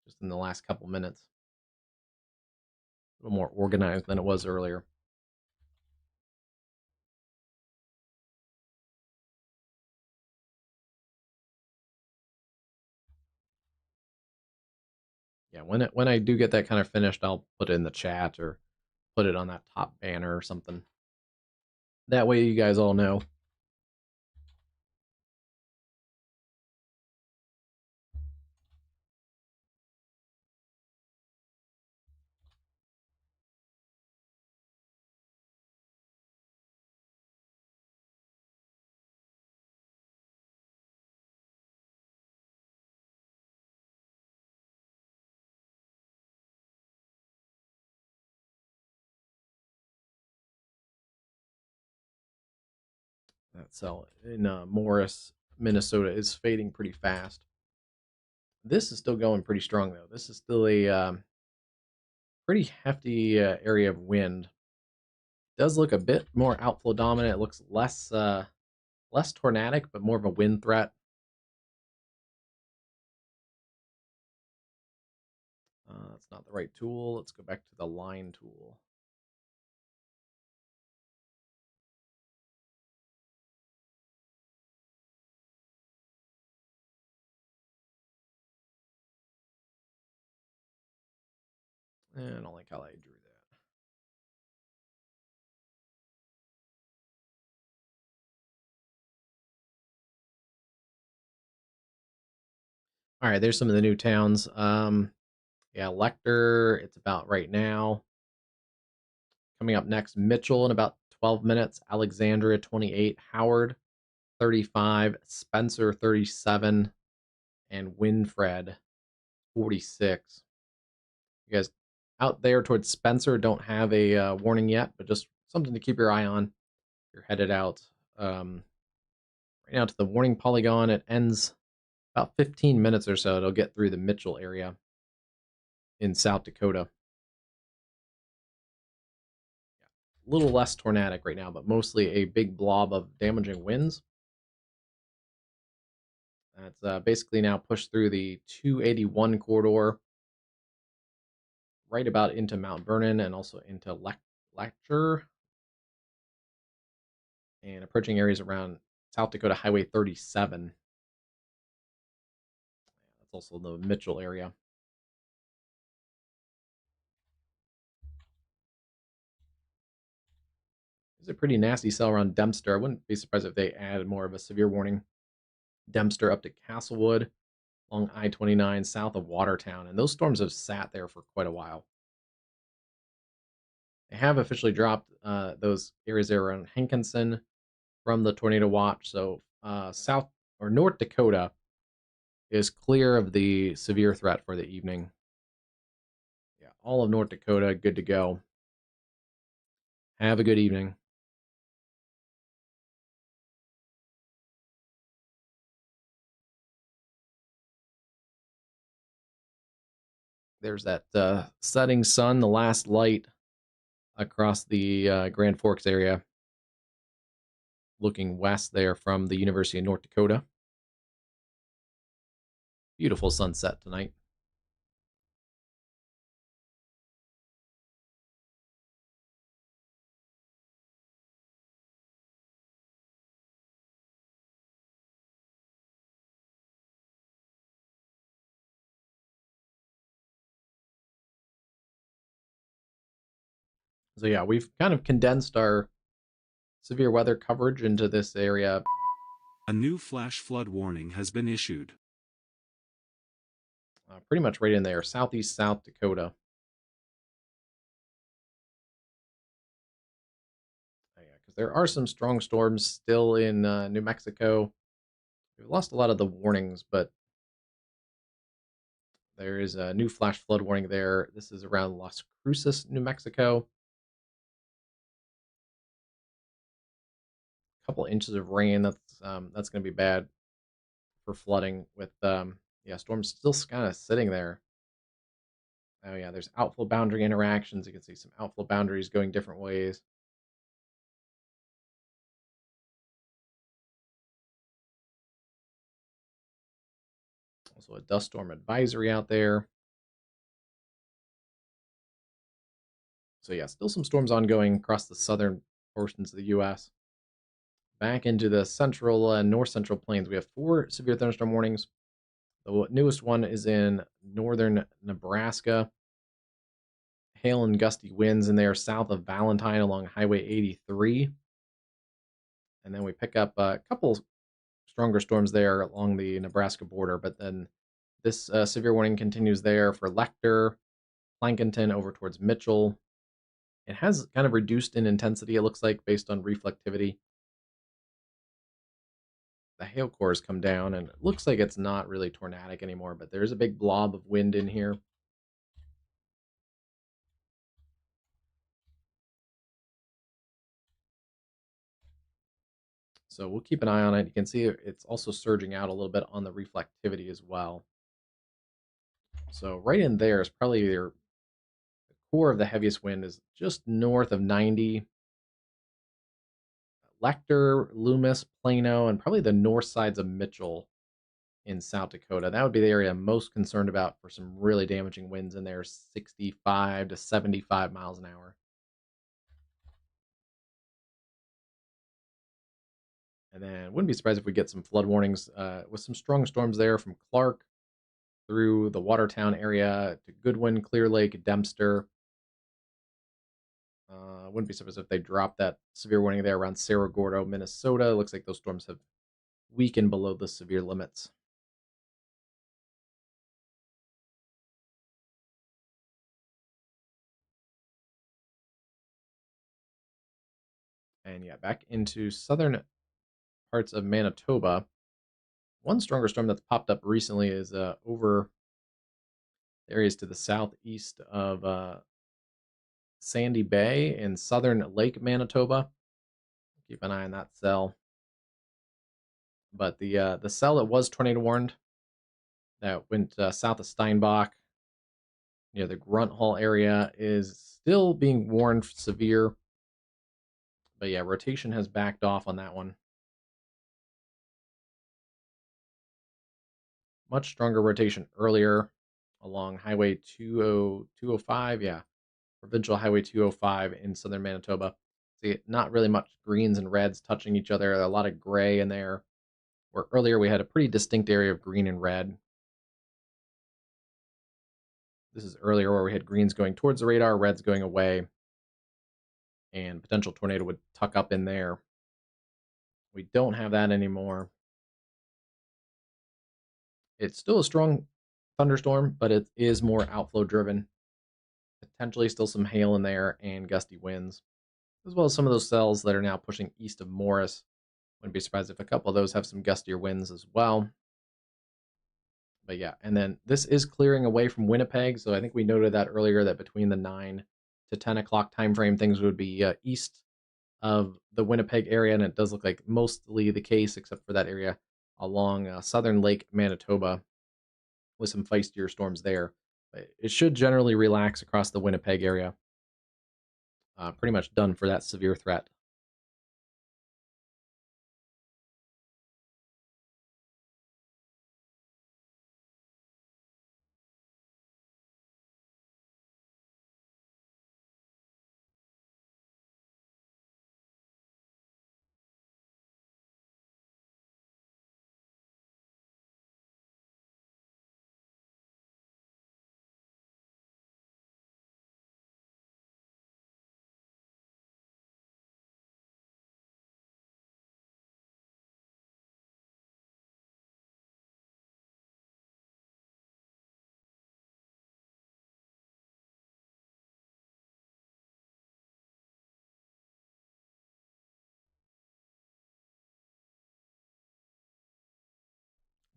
just in the last couple minutes. A little more organized than it was earlier. Yeah, when I do get that kind of finished, I'll put it in the chat or put it on that top banner or something. That way you guys all know. That cell in Morris, Minnesota is fading pretty fast. This is still going pretty strong though. This is still a pretty hefty area of wind. Does look a bit more outflow dominant. It looks less tornadic, but more of a wind threat. not the right tool. Let's go back to the line tool. And I don't like how I drew that. All right, there's some of the new towns. Yeah, Lecter, it's about right now. Coming up next, Mitchell in about 12 minutes, Alexandria 28, Howard 35, Spencer 37, and Winfred 46. You guys out there towards Spencer don't have a warning yet, but just something to keep your eye on. You're headed out right now to the warning polygon. It ends about 15 minutes or so. It'll get through the Mitchell area in South Dakota. A little less tornadic right now, but mostly a big blob of damaging winds. That's basically now pushed through the 281 corridor, right about into Mount Vernon and also into Lecture, and approaching areas around South Dakota Highway 37. That's also the Mitchell area. It's a pretty nasty cell around Dempster. I wouldn't be surprised if they added more of a severe warning. Dempster up to Castlewood, along I-29, south of Watertown. And those storms have sat there for quite a while. They have officially dropped those areas there around Hankinson from the tornado watch. So South or North Dakota is clear of the severe threat for the evening. Yeah, all of North Dakota, good to go. Have a good evening. There's that setting sun, the last light across the Grand Forks area, looking west there from the University of North Dakota. Beautiful sunset tonight. So yeah, we've kind of condensed our severe weather coverage into this area. A new flash flood warning has been issued. Pretty much right in there, southeast South Dakota. Yeah, because there are some strong storms still in New Mexico. We've lost a lot of the warnings, but there is a new flash flood warning there. This is around Las Cruces, New Mexico. A couple inches of rain. That's going to be bad for flooding with yeah, storms still kind of sitting there. Oh yeah, there's outflow boundary interactions. You can see some outflow boundaries going different ways. Also a dust storm advisory out there. So yeah, still some storms ongoing across the southern portions of the U.S. Back into the central and north central plains, we have 4 severe thunderstorm warnings. The newest one is in northern Nebraska. Hail and gusty winds in there south of Valentine along Highway 83. And then we pick up a couple stronger storms there along the Nebraska border, but then this severe warning continues there for Lecter, Plankinton over towards Mitchell. It has kind of reduced in intensity, it looks like, based on reflectivity. The hail cores come down, and it looks like it's not really tornadic anymore, but there's a big blob of wind in here. So we'll keep an eye on it. You can see it's also surging out a little bit on the reflectivity as well. So right in there is probably the core of the heaviest wind is just north of 90. Lecter, Loomis, Plano, and probably the north sides of Mitchell in South Dakota. That would be the area I'm most concerned about for some really damaging winds in there, 65 to 75 miles an hour. And then wouldn't be surprised if we get some flood warnings with some strong storms there from Clark through the Watertown area to Goodwin, Clear Lake, Dempster. Wouldn't be surprised if they drop that severe warning there around Cerro Gordo, Minnesota. Looks like those storms have weakened below the severe limits. And yeah, back into southern parts of Manitoba. One stronger storm that's popped up recently is over areas to the southeast of Sandy Bay in southern Lake Manitoba. Keep an eye on that cell. But the cell that was tornado warned that went south of Steinbach near the Grunt Hall area is still being warned severe. But yeah, rotation has backed off on that one. Much stronger rotation earlier along Highway 205, yeah, Provincial Highway 205 in southern Manitoba. See, not really much greens and reds touching each other. A lot of gray in there. Where earlier we had a pretty distinct area of green and red. This is earlier where we had greens going towards the radar, reds going away, and potential tornado would tuck up in there. We don't have that anymore. It's still a strong thunderstorm, but it is more outflow driven. Potentially still some hail in there and gusty winds, as well as some of those cells that are now pushing east of Morris. Wouldn't be surprised if a couple of those have some gustier winds as well. But yeah, and then this is clearing away from Winnipeg, so I think we noted that earlier that between the 9 to 10 o'clock time frame, things would be east of the Winnipeg area, and it does look like mostly the case, except for that area along southern Lake Manitoba with some feistier storms there. But it should generally relax across the Winnipeg area. Pretty much done for that severe threat.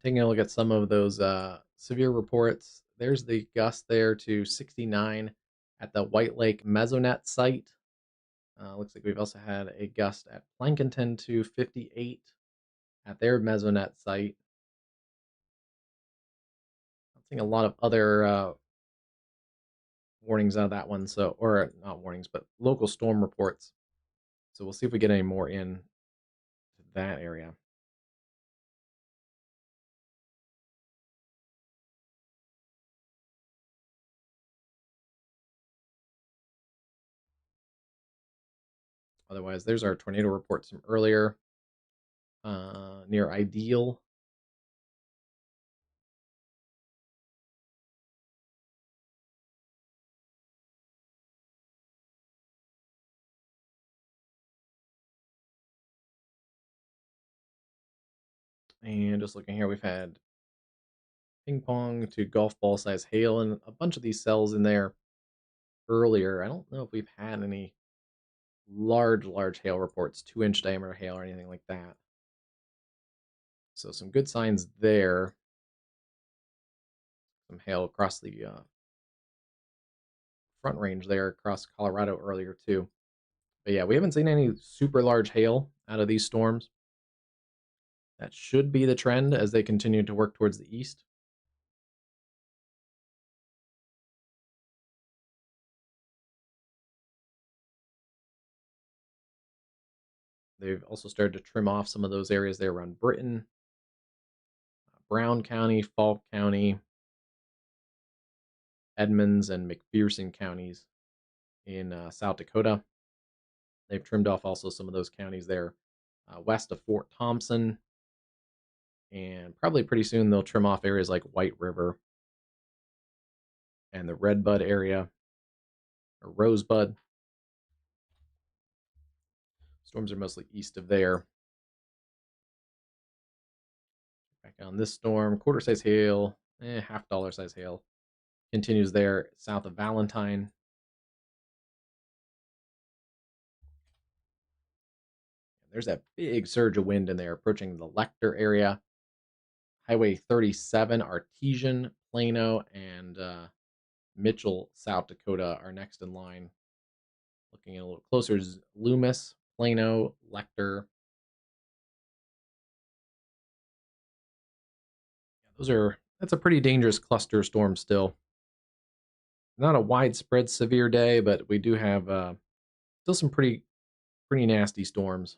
Taking a look at some of those severe reports, there's the gust there to 69 at the White Lake Mesonet site. Looks like we've also had a gust at Plankinton to 58 at their Mesonet site. I'm seeing a lot of other warnings out of that one, so or not warnings, but local storm reports. So we'll see if we get any more in that area. Otherwise, there's our tornado reports from earlier near Ideal. And just looking here, we've had ping pong to golf ball size hail and a bunch of these cells in there earlier. I don't know if we've had any large hail reports, 2-inch diameter hail or anything like that. So some good signs there. Some hail across the front range there across Colorado earlier too. But yeah, we haven't seen any super large hail out of these storms. That should be the trend as they continue to work towards the east. They've also started to trim off some of those areas there around Britain. Brown County, Falk County, Edmonds, and McPherson counties in South Dakota. They've trimmed off also some of those counties there west of Fort Thompson. And probably pretty soon they'll trim off areas like White River and the Redbud area or Rosebud. Storms are mostly east of there. Back on this storm, quarter size hail, half dollar size hail continues there south of Valentine. There's that big surge of wind in there approaching the Lecter area. Highway 37, Artesian, Plano, and Mitchell, South Dakota are next in line. Looking a little closer, Loomis, Plano, Lecter. That's a pretty dangerous cluster storm still. Not a widespread severe day, but we do have still some pretty nasty storms.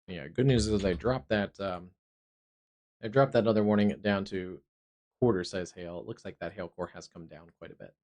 Yeah, good news is they dropped that other warning down to quarter size hail. It looks like that hail core has come down quite a bit.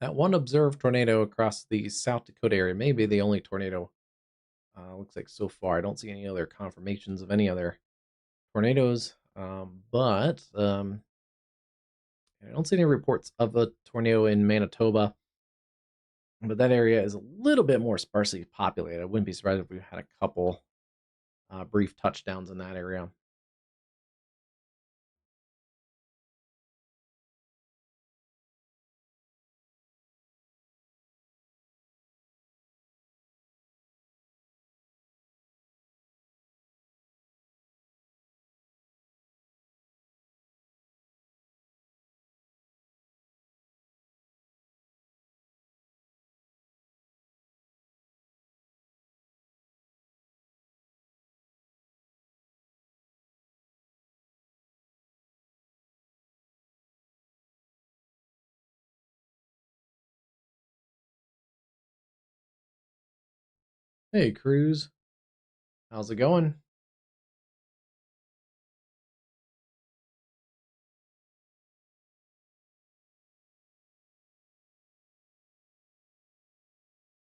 That one observed tornado across the South Dakota area may be the only tornado. Looks like so far. I don't see any other confirmations of any other tornadoes, but I don't see any reports of a tornado in Manitoba. But that area is a little bit more sparsely populated. I wouldn't be surprised if we had a couple brief touchdowns in that area. Hey, Cruz, how's it going?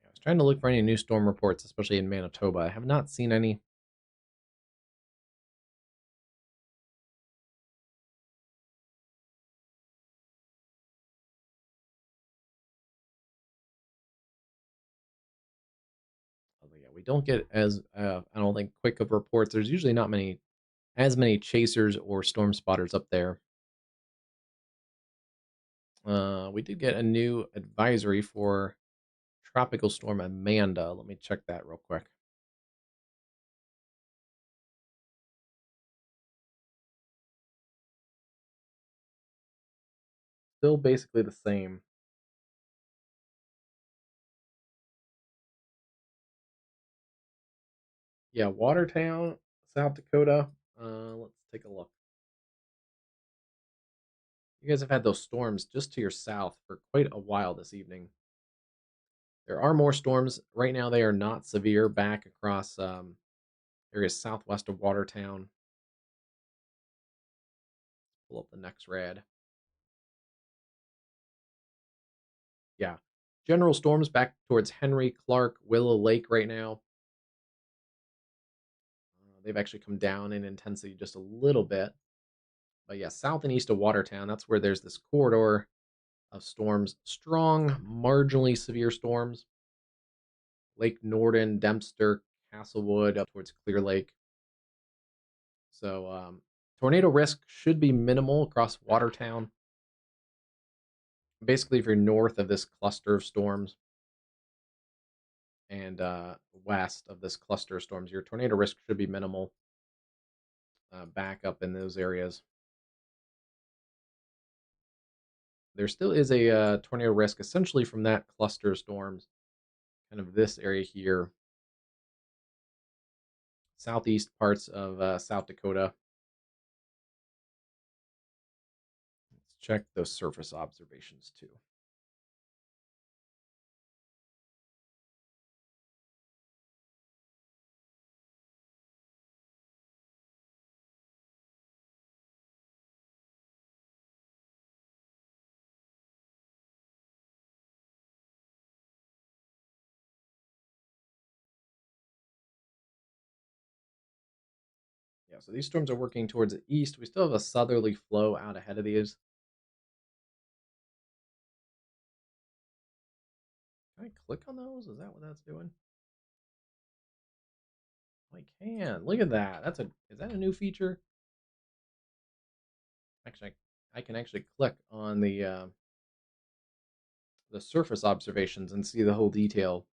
I was trying to look for any new storm reports, especially in Manitoba. I have not seen any. Yeah, we don't get as I don't think quick of reports. There's usually not as many chasers or storm spotters up there. We did get a new advisory for Tropical Storm Amanda. Let me check that real quick. Still basically the same. Yeah, Watertown, South Dakota. Let's take a look. You guys have had those storms just to your south for quite a while this evening. There are more storms. Right now, they are not severe back across areas southwest of Watertown. Pull up the next rad. Yeah. General storms back towards Henry, Clark, Willow Lake right now. They've actually come down in intensity just a little bit. But yeah, south and east of Watertown, that's where there's this corridor of storms. Strong, marginally severe storms. Lake Norden, Dempster, Castlewood, up towards Clear Lake. So tornado risk should be minimal across Watertown. Basically, if you're north of this cluster of storms and west of this cluster of storms, your tornado risk should be minimal back up in those areas. There still is a tornado risk essentially from that cluster of storms, kind of this area here, southeast parts of South Dakota. Let's check those surface observations too. Yeah, so these storms are working towards the east. We still have a southerly flow out ahead of these. Can I click on those? Is that what that's doing? I can. Look at that. Is that a new feature? Actually, I can actually click on the surface observations and see the whole detail.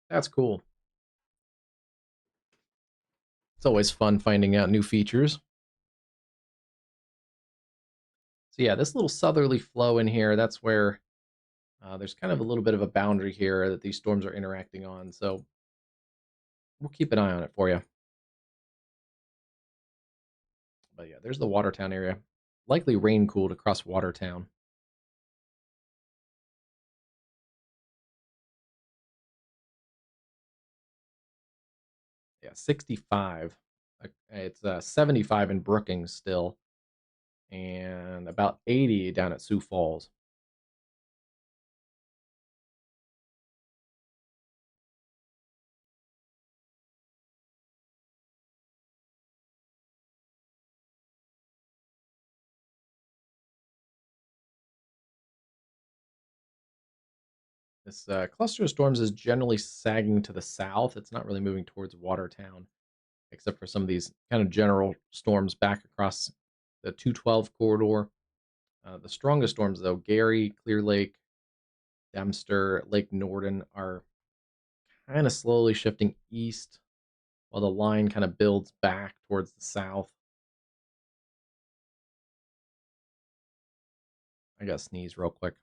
That's cool. It's always fun finding out new features. So yeah, this little southerly flow in here, that's where there's kind of a little bit of a boundary here that these storms are interacting on. So we'll keep an eye on it for you. But yeah, there's the Watertown area. Likely rain cooled across Watertown. Yeah, 65. It's 75 in Brookings still, and about 80 down at Sioux Falls. This cluster of storms is generally sagging to the south. It's not really moving towards Watertown, except for some of these kind of general storms back across the 212 corridor. The strongest storms, though, Gary, Clear Lake, Dempster, Lake Norden, are kind of slowly shifting east while the line kind of builds back towards the south. I got to sneeze real quick.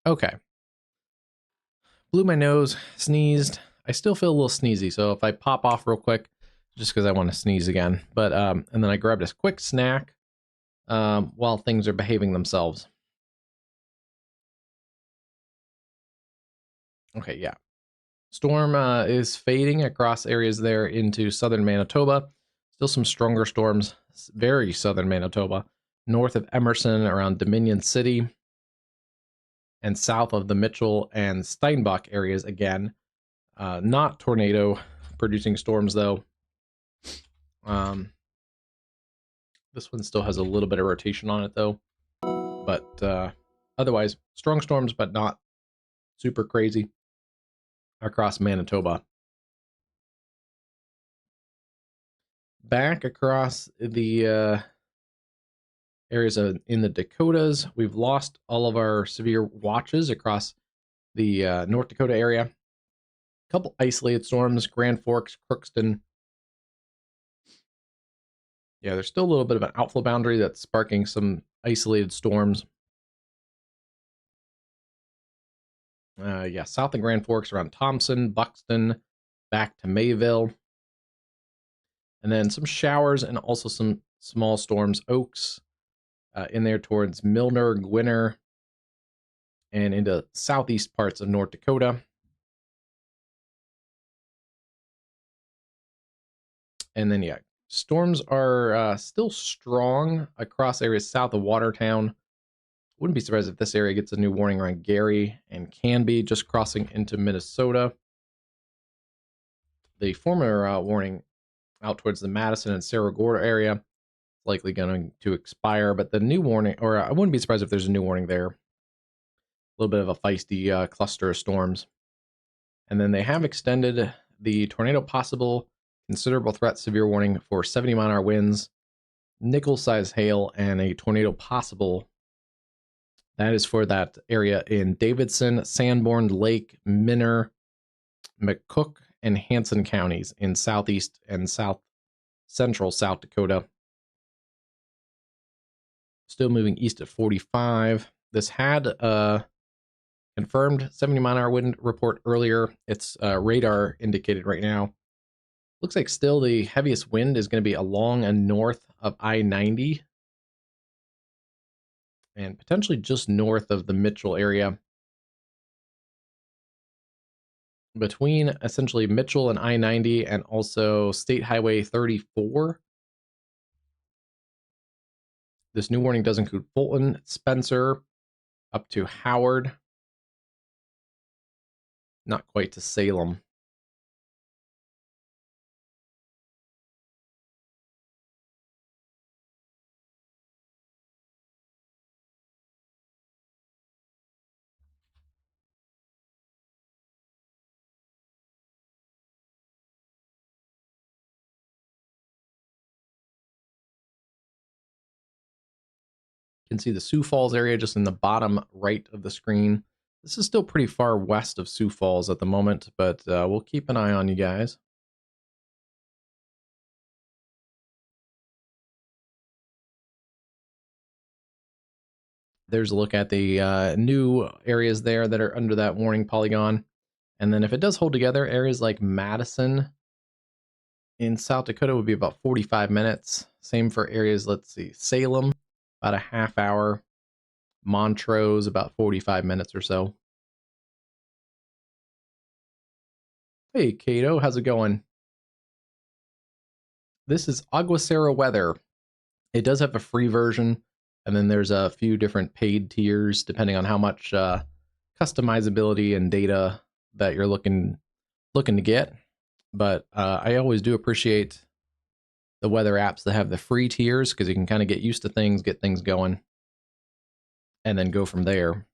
Okay. Blew my nose, sneezed. I still feel a little sneezy, so if I pop off real quick, just because I want to sneeze again. But and then I grabbed a quick snack while things are behaving themselves. Okay, yeah. Storm is fading across areas there into southern Manitoba. Still some stronger storms, very southern Manitoba, north of Emerson around Dominion City, and south of the Mitchell and Steinbach areas again. Not tornado producing storms though. This one still has a little bit of rotation on it though. But otherwise, strong storms, but not super crazy across Manitoba. Back across the areas in the Dakotas, we've lost all of our severe watches across the North Dakota area. A couple isolated storms, Grand Forks, Crookston. Yeah, there's still a little bit of an outflow boundary that's sparking some isolated storms. Yeah, south of Grand Forks around Thompson, Buxton, back to Mayville. And then some showers and also some small storms, Oaks, in there towards Milner, Gwinner, and into southeast parts of North Dakota. And then, yeah, storms are still strong across areas south of Watertown. Wouldn't be surprised if this area gets a new warning around Gary and Canby, just crossing into Minnesota. The former warning out towards the Madison and Cerro Gordo area is likely going to expire, but the new warning, or I wouldn't be surprised if there's a new warning there. A little bit of a feisty cluster of storms. And then they have extended the tornado possible considerable threat severe warning for 70-mile-an-hour winds, nickel-sized hail, and a tornado possible. That is for that area in Davidson, Sanborn, Lake, Minner, McCook, and Hanson counties in southeast and south central South Dakota. Still moving east at 45. This had confirmed 70-mile-an-hour wind report earlier. It's radar indicated right now. Looks like still the heaviest wind is going to be along and north of I-90 and potentially just north of the Mitchell area. Between essentially Mitchell and I-90 and also State Highway 34. This new warning does include Fulton, Spencer, up to Howard, not quite to Salem. You can see the Sioux Falls area just in the bottom right of the screen. This is still pretty far west of Sioux Falls at the moment, but we'll keep an eye on you guys. There's a look at the new areas there that are under that warning polygon. And then if it does hold together, areas like Madison in South Dakota would be about 45 minutes. Same for areas, let's see, Salem, about a half hour. Montrose, about 45 minutes or so. Hey, Cato, how's it going? This is Aguacero Weather. It does have a free version, and then there's a few different paid tiers depending on how much customizability and data that you're looking to get. But I always do appreciate the weather apps that have the free tiers because you can kind of get used to things, get things going, and then go from there.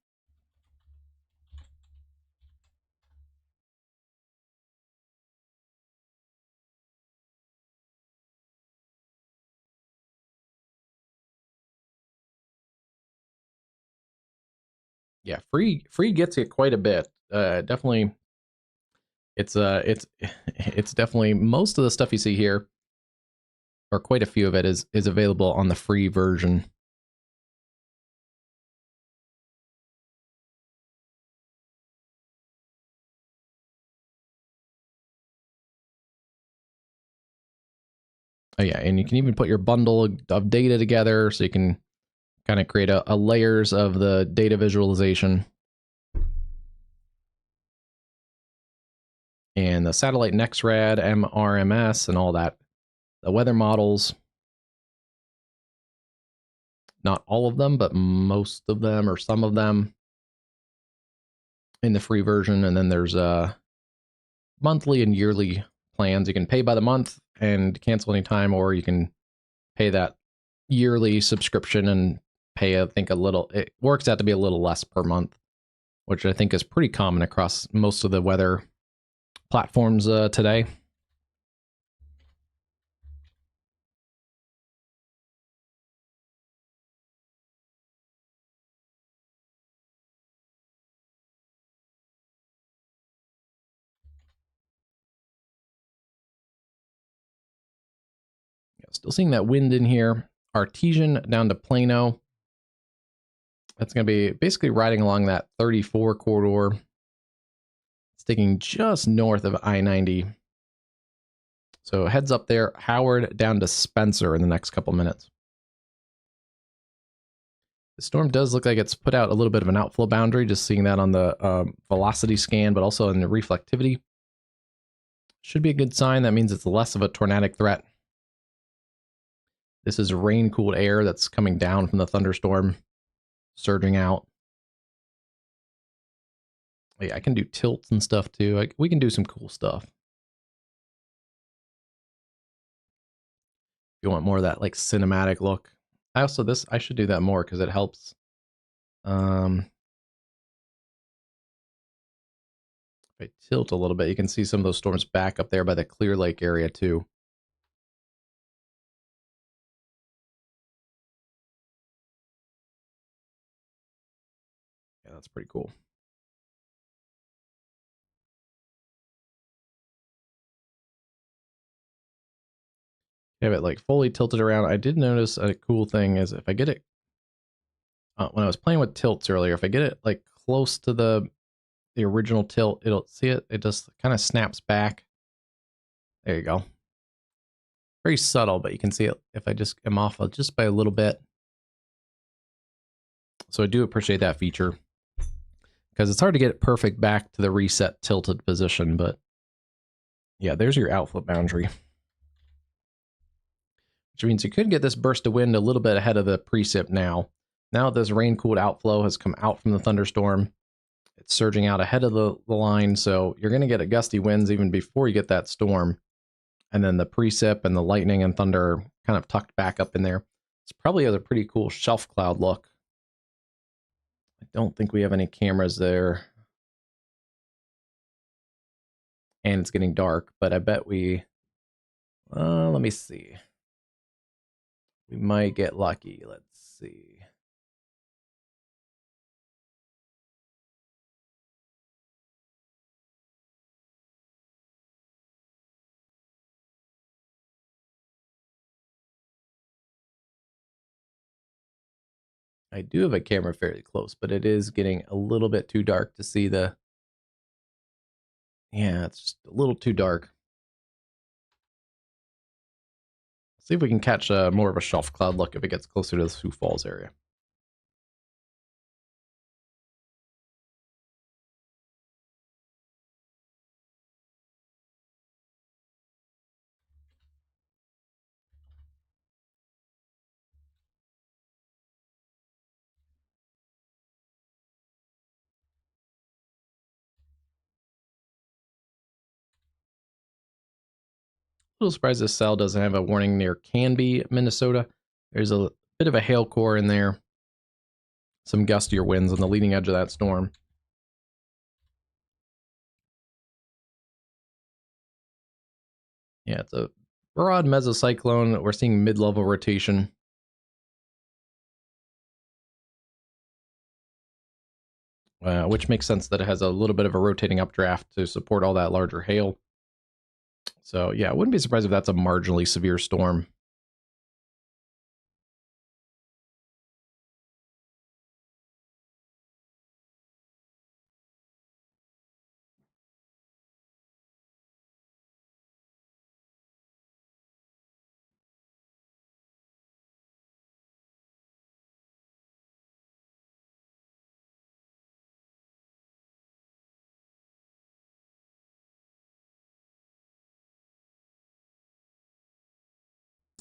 Yeah, free gets you quite a bit. Definitely, it's definitely most of the stuff you see here, or quite a few of it, is available on the free version. Oh yeah, and you can even put your bundle of data together, so you can kind of create a layers of the data visualization. And the satellite NexRad, MRMS, and all that. The weather models, not all of them, but most of them or some of them in the free version. And then there's monthly and yearly plans. You can pay by the month and cancel anytime, or you can pay that yearly subscription and pay, I think, a little. It works out to be a little less per month, which I think is pretty common across most of the weather platforms today. Yeah, still seeing that wind in here. Artesian down to Plano. That's going to be basically riding along that 34 corridor, sticking just north of I-90. So heads up there, Howard down to Spencer in the next couple minutes. The storm does look like it's put out a little bit of an outflow boundary, just seeing that on the velocity scan, but also in the reflectivity. Should be a good sign. That means it's less of a tornadic threat. This is rain-cooled air that's coming down from the thunderstorm, surging out. Yeah, I can do tilts and stuff too. We can do some cool stuff. If you want more of that like cinematic look. I should do that more because it helps. If I tilt a little bit, you can see some of those storms back up there by the Clear Lake area too. Yeah, that's pretty cool. Have it like fully tilted around. I did notice a cool thing is if I get it, when I was playing with tilts earlier, if I get it like close to the original tilt, it'll see it. It just kind of snaps back. There you go. Very subtle, but you can see it if I just am off just by a little bit. So I do appreciate that feature because it's hard to get it perfect back to the reset tilted position. But yeah, there's your outflow boundary, which means you could get this burst of wind a little bit ahead of the precip now. Now this rain-cooled outflow has come out from the thunderstorm. It's surging out ahead of the line, so you're going to get a gusty winds even before you get that storm. And then the precip and the lightning and thunder kind of tucked back up in there. It's probably a pretty cool shelf cloud look. I don't think we have any cameras there. And it's getting dark, but I bet we... let me see. We might get lucky. Let's see. I do have a camera fairly close, but it is getting a little bit too dark to see the... Yeah, it's just a little too dark. See if we can catch more of a shelf cloud look if it gets closer to the Sioux Falls area. A little surprised this cell doesn't have a warning near Canby, Minnesota. There's a bit of a hail core in there. Some gustier winds on the leading edge of that storm. Yeah, it's a broad mesocyclone. We're seeing mid-level rotation. Which makes sense that it has a little bit of a rotating updraft to support all that larger hail. So yeah, I wouldn't be surprised if that's a marginally severe storm.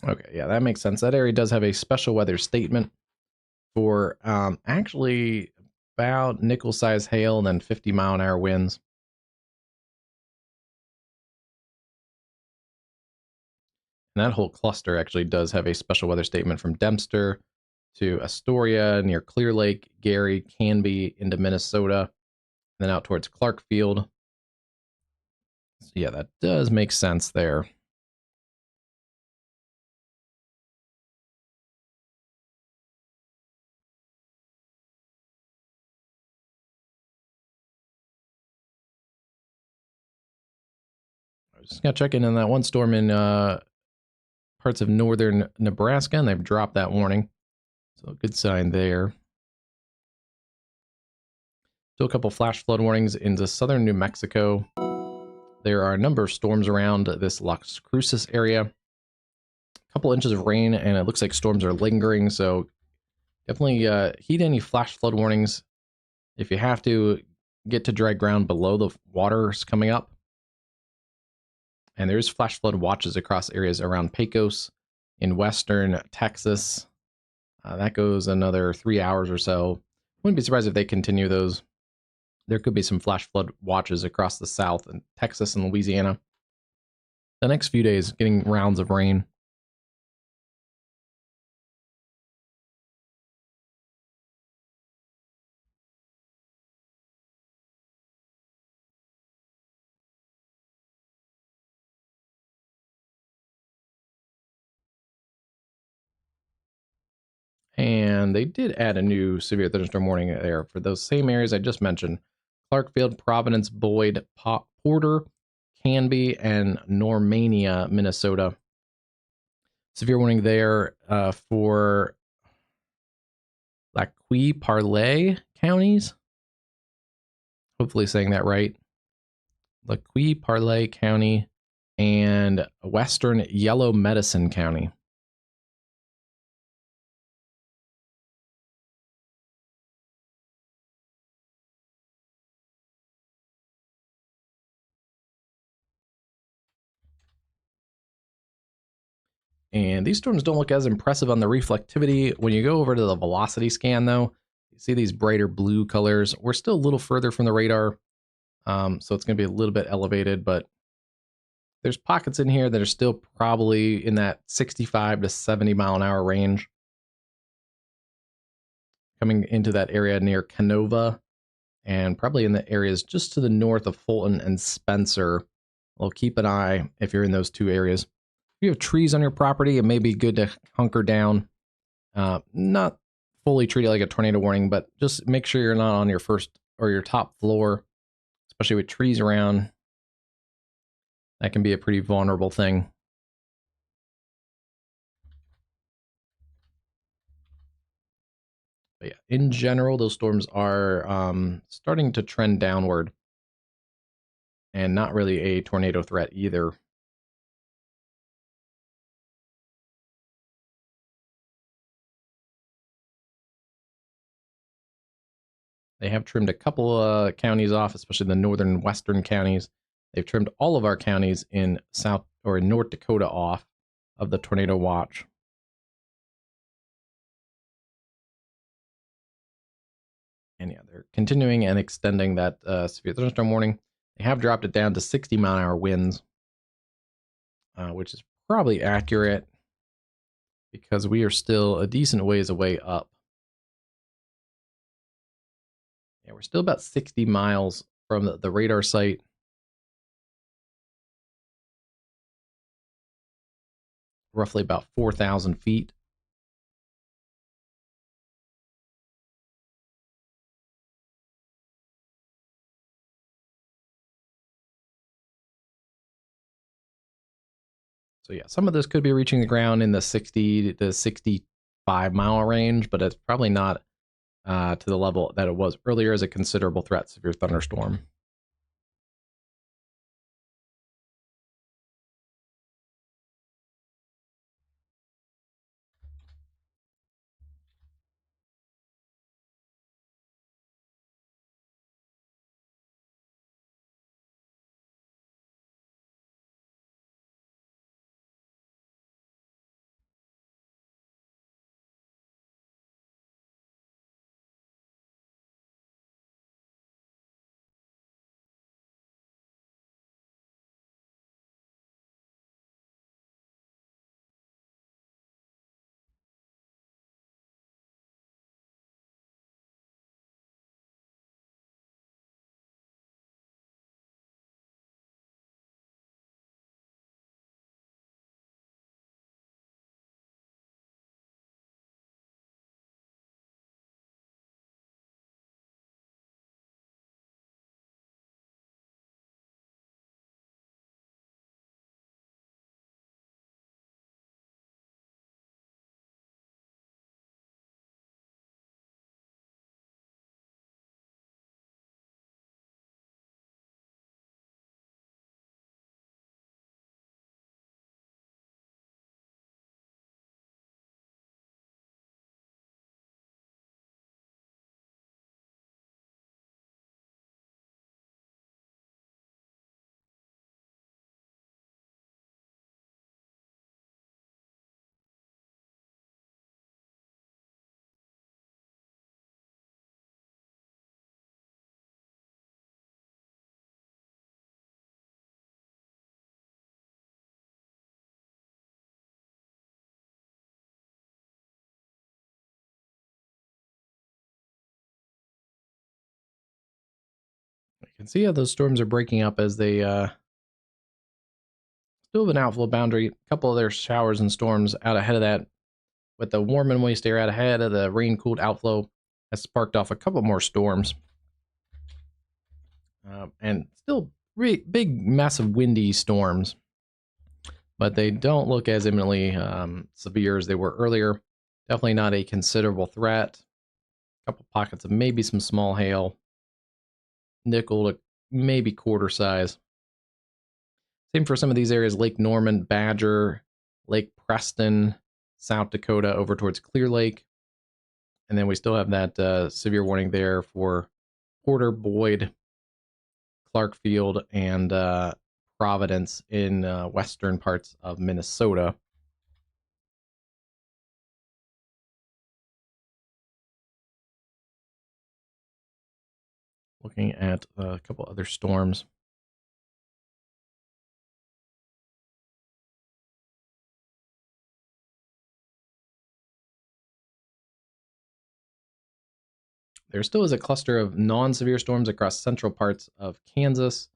Okay, yeah, that makes sense. That area does have a special weather statement for actually about nickel-sized hail and then 50-mile-an-hour winds. And that whole cluster actually does have a special weather statement from Dempster to Astoria near Clear Lake, Gary, Canby into Minnesota, and then out towards Clarkfield. So yeah, that does make sense there. I was just gonna check in on that one storm in parts of northern Nebraska, and they've dropped that warning. So good sign there. Still a couple flash flood warnings into southern New Mexico. There are a number of storms around this Las Cruces area. A couple inches of rain, and it looks like storms are lingering. So definitely heed any flash flood warnings. If you have to, get to dry ground below the waters coming up. And there's flash flood watches across areas around Pecos in western Texas. That goes another 3 hours or so. Wouldn't be surprised if they continue those. There could be some flash flood watches across the south and Texas and Louisiana. The next few days, getting rounds of rain. And they did add a new severe thunderstorm warning there for those same areas I just mentioned: Clarkfield, Providence, Boyd, Porter, Canby, and Normania, Minnesota. Severe warning there for Lac Parley counties. Hopefully saying that right. Lac Parley County and western Yellow Medicine County. And these storms don't look as impressive on the reflectivity. When you go over to the velocity scan, though, you see these brighter blue colors. We're still a little further from the radar, so it's going to be a little bit elevated, but there's pockets in here that are still probably in that 65 to 70 mile an hour range. Coming into that area near Canova, and probably in the areas just to the north of Fulton and Spencer. Well, keep an eye if you're in those two areas. If you have trees on your property, it may be good to hunker down. Not fully treat it like a tornado warning, but just make sure you're not on your first or your top floor, especially with trees around. That can be a pretty vulnerable thing. But yeah, in general, those storms are starting to trend downward and not really a tornado threat either. They have trimmed a couple counties off, especially the northern western counties. They've trimmed all of our counties in South or in North Dakota off of the tornado watch. And yeah, they're continuing and extending that severe thunderstorm warning. They have dropped it down to 60 mile an hour winds, which is probably accurate because we are still a decent ways away up. Yeah, we're still about 60 miles from the radar site. Roughly about 4,000 feet. So yeah, some of this could be reaching the ground in the 60 to 65 mile range, but it's probably not to the level that it was earlier as a considerable threat severe thunderstorm. can see how those storms are breaking up as they still have an outflow boundary. A couple of their showers and storms out ahead of that, with the warm and moist air out ahead of the rain cooled outflow, has sparked off a couple more storms. And still big, massive windy storms, but they don't look as imminently severe as they were earlier. Definitely not a considerable threat. A couple pockets of maybe some small hail, nickel to maybe quarter size. Same for some of these areas: Lake Norman, Badger, Lake Preston, South Dakota over towards Clear Lake. And then we still have that severe warning there for Porter, Boyd, Clarkfield, and Providence in western parts of Minnesota. Looking at a couple other storms. There still is a cluster of non-severe storms across central parts of Kansas.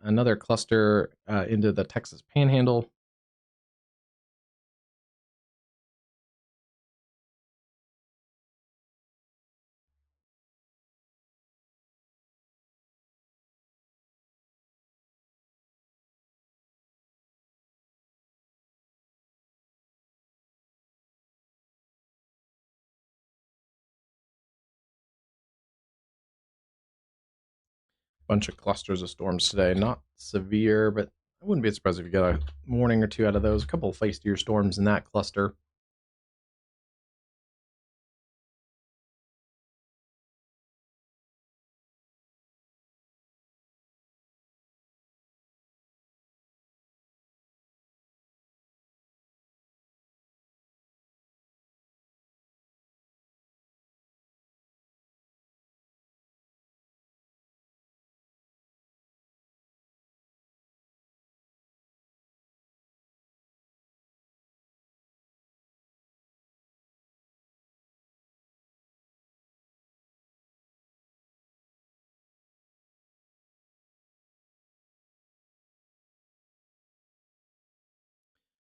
Another cluster into the Texas Panhandle. Bunch of clusters of storms today. Not severe, but I wouldn't be surprised if you got a warning or two out of those. A couple of feistier storms in that cluster.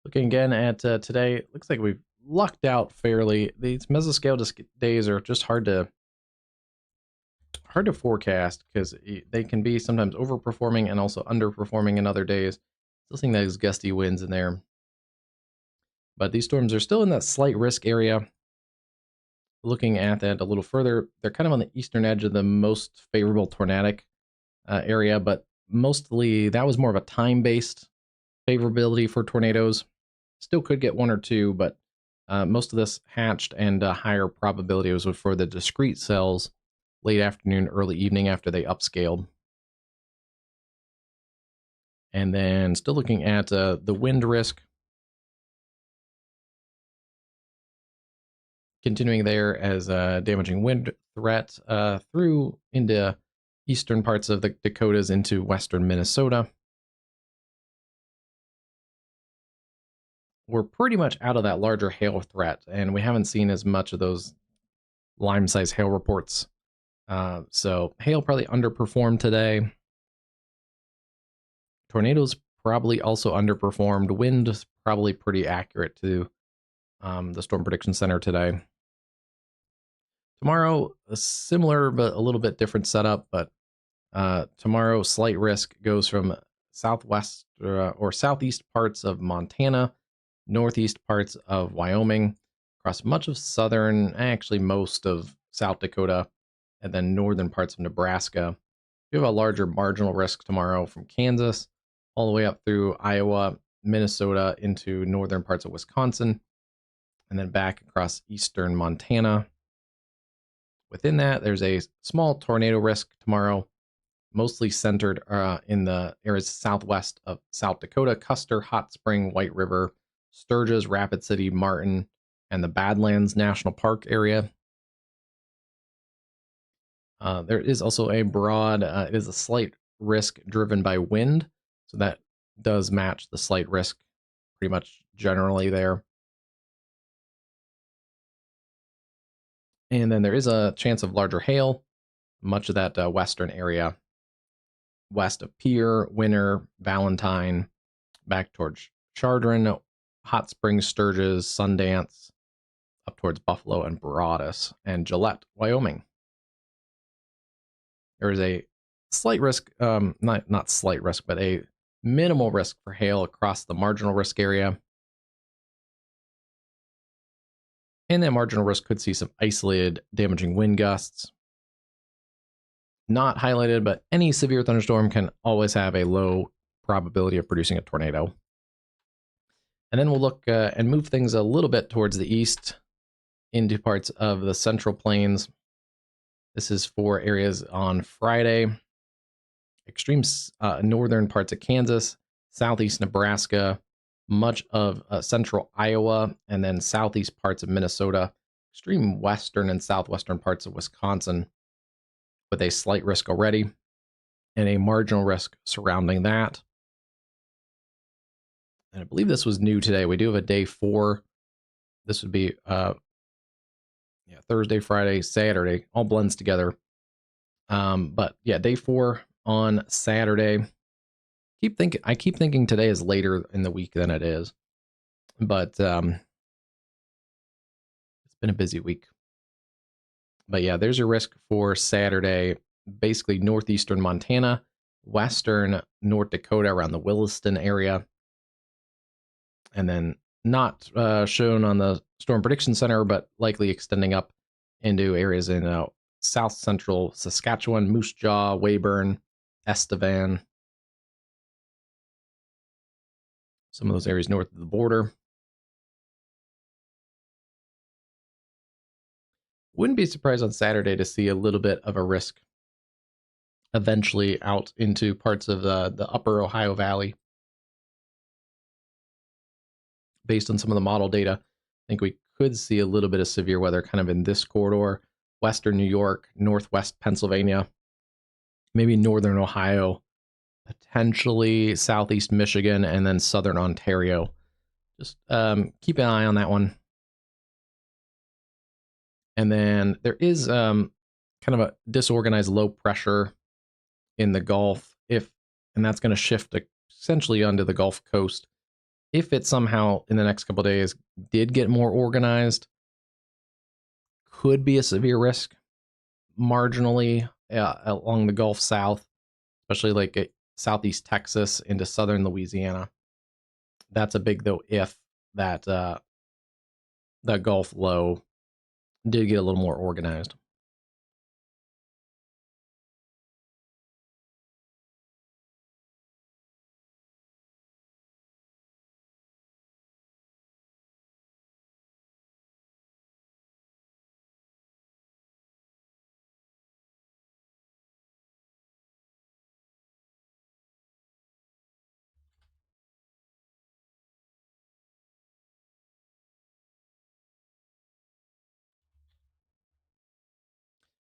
Looking again at today, looks like we've lucked out fairly. These mesoscale days are just hard to forecast because they can be sometimes overperforming and also underperforming in other days. Still seeing those gusty winds in there, but these storms are still in that slight risk area. Looking at that a little further, they're kind of on the eastern edge of the most favorable tornadic area, but mostly that was more of a time-based favorability for tornadoes. Still could get one or two, but most of this hatched and higher probability was for the discrete cells late afternoon, early evening after they upscaled. And then still looking at the wind risk. Continuing there as a damaging wind threat through into eastern parts of the Dakotas into western Minnesota. We're pretty much out of that larger hail threat, and we haven't seen as much of those lime-sized hail reports. So hail probably underperformed today. Tornadoes probably also underperformed. Wind is probably pretty accurate to the Storm Prediction Center today. Tomorrow, a similar but a little bit different setup, but tomorrow, slight risk goes from southwest or southeast parts of Montana, northeast parts of Wyoming, across much of southern, actually most of South Dakota, and then northern parts of Nebraska. You have a larger marginal risk tomorrow from Kansas all the way up through Iowa, Minnesota, into northern parts of Wisconsin, and then back across eastern Montana. Within that, there's a small tornado risk tomorrow, mostly centered in the areas southwest of South Dakota: Custer, Hot Spring, White River, Sturgis, Rapid City, Martin, and the Badlands National Park area. There is also a broad, it is a slight risk driven by wind, so that does match the slight risk pretty much generally there. And then there is a chance of larger hail, much of that western area west of Pierre, Winter, Valentine, back towards Chardon, Hot Springs, Sturgis, Sundance, up towards Buffalo and Broadus, and Gillette, Wyoming. There is a slight risk, not slight risk, but a minimal risk for hail across the marginal risk area. And that marginal risk could see some isolated damaging wind gusts. Not highlighted, but any severe thunderstorm can always have a low probability of producing a tornado. And then we'll look and move things a little bit towards the east into parts of the Central Plains. This is for areas on Friday. Extreme northern parts of Kansas, southeast Nebraska, much of central Iowa, and then southeast parts of Minnesota, extreme western and southwestern parts of Wisconsin, with a slight risk already, and a marginal risk surrounding that. And I believe this was new today. We do have a day 4. This would be Thursday, Friday, Saturday, all blends together. But yeah, day 4 on Saturday. I keep thinking today is later in the week than it is, but it's been a busy week. But yeah, there's a risk for Saturday, basically northeastern Montana, western North Dakota around the Williston area, and then not shown on the Storm Prediction Center, but likely extending up into areas in south central Saskatchewan, Moose Jaw, Weyburn, Estevan, some of those areas north of the border. Wouldn't be surprised on Saturday to see a little bit of a risk eventually out into parts of the upper Ohio Valley. Based on some of the model data, I think we could see a little bit of severe weather kind of in this corridor, western New York, northwest Pennsylvania, maybe northern Ohio, potentially southeast Michigan, and then southern Ontario. Just keep an eye on that one. And then there is kind of a disorganized low pressure in the Gulf, and that's going to shift essentially onto the Gulf Coast. If it somehow in the next couple of days did get more organized, could be a severe risk marginally along the Gulf South, especially like southeast Texas into southern Louisiana. That's a big though if that Gulf low did get a little more organized.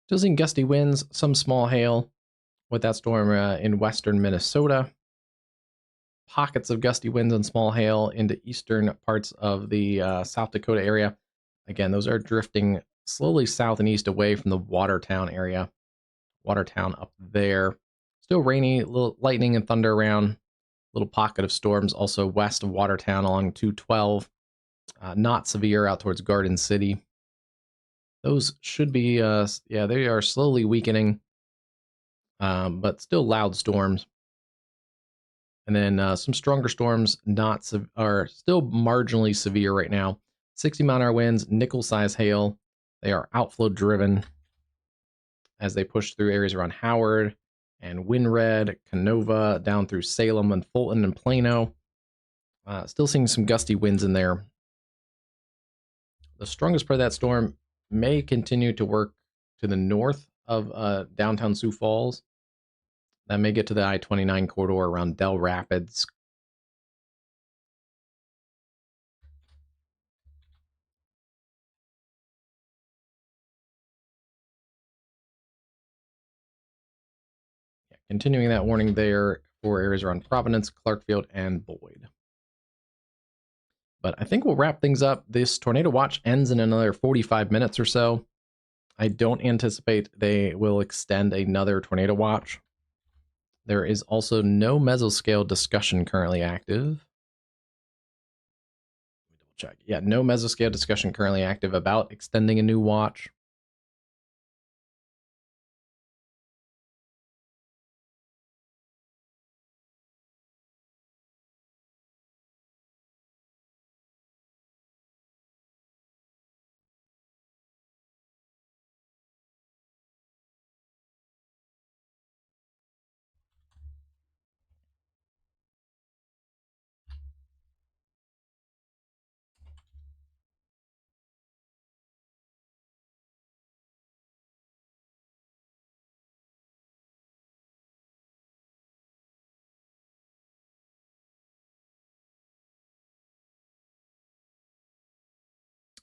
Still seeing gusty winds, some small hail with that storm in western Minnesota. Pockets of gusty winds and small hail into eastern parts of the South Dakota area. Again, those are drifting slowly south and east away from the Watertown area. Watertown up there. Still rainy, little lightning and thunder around. Little pocket of storms also west of Watertown along 212. Not severe out towards Garden City. Those should be, they are slowly weakening, but still loud storms. And then some stronger storms are still marginally severe right now. 60-mile-an-hour winds, nickel-size hail. They are outflow driven as they push through areas around Howard and Winred, Canova, down through Salem and Fulton and Plano. Still seeing some gusty winds in there. The strongest part of that storm may continue to work to the north of downtown Sioux Falls. That may get to the I-29 corridor around Del Rapids. Yeah, continuing that warning there for areas around Providence, Clarkfield, and Boyd. But I think we'll wrap things up. This tornado watch ends in another 45 minutes or so. I don't anticipate they will extend another tornado watch. There is also no mesoscale discussion currently active. Let me double check. Yeah, no mesoscale discussion currently active about extending a new watch.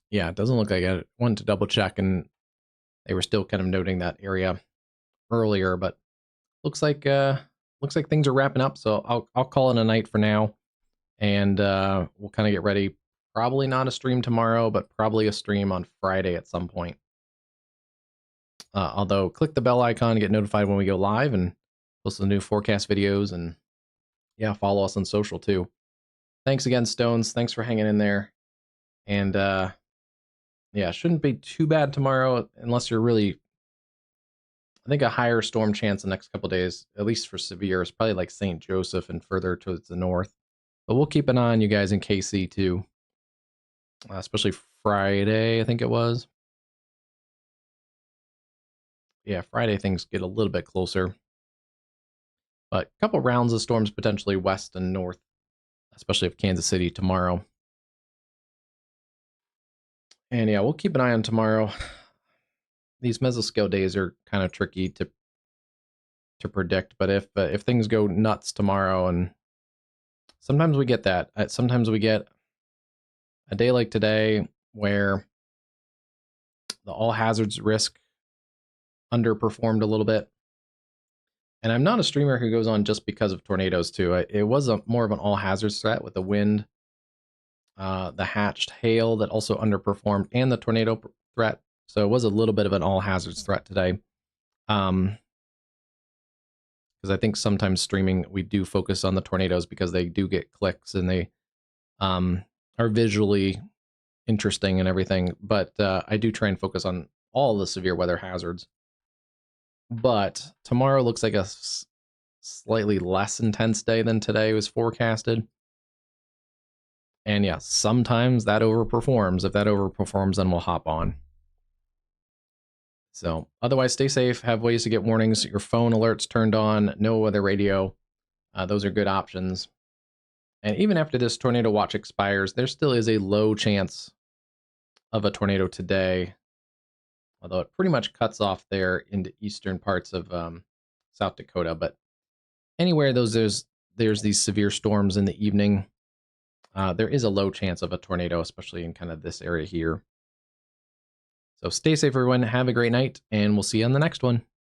Yeah, it doesn't look like I wanted to double check, and they were still kind of noting that area earlier, but looks like things are wrapping up. So I'll call it a night for now, and we'll kind of get ready. Probably not a stream tomorrow, but probably a stream on Friday at some point. Although click the bell icon to get notified when we go live and post the new forecast videos, and yeah, follow us on social too. Thanks again, Stones. Thanks for hanging in there. And yeah, shouldn't be too bad tomorrow unless you're really, I think a higher storm chance the next couple days, at least for severe, is probably like St. Joseph and further towards the north. But we'll keep an eye on you guys in KC too, especially Friday, I think it was. Yeah, Friday things get a little bit closer. But a couple rounds of storms potentially west and north, especially of Kansas City tomorrow. And yeah, we'll keep an eye on tomorrow. These mesoscale days are kind of tricky to predict, but if things go nuts tomorrow, and sometimes we get that. Sometimes we get a day like today where the all hazards risk underperformed a little bit. And I'm not a streamer who goes on just because of tornadoes too. It was more of an all hazards threat with the wind, the hatched hail that also underperformed, and the tornado threat. So it was a little bit of an all hazards threat today. Because I think sometimes streaming we do focus on the tornadoes because they do get clicks and they are visually interesting and everything. But I do try and focus on all the severe weather hazards. But tomorrow looks like a slightly less intense day than today was forecasted. And yeah, sometimes that overperforms. If that overperforms, then we'll hop on. So otherwise, stay safe. Have ways to get warnings. Your phone alerts turned on. No weather radio. Those are good options. And even after this tornado watch expires, there still is a low chance of a tornado today. Although it pretty much cuts off there into eastern parts of South Dakota. But anywhere there's these severe storms in the evening, there is a low chance of a tornado, especially in kind of this area here. So stay safe, everyone. Have a great night, and we'll see you on the next one.